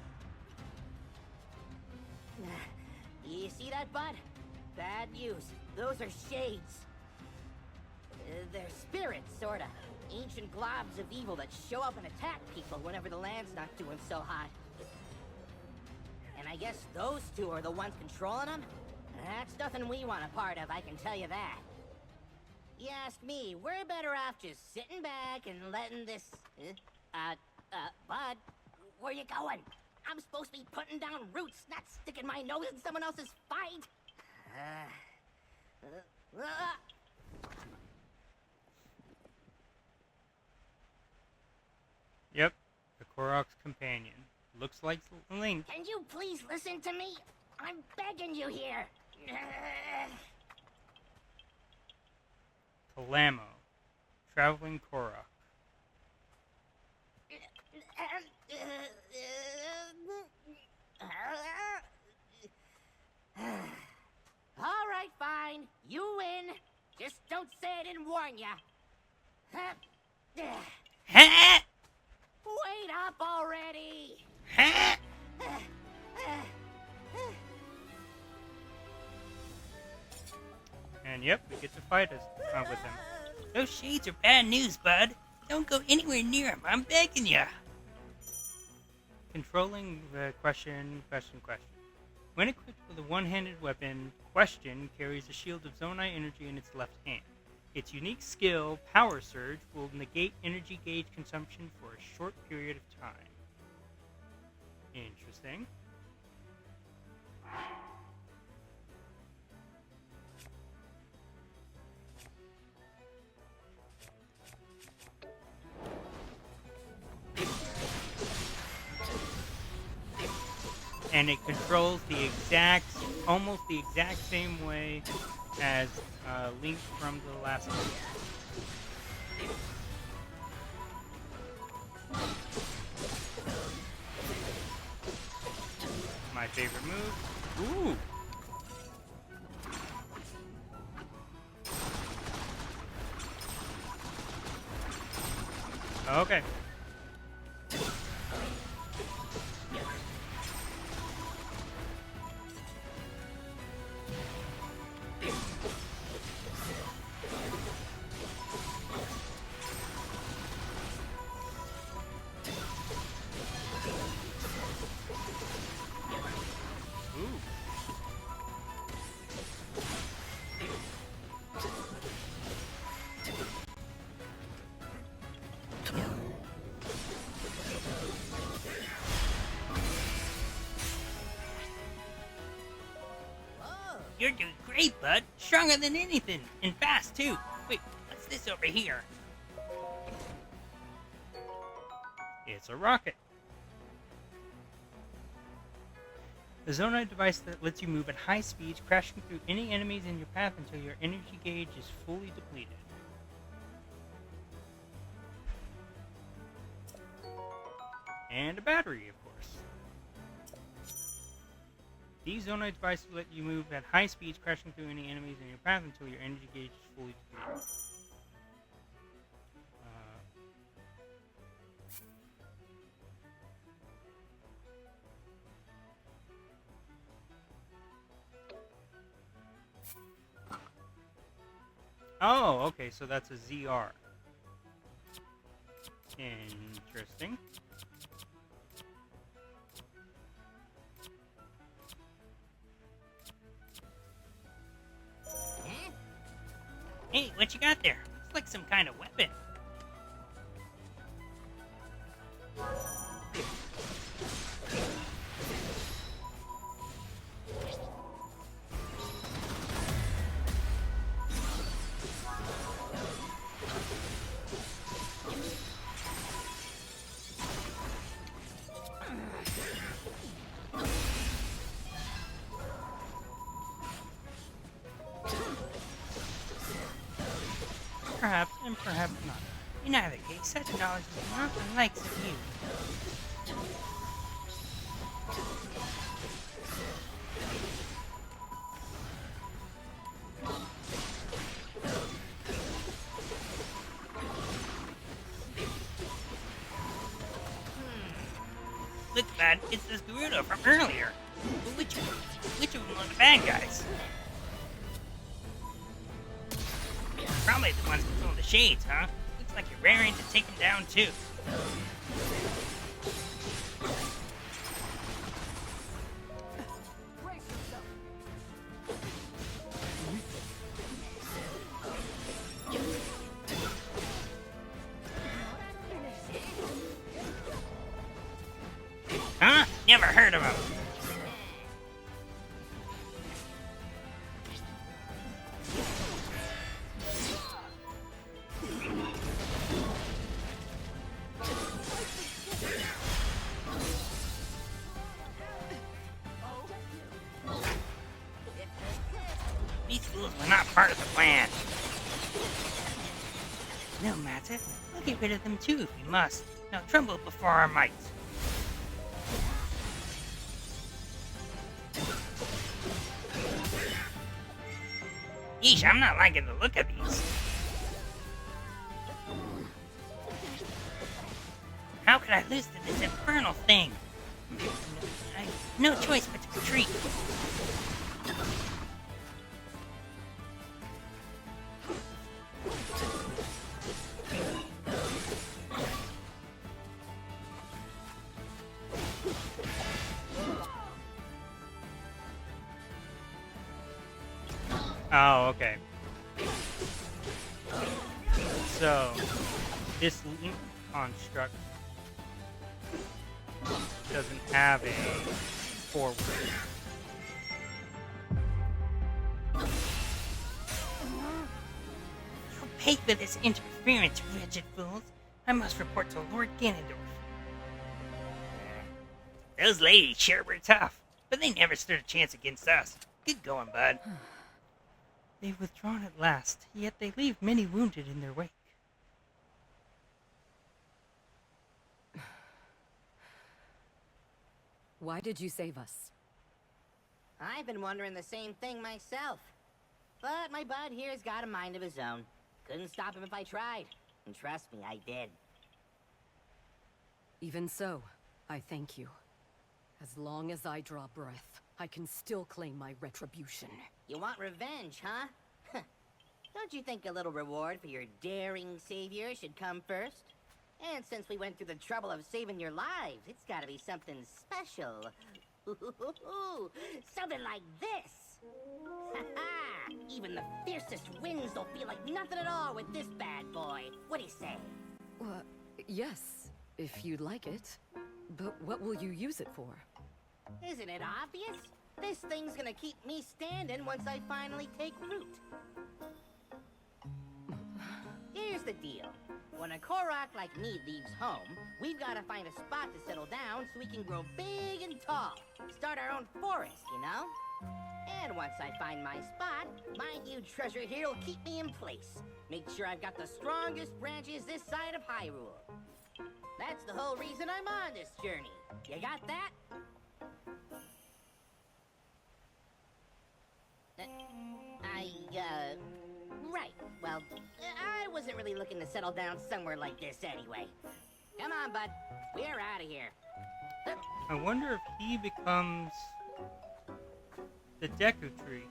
You see that, bud? Bad news. Those are shades. They're spirits, sorta. Ancient globs of evil that show up and attack people whenever the land's not doing so hot. And I guess those two are the ones controlling them? That's nothing we want a part of, I can tell you that. You ask me, we're better off just sitting back and letting this... Bud, where you going? I'm supposed to be putting down roots, not sticking my nose in someone else's fight. Yep, the Korok's companion. Looks like Link. Can you please listen to me? I'm begging you here. Kalamo, traveling Korok. All right, fine. You win. Just don't say I didn't warn ya. Wait up already! And yep, we get to fight with him. Those shades are bad news, bud. Don't go anywhere near them. I'm begging ya. Controlling the question. When equipped with a one-handed weapon, Question carries a shield of Zonai energy in its left hand. Its unique skill, Power Surge, will negate energy gauge consumption for a short period of time. Interesting. And it controls almost the exact same way as Link from the last game. My favorite move. Ooh. Okay. You're doing great, bud. Stronger than anything. And fast, too. Wait, what's this over here? It's a rocket. A Zonai device that lets you move at high speeds, crashing through any enemies in your path until your energy gauge is fully depleted. And a battery, of course. These Zonai devices let you move at high speeds, crashing through any enemies in your path until your energy gauge is fully depleted. Oh, okay, so that's a ZR. Interesting. Hey, what you got there? Looks like some kind of weapon. Perhaps, and perhaps not. In either case, such knowledge is not the likes of you. Look, bud, it's this Gerudo from earlier. But which of them are the bad guys? Probably the ones controlling the shades, huh? Looks like you're raring to take them down, too. Huh? Never heard of him. These fools were not part of the plan. No matter. We'll get rid of them too if we must. Now tremble before our might. Yeesh, I'm not liking the look of these. How could I lose to this infernal thing? I have no choice but to retreat. Oh, okay. So, this link construct doesn't have a forward. You'll pay for this interference, wretched fools. I must report to Lord Ganondorf. Those ladies sure were tough, but they never stood a chance against us. Good going, bud. They've withdrawn at last, yet they leave many wounded in their wake. Why did you save us? I've been wondering the same thing myself. But my bud here's got a mind of his own. Couldn't stop him if I tried. And trust me, I did. Even so, I thank you. As long as I draw breath, I can still claim my retribution. You want revenge, huh? Don't you think a little reward for your daring savior should come first? And since we went through the trouble of saving your lives, it's gotta be something special. Something like this! Even the fiercest winds don't feel like nothing at all with this bad boy. What do you say? Yes, if you'd like it. But what will you use it for? Isn't it obvious? This thing's gonna keep me standing once I finally take root. Here's the deal. When a Korok like me leaves home, we've gotta find a spot to settle down so we can grow big and tall. Start our own forest, you know? And once I find my spot, my new treasure here will keep me in place. Make sure I've got the strongest branches this side of Hyrule. That's the whole reason I'm on this journey. You got that? Right. Well, I wasn't really looking to settle down somewhere like this anyway. Come on, bud. We're out of here. I wonder if he becomes the Deku Tree.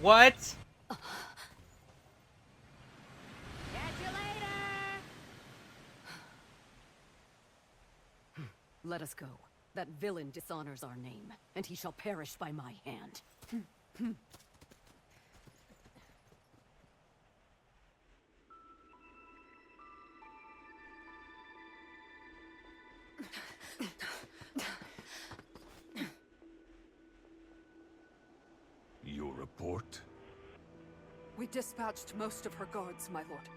What? Catch you later! Let us go. That villain dishonors our name, and he shall perish by my hand. Your report? We dispatched most of her guards, my lord.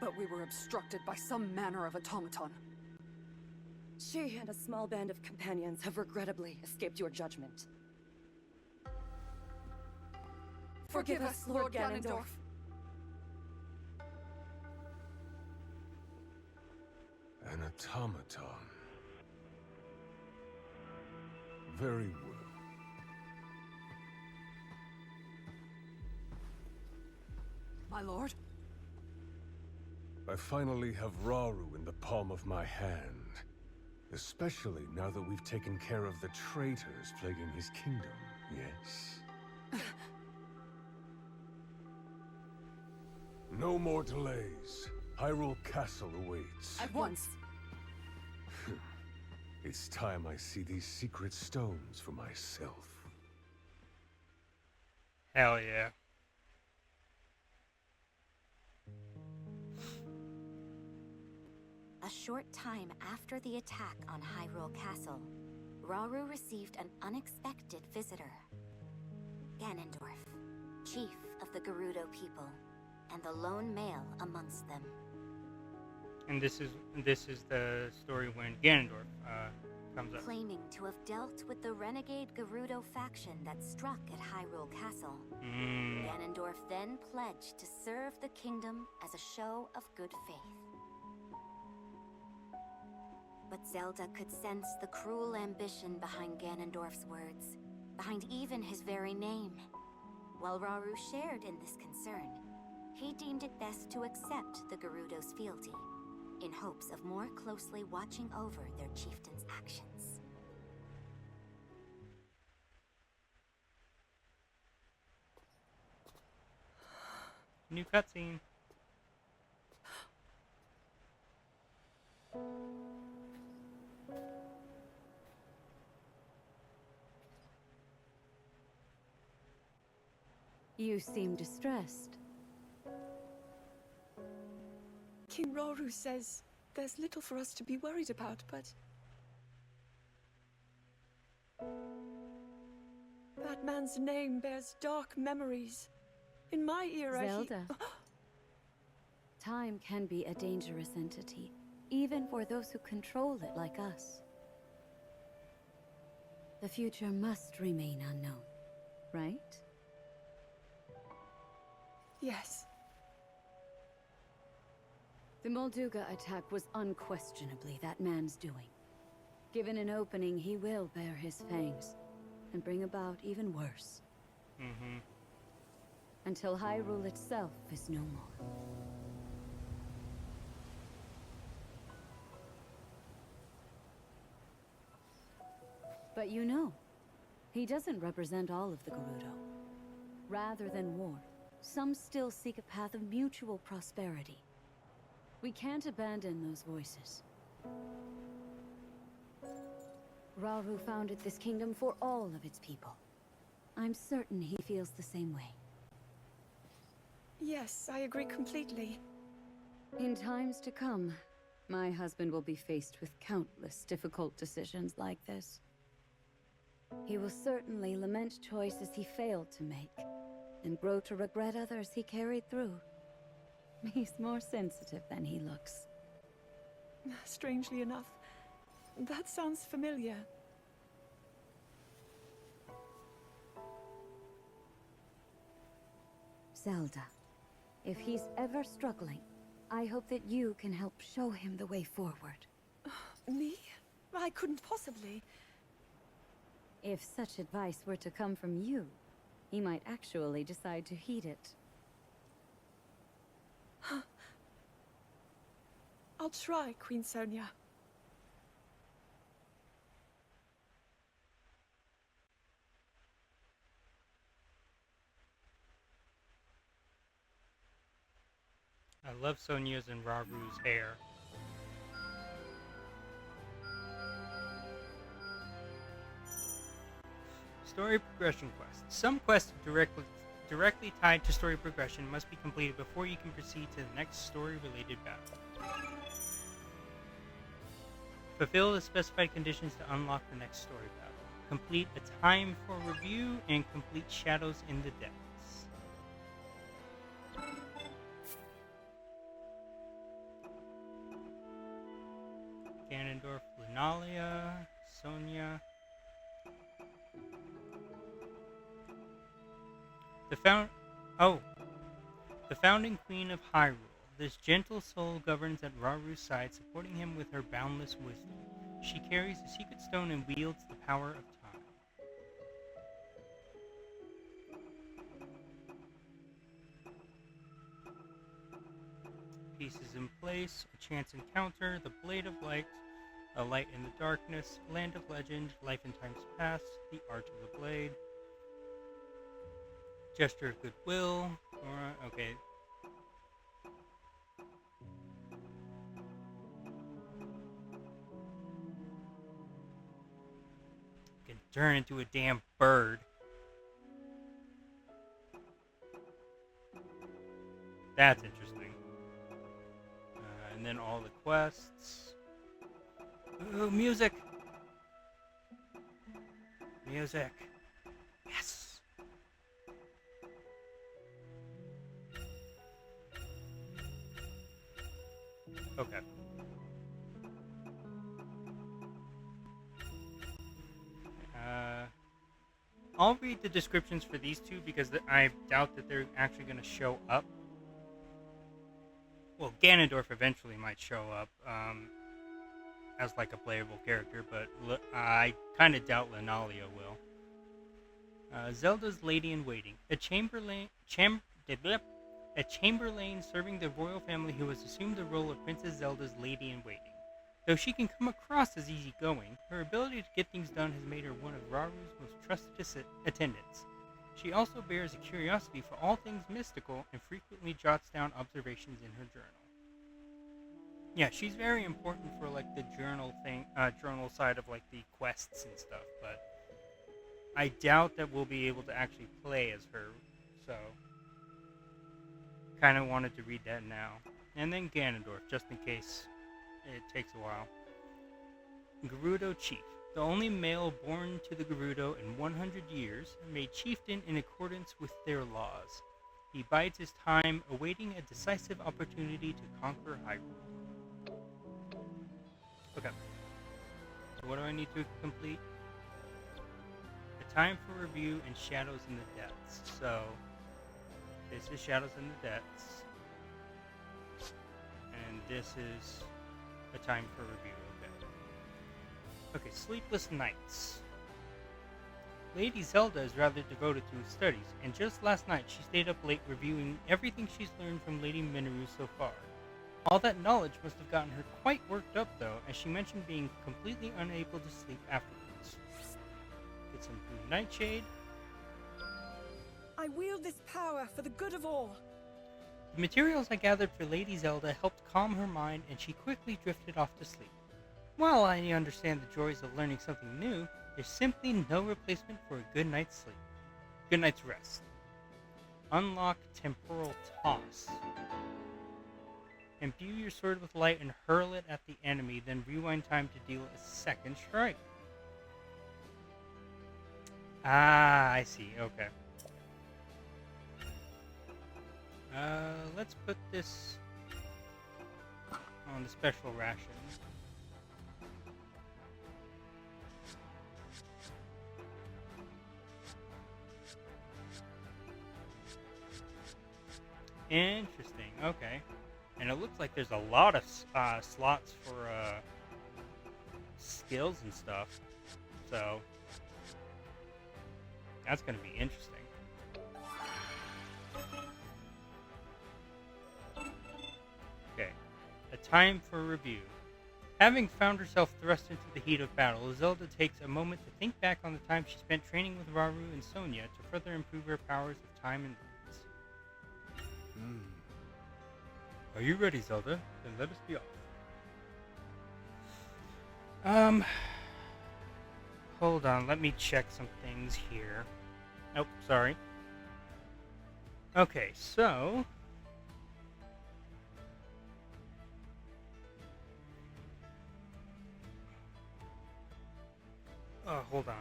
But we were obstructed by some manner of automaton. She and a small band of companions have regrettably escaped your judgment. Forgive us, Lord Ganondorf. An automaton. Very well. My lord? I finally have Rauru in the palm of my hand. Especially now that we've taken care of the traitors plaguing his kingdom, yes? No more delays. Hyrule Castle awaits. At once. It's time I see these secret stones for myself. Hell yeah. A short time after the attack on Hyrule Castle, Rauru received an unexpected visitor. Ganondorf, chief of the Gerudo people, and the lone male amongst them. And this is the story when Ganondorf comes up. Claiming to have dealt with the renegade Gerudo faction that struck at Hyrule Castle. Ganondorf then pledged to serve the kingdom as a show of good faith. But Zelda could sense the cruel ambition behind Ganondorf's words, behind even his very name. While Rauru shared in this concern, he deemed it best to accept the Gerudo's fealty, in hopes of more closely watching over their chieftain's actions. New cutscene. You seem distressed. King Rauru says there's little for us to be worried about, but... that man's name bears dark memories. In my era, Zelda. Time can be a dangerous entity, even for those who control it like us. The future must remain unknown, right? Yes. The Molduga attack was unquestionably that man's doing. Given an opening, he will bare his fangs and bring about even worse. Until Hyrule itself is no more. But you know, he doesn't represent all of the Gerudo. Rather than war, some still seek a path of mutual prosperity. We can't abandon those voices. Rauru founded this kingdom for all of its people. I'm certain he feels the same way. Yes, I agree completely. In times to come, my husband will be faced with countless difficult decisions like this. He will certainly lament choices he failed to make, and grow to regret others he carried through. He's more sensitive than he looks. Strangely enough, that sounds familiar. Zelda, if he's ever struggling, I hope that you can help show him the way forward. Me? I couldn't possibly. If such advice were to come from you, he might actually decide to heed it. I'll try, Queen Sonia. I love Sonia's and Raru's hair. Story progression quests. Some quests directly tied to story progression must be completed before you can proceed to the next story-related battle. Fulfill the specified conditions to unlock the next story battle. Complete a time for review and complete Shadows in the Depths. Ganondorf, Lunalia, Sonia. The founding queen of Hyrule. This gentle soul governs at Raru's side, supporting him with her boundless wisdom. She carries the secret stone and wields the power of time. Pieces in place, a chance encounter, the Blade of Light, a light in the darkness, Land of Legend, Life in Times Past, the Art of the Blade, Gesture of Goodwill, okay. Can turn into a damn bird. That's interesting. And then all the quests. Ooh, music! Music. Yes! Okay. I'll read the descriptions for these two because I doubt that they're actually going to show up. Well, Ganondorf eventually might show up as like a playable character, but I kind of doubt Lunalia will. Zelda's Lady-in-Waiting, a chamberlain serving the royal family who has assumed the role of Princess Zelda's Lady-in-Waiting. Though she can come across as easygoing, her ability to get things done has made her one of Raru's most trusted attendants. She also bears a curiosity for all things mystical and frequently jots down observations in her journal. Yeah, she's very important for like the journal side of like the quests and stuff, but I doubt that we'll be able to actually play as her, so kind of wanted to read that now. And then Ganondorf, just in case it takes a while. Gerudo Chief, the only male born to the Gerudo in 100 years, made chieftain in accordance with their laws. He bides his time, awaiting a decisive opportunity to conquer Hyrule. Okay. So what do I need to complete? A time for review and Shadows in the Depths. So, this is Shadows in the Depths. And this is a time for review, okay. Okay, Sleepless Nights. Lady Zelda is rather devoted to her studies, and just last night she stayed up late reviewing everything she's learned from Lady Minoru so far. All that knowledge must have gotten her quite worked up, though, as she mentioned being completely unable to sleep afterwards. Get some blue nightshade. I wield this power for the good of all. The materials I gathered for Lady Zelda helped calm her mind, and she quickly drifted off to sleep. While I understand the joys of learning something new, there's simply no replacement for a good night's sleep. Good night's rest. Unlock Temporal Toss. Imbue your sword with light and hurl it at the enemy, then rewind time to deal a second strike. Ah, I see, okay. Let's put this on the special ration. Interesting, okay. And it looks like there's a lot of slots for skills and stuff. So, that's going to be interesting. Okay, a time for review. Having found herself thrust into the heat of battle, Zelda takes a moment to think back on the time she spent training with Raru and Sonia to further improve her powers of time and lands. Are you ready, Zelda? Then let us be off. Hold on, let me check some things here. Nope, sorry. Okay, so... Oh, hold on.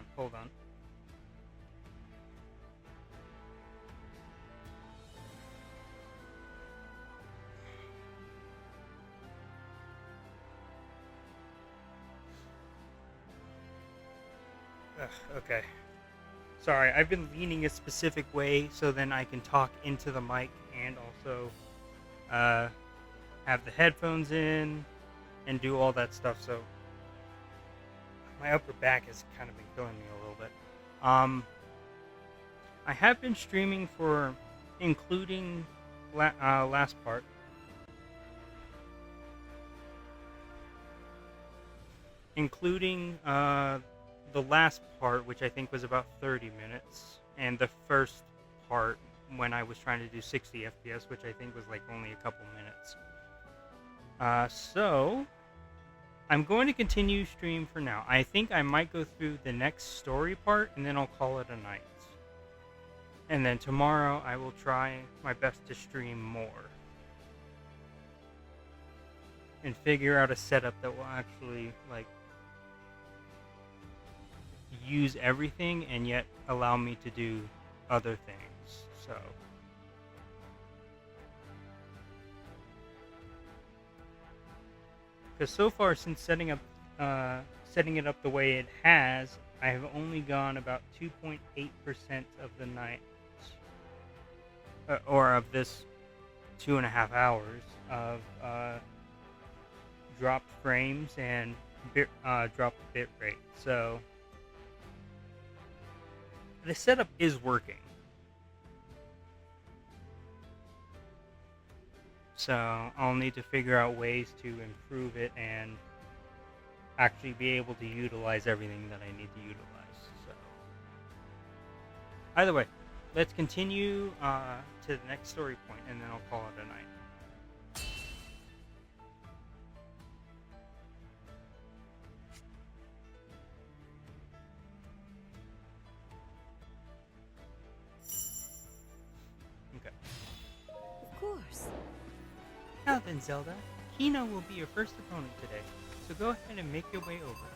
Okay. Sorry, I've been leaning a specific way so then I can talk into the mic and also have the headphones in and do all that stuff, so my upper back has kind of been killing me a little bit. I have been streaming for including last part. Including the last part, which I think was about 30 minutes, and the first part when I was trying to do 60 FPS, which I think was like only a couple minutes. So I'm going to continue stream for now. I think I might go through the next story part, and then I'll call it a night. And then tomorrow I will try my best to stream more. And figure out a setup that will actually, like, use everything and yet allow me to do other things. So because so far since setting it up the way it has, I have only gone about 2.8% of the night, or of this 2.5 hours of dropped frames and dropped bit rate. So the setup is working. So I'll need to figure out ways to improve it and actually be able to utilize everything that I need to utilize. So either way, let's continue to the next story point, and then I'll call it a night. Okay. Of course. Now then, Zelda, Kino will be your first opponent today, so go ahead and make your way over.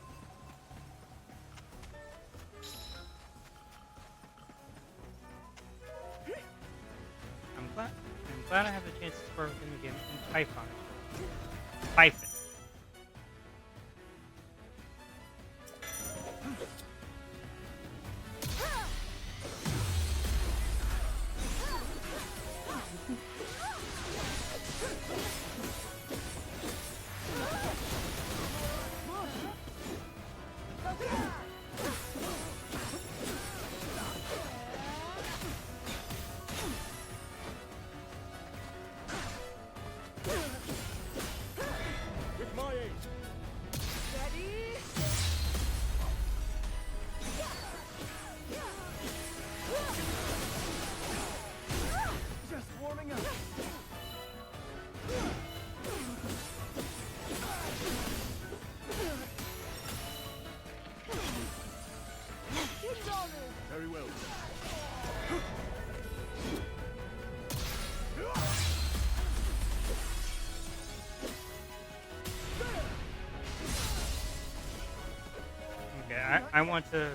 I'm glad I have the chance to spar with him again and Typhon. Typhon. With my aid. Just warming up. Very well. Okay, I want to... Are you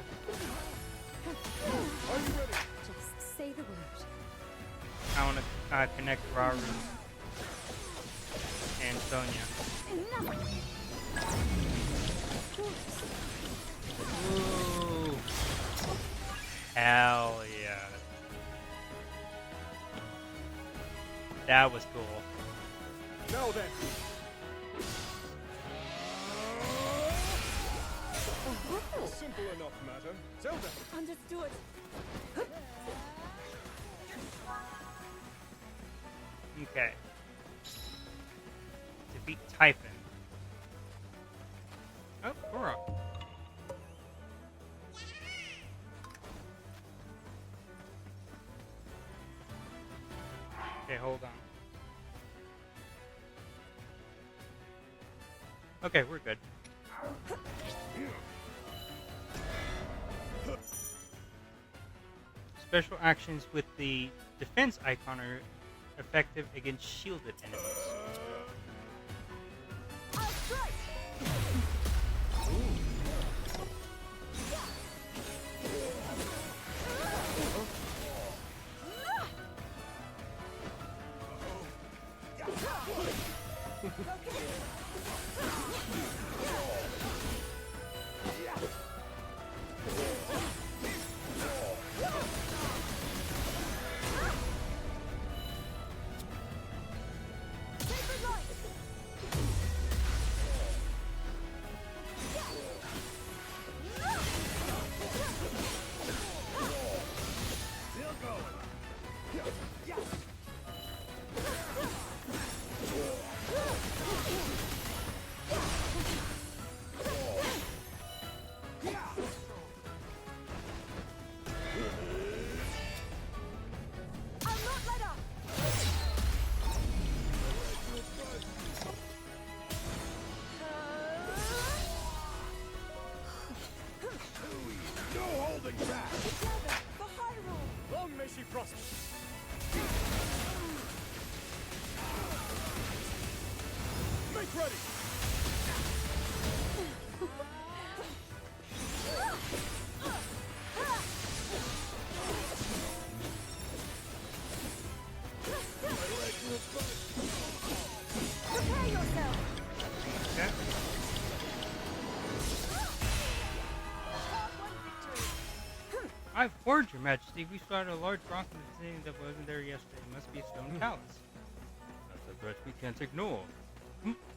ready? Just say the word. I want to connect Raru and Sonya. Ooh. Hell yeah. That was cool. Now then. Simple enough matter. Zelda. Understood. Okay. Defeat Typhon. Oh, Korok. Okay, hold on. Okay, we're good. Special actions with the defense icon are effective against shielded enemies. No holding back. Together for Hyrule. Long may she prosper. Make ready. Prepare yourself. Okay. I've heard, Your Majesty. We spotted a large rock in the vicinity that wasn't there yesterday. It must be a stone palace. That's a threat we can't ignore.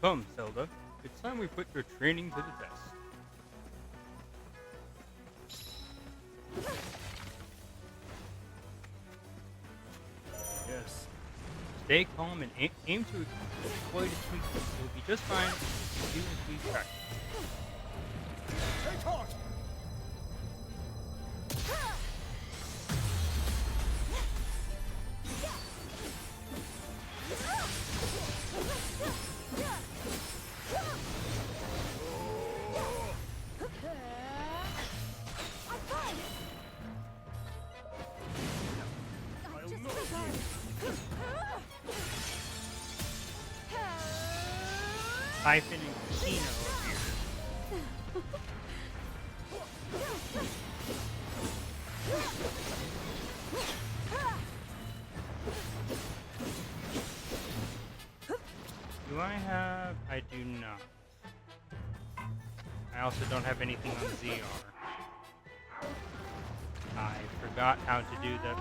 Come, Zelda. It's time we put your training to the test. Yes. Stay calm and aim to exploit its weakness. You'll be just fine if you do as we practice. Take heart! Hyphen and Kino appear. Do I have? I do not. I also don't have anything on ZR. I forgot how to do that.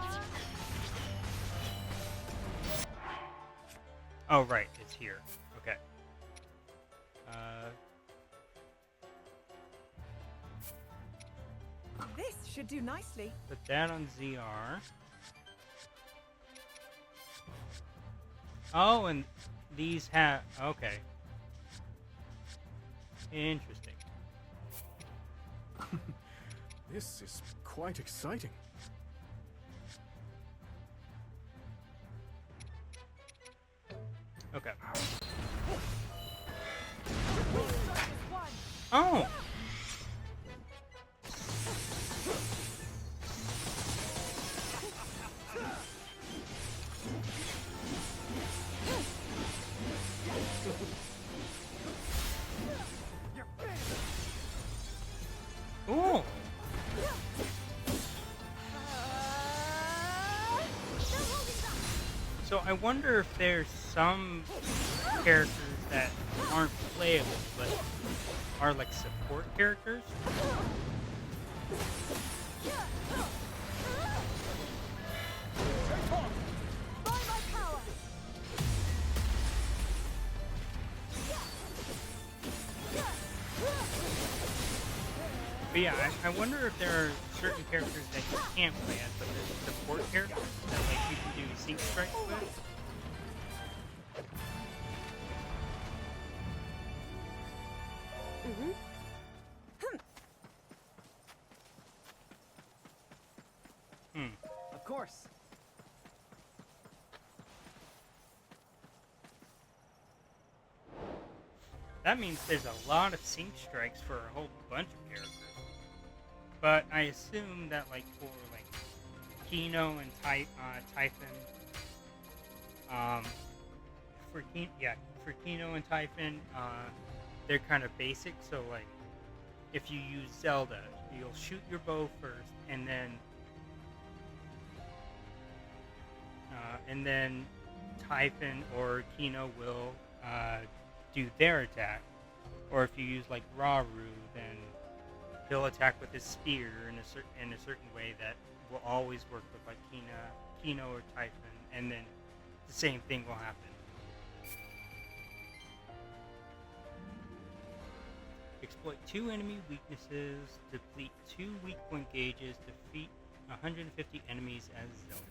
Oh, right, it's here. Okay. This should do nicely. Put that on ZR. Oh, and these have... Okay. Interesting. This is quite exciting. Okay. Oh! Ooh! So I wonder if there's some characters that aren't playable, but are like support characters. But yeah, I wonder if there are certain characters that you can't play as, but there's support characters that like you can do sync strikes with. Of course. That means there's a lot of sync strikes for a whole bunch of characters. But I assume that like for like Kino and Typhon, for Kino and Typhon, they're kind of basic. So like if you use Zelda, you'll shoot your bow first, and then Typhon or Kino will do their attack. Or if you use like Rauru, then he'll attack with his spear in a certain way that will always work with like Kino or Typhon, and then the same thing will happen. Exploit 2 enemy weaknesses, deplete 2 weak point gauges, defeat 150 enemies as Zelda.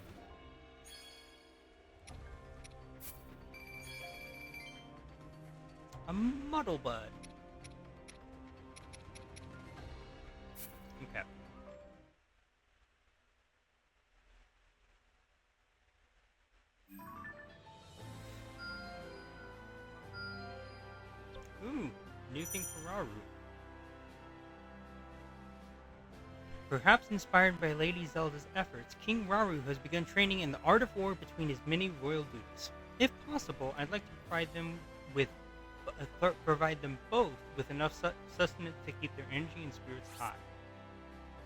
A Muddle Bud. Okay. Ooh, new thing for Rauru. Perhaps inspired by Lady Zelda's efforts, King Rauru has begun training in the art of war between his many royal duties. If possible, I'd like to provide them both with enough sustenance to keep their energy and spirits high.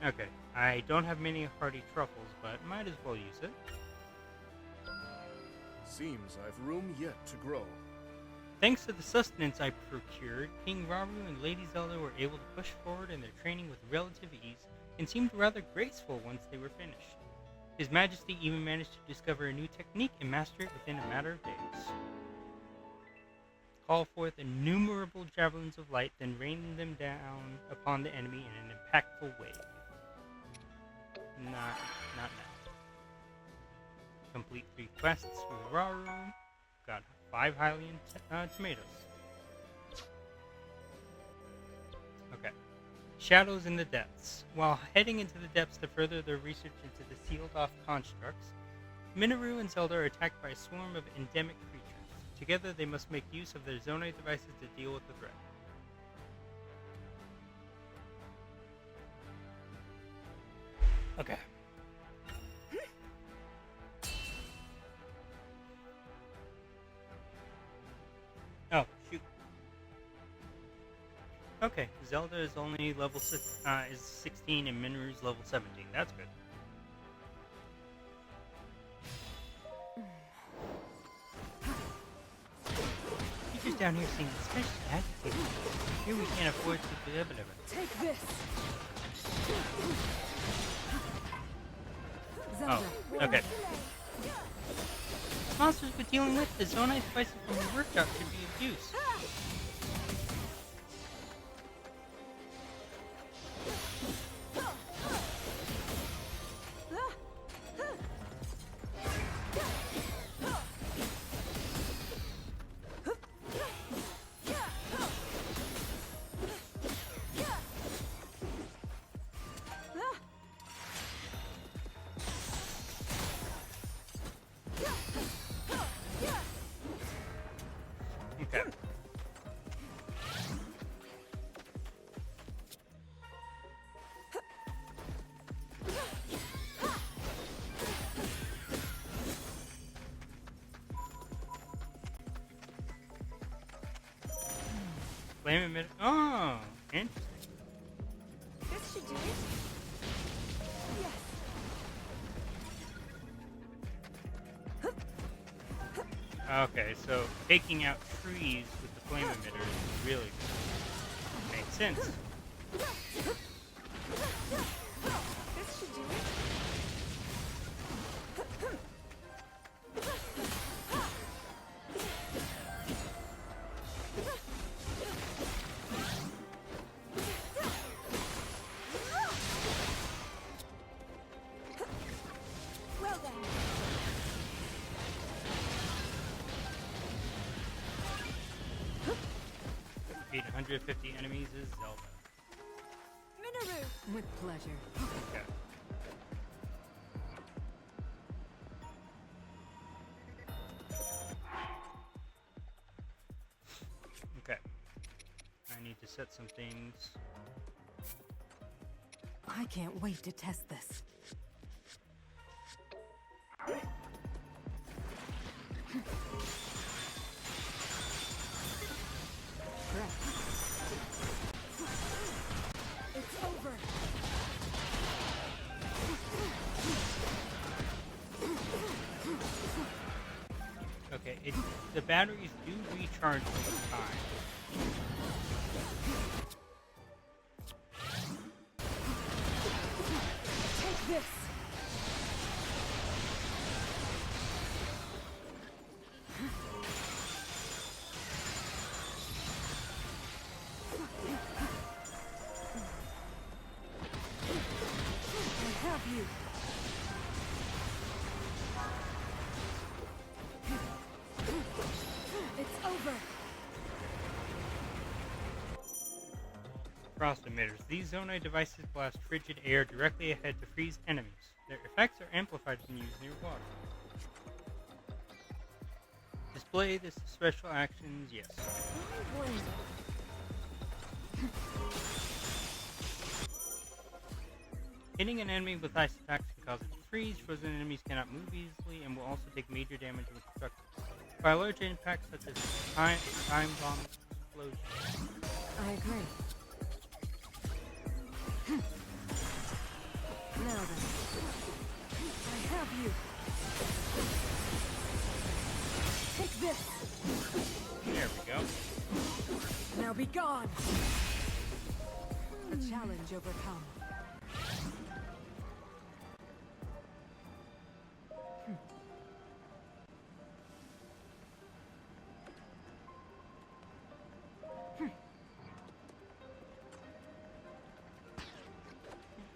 Okay, I don't have many hearty truffles, but might as well use it. Seems I've room yet to grow. Thanks to the sustenance I procured, King Rauru and Lady Zelda were able to push forward in their training with relative ease, and seemed rather graceful once they were finished. His Majesty even managed to discover a new technique and master it within a matter of days. Call forth innumerable javelins of light, then rain them down upon the enemy in an impactful way. Not now. Complete 3 quests for the raw room. Got 5 Hylian tomatoes. Okay. Shadows in the depths. While heading into the depths to further their research into the sealed-off constructs, Minoru and Zelda are attacked by a swarm of endemic creatures. Together, they must make use of their Zonai devices to deal with the threat. Okay. Oh, shoot. Okay, Zelda is only level 16 and Minoru's level 17. That's good. Teachers down here seem especially agitated. Here we can't afford to do whatever. Take this. Oh, okay. Monsters we're dealing with, the Zonai devices from the workshop should be of use. Okay. Flame emitter. Oh, interesting. This should do it. Yes. Okay, so taking out trees with the flame emitter is really good. Makes sense. This should do it. Well then. Defeat 150 enemies is Zelda. Minoru! With pleasure. Okay. Okay. I need to set some things. I can't wait to test this. It's over. Okay, the batteries do recharge over time. Take this. I have you. It's over. Frost emitters. These Zonai devices blast frigid air directly ahead to freeze enemies. Their effects are amplified when used near water. Display the special actions, yes. Hitting an enemy with ice attacks can cause it to freeze. Frozen enemies cannot move easily and will also take major damage when constructed by large impacts such as time bomb explosions. I agree. Now then. I have you. Take this. There we go. Now be gone. The challenge overcome.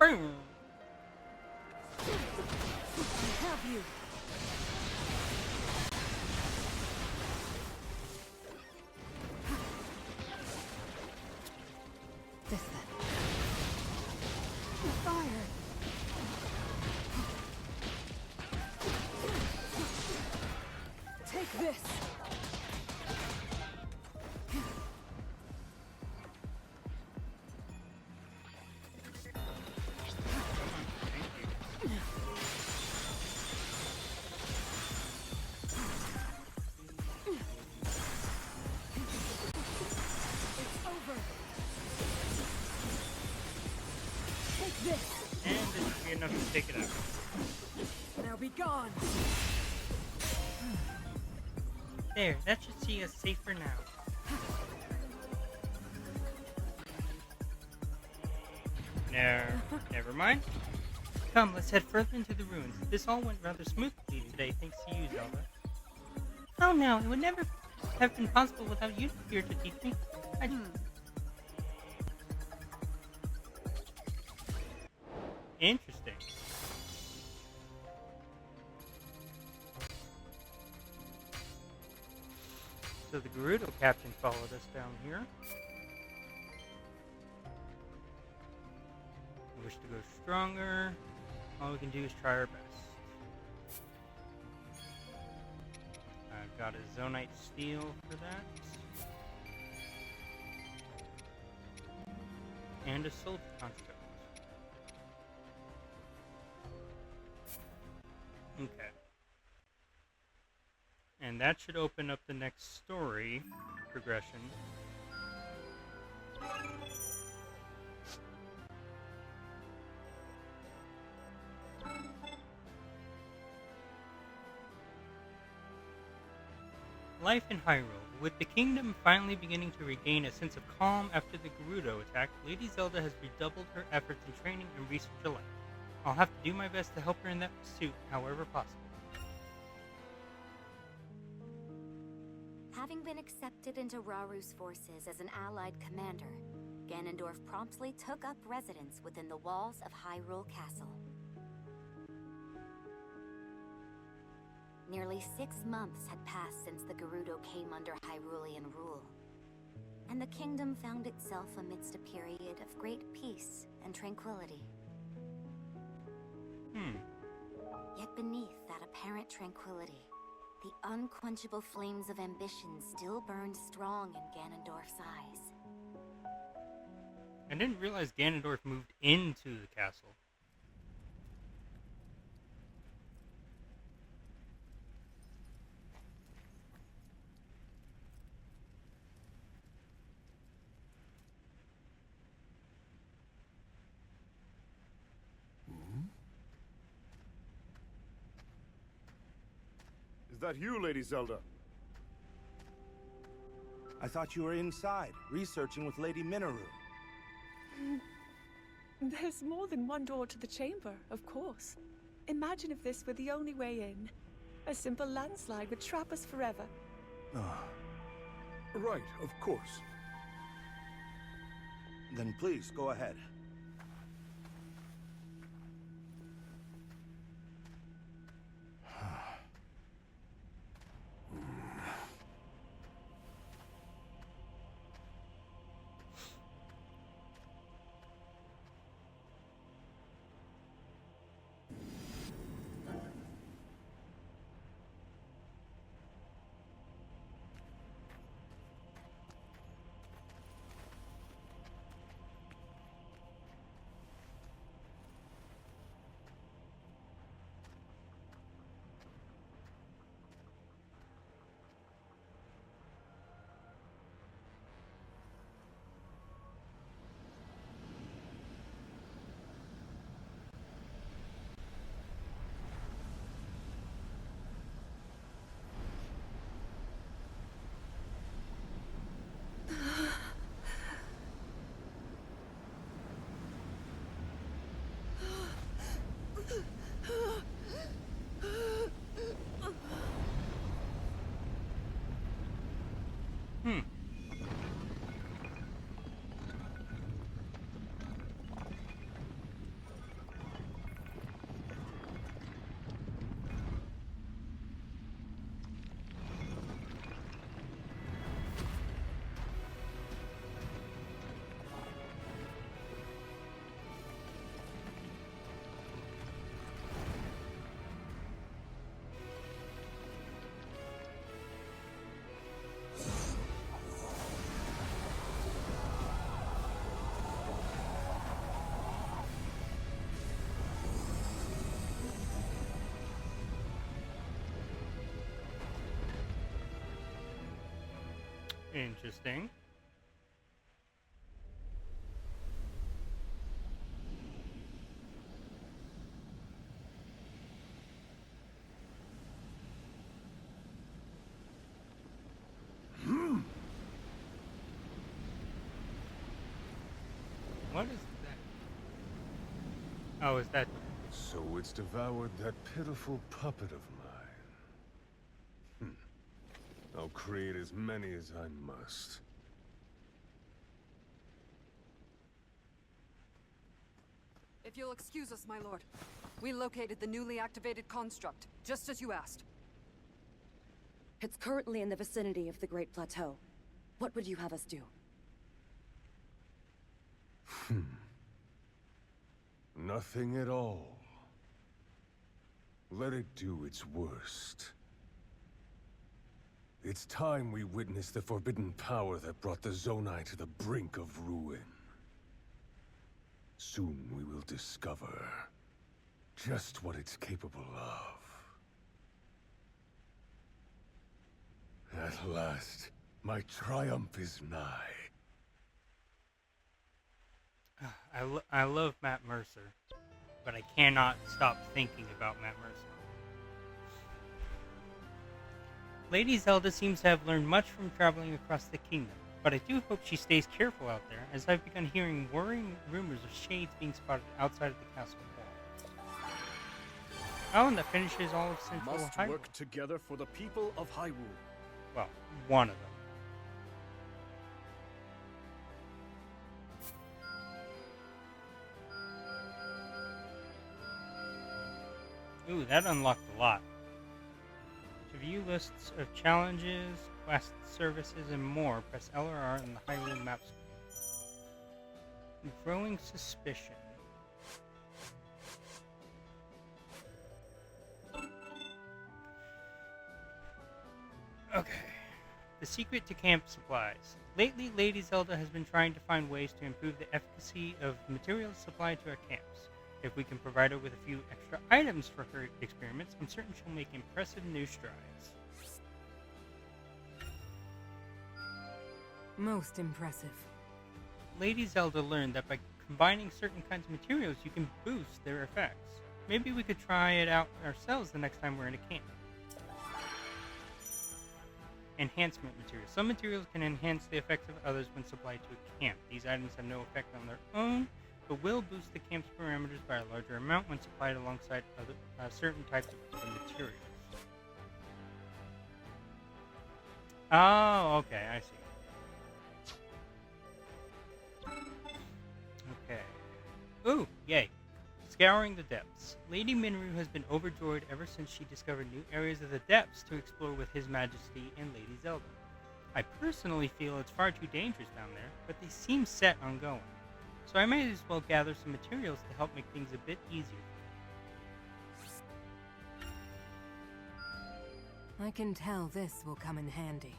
Boom! I have you. Take this! And this should be enough to take it out. Now be gone! There, that should see us safe for now. No, never mind. Come, let's head further into the ruins. This all went rather smoothly today, thanks to you, Zelda. Oh no, it would never have been possible without you here to teach me. Interesting. So the Gerudo captain followed us down here. We wish to go stronger. All we can do is try our best. I've got a Zonite Steel for that. And a Soldier Construct. Okay. And that should open up the next story progression. Life in Hyrule. With the kingdom finally beginning to regain a sense of calm after the Gerudo attack, Lady Zelda has redoubled her efforts in training and research alike. I'll have to do my best to help her in that pursuit, however possible. Having been accepted into Raru's forces as an allied commander, Ganondorf promptly took up residence within the walls of Hyrule Castle. Nearly 6 months had passed since the Gerudo came under Hyrulean rule, and the kingdom found itself amidst a period of great peace and tranquility. Yet beneath that apparent tranquility, the unquenchable flames of ambition still burned strong in Ganondorf's eyes. I didn't realize Ganondorf moved into the castle. Is that you, Lady Zelda? I thought you were inside, researching with Lady Minoru. There's more than one door to the chamber, of course. Imagine if this were the only way in. A simple landslide would trap us forever. Right, of course. Then please, go ahead. Interesting. What is that? Oh, is that... So it's devoured that pitiful puppet of mine. I'll create as many as I must. If you'll excuse us, my lord. We located the newly activated construct, just as you asked. It's currently in the vicinity of the Great Plateau. What would you have us do? Nothing at all. Let it do its worst. It's time we witness the forbidden power that brought the Zonai to the brink of ruin. Soon we will discover just what it's capable of. At last, my triumph is nigh. I love Matt Mercer, but I cannot stop thinking about Matt Mercer. Lady Zelda seems to have learned much from traveling across the kingdom, but I do hope she stays careful out there, as I've begun hearing worrying rumors of shades being spotted outside of the castle wall. Oh, and that finishes all of Central Must Hyrule. work together for the people of Hyrule. Well, one of them. Ooh, that unlocked a lot. To view lists of challenges, quest services, and more, press L or R in the Hyrule map screen. Growing suspicion. Okay. The secret to camp supplies. Lately, Lady Zelda has been trying to find ways to improve the efficacy of materials supplied to our camps. If we can provide her with a few extra items for her experiments, I'm certain she'll make impressive new strides. Most impressive. Lady Zelda learned that by combining certain kinds of materials, you can boost their effects. Maybe we could try it out ourselves the next time we're in a camp. Enhancement materials. Some materials can enhance the effects of others when supplied to a camp. These items have no effect on their own, but will boost the camp's parameters by a larger amount when supplied alongside other certain types of other materials. Oh, okay, I see. Okay. Ooh, yay. Scouring the depths. Lady Minru has been overjoyed ever since she discovered new areas of the depths to explore with His Majesty and Lady Zelda. I personally feel it's far too dangerous down there, but they seem set on going. So I might as well gather some materials to help make things a bit easier. I can tell this will come in handy.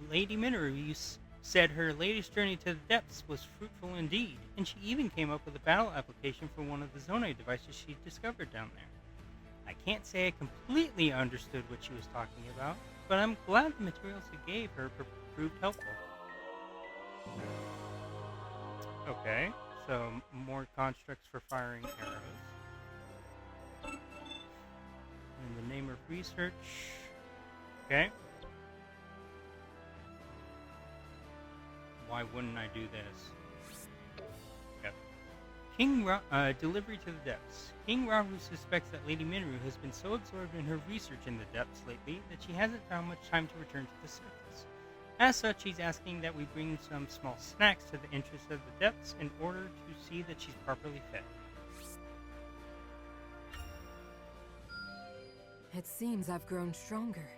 Lady Minru said her latest journey to the depths was fruitful indeed, and she even came up with a battle application for one of the Zonai devices she discovered down there. I can't say I completely understood what she was talking about, but I'm glad the materials it gave her proved helpful. Okay, so more constructs for firing arrows. In the name of research. Okay. Why wouldn't I do this? Yep. Delivery to the depths. King Rahu suspects that Lady Minru has been so absorbed in her research in the depths lately that she hasn't found much time to return to the surface. As such, he's asking that we bring some small snacks to the entrance of the depths in order to see that she's properly fed. It seems I've grown stronger.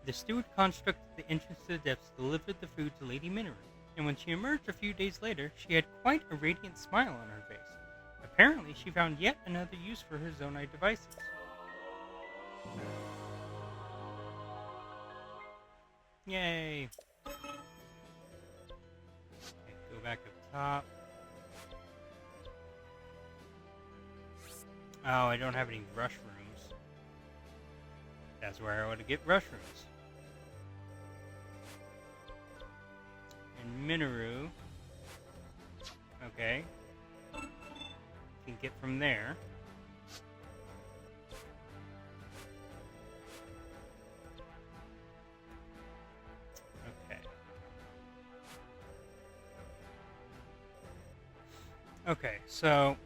The steward construct at the entrance to the depths delivered the food to Lady Minru, and when she emerged a few days later, she had quite a radiant smile on her face. Apparently, she found yet another use for her Zonai devices. Yay! Okay, go back up top. Oh, I don't have any rush rooms. That's where I ought to get rush rooms. Minoru. Okay. Can get from there. Okay. Okay, so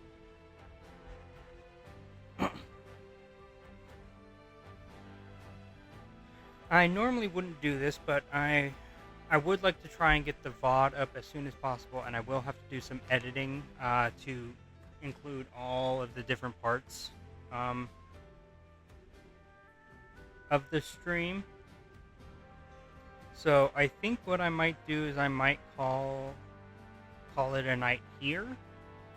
I normally wouldn't do this, but I would like to try and get the VOD up as soon as possible, and I will have to do some editing to include all of the different parts of the stream. So I think what I might do is I might call it a night here.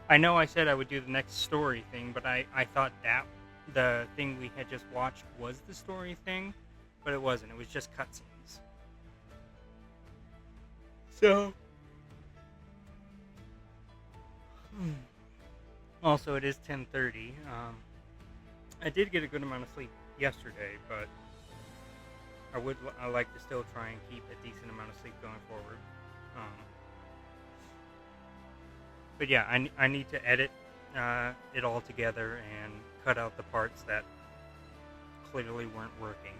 I know I said I would do the next story thing, but I thought that the thing we had just watched was the story thing, but it wasn't. It was just cutscenes. So, also it is 10:30. I did get a good amount of sleep yesterday, but I like to still try and keep a decent amount of sleep going forward. But yeah, I need to edit it all together and cut out the parts that clearly weren't working.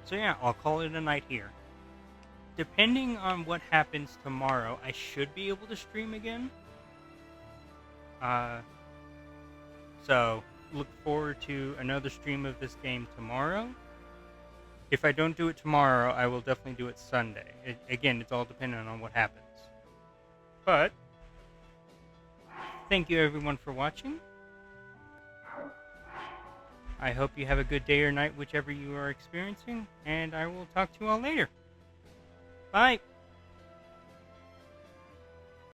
So yeah, I'll call it a night here. Depending on what happens tomorrow, I should be able to stream again. So look forward to another stream of this game tomorrow. If I don't do it tomorrow, I will definitely do it Sunday. Again, it's all dependent on what happens. But thank you everyone for watching. I hope you have a good day or night, whichever you are experiencing, and I will talk to you all later. Bye!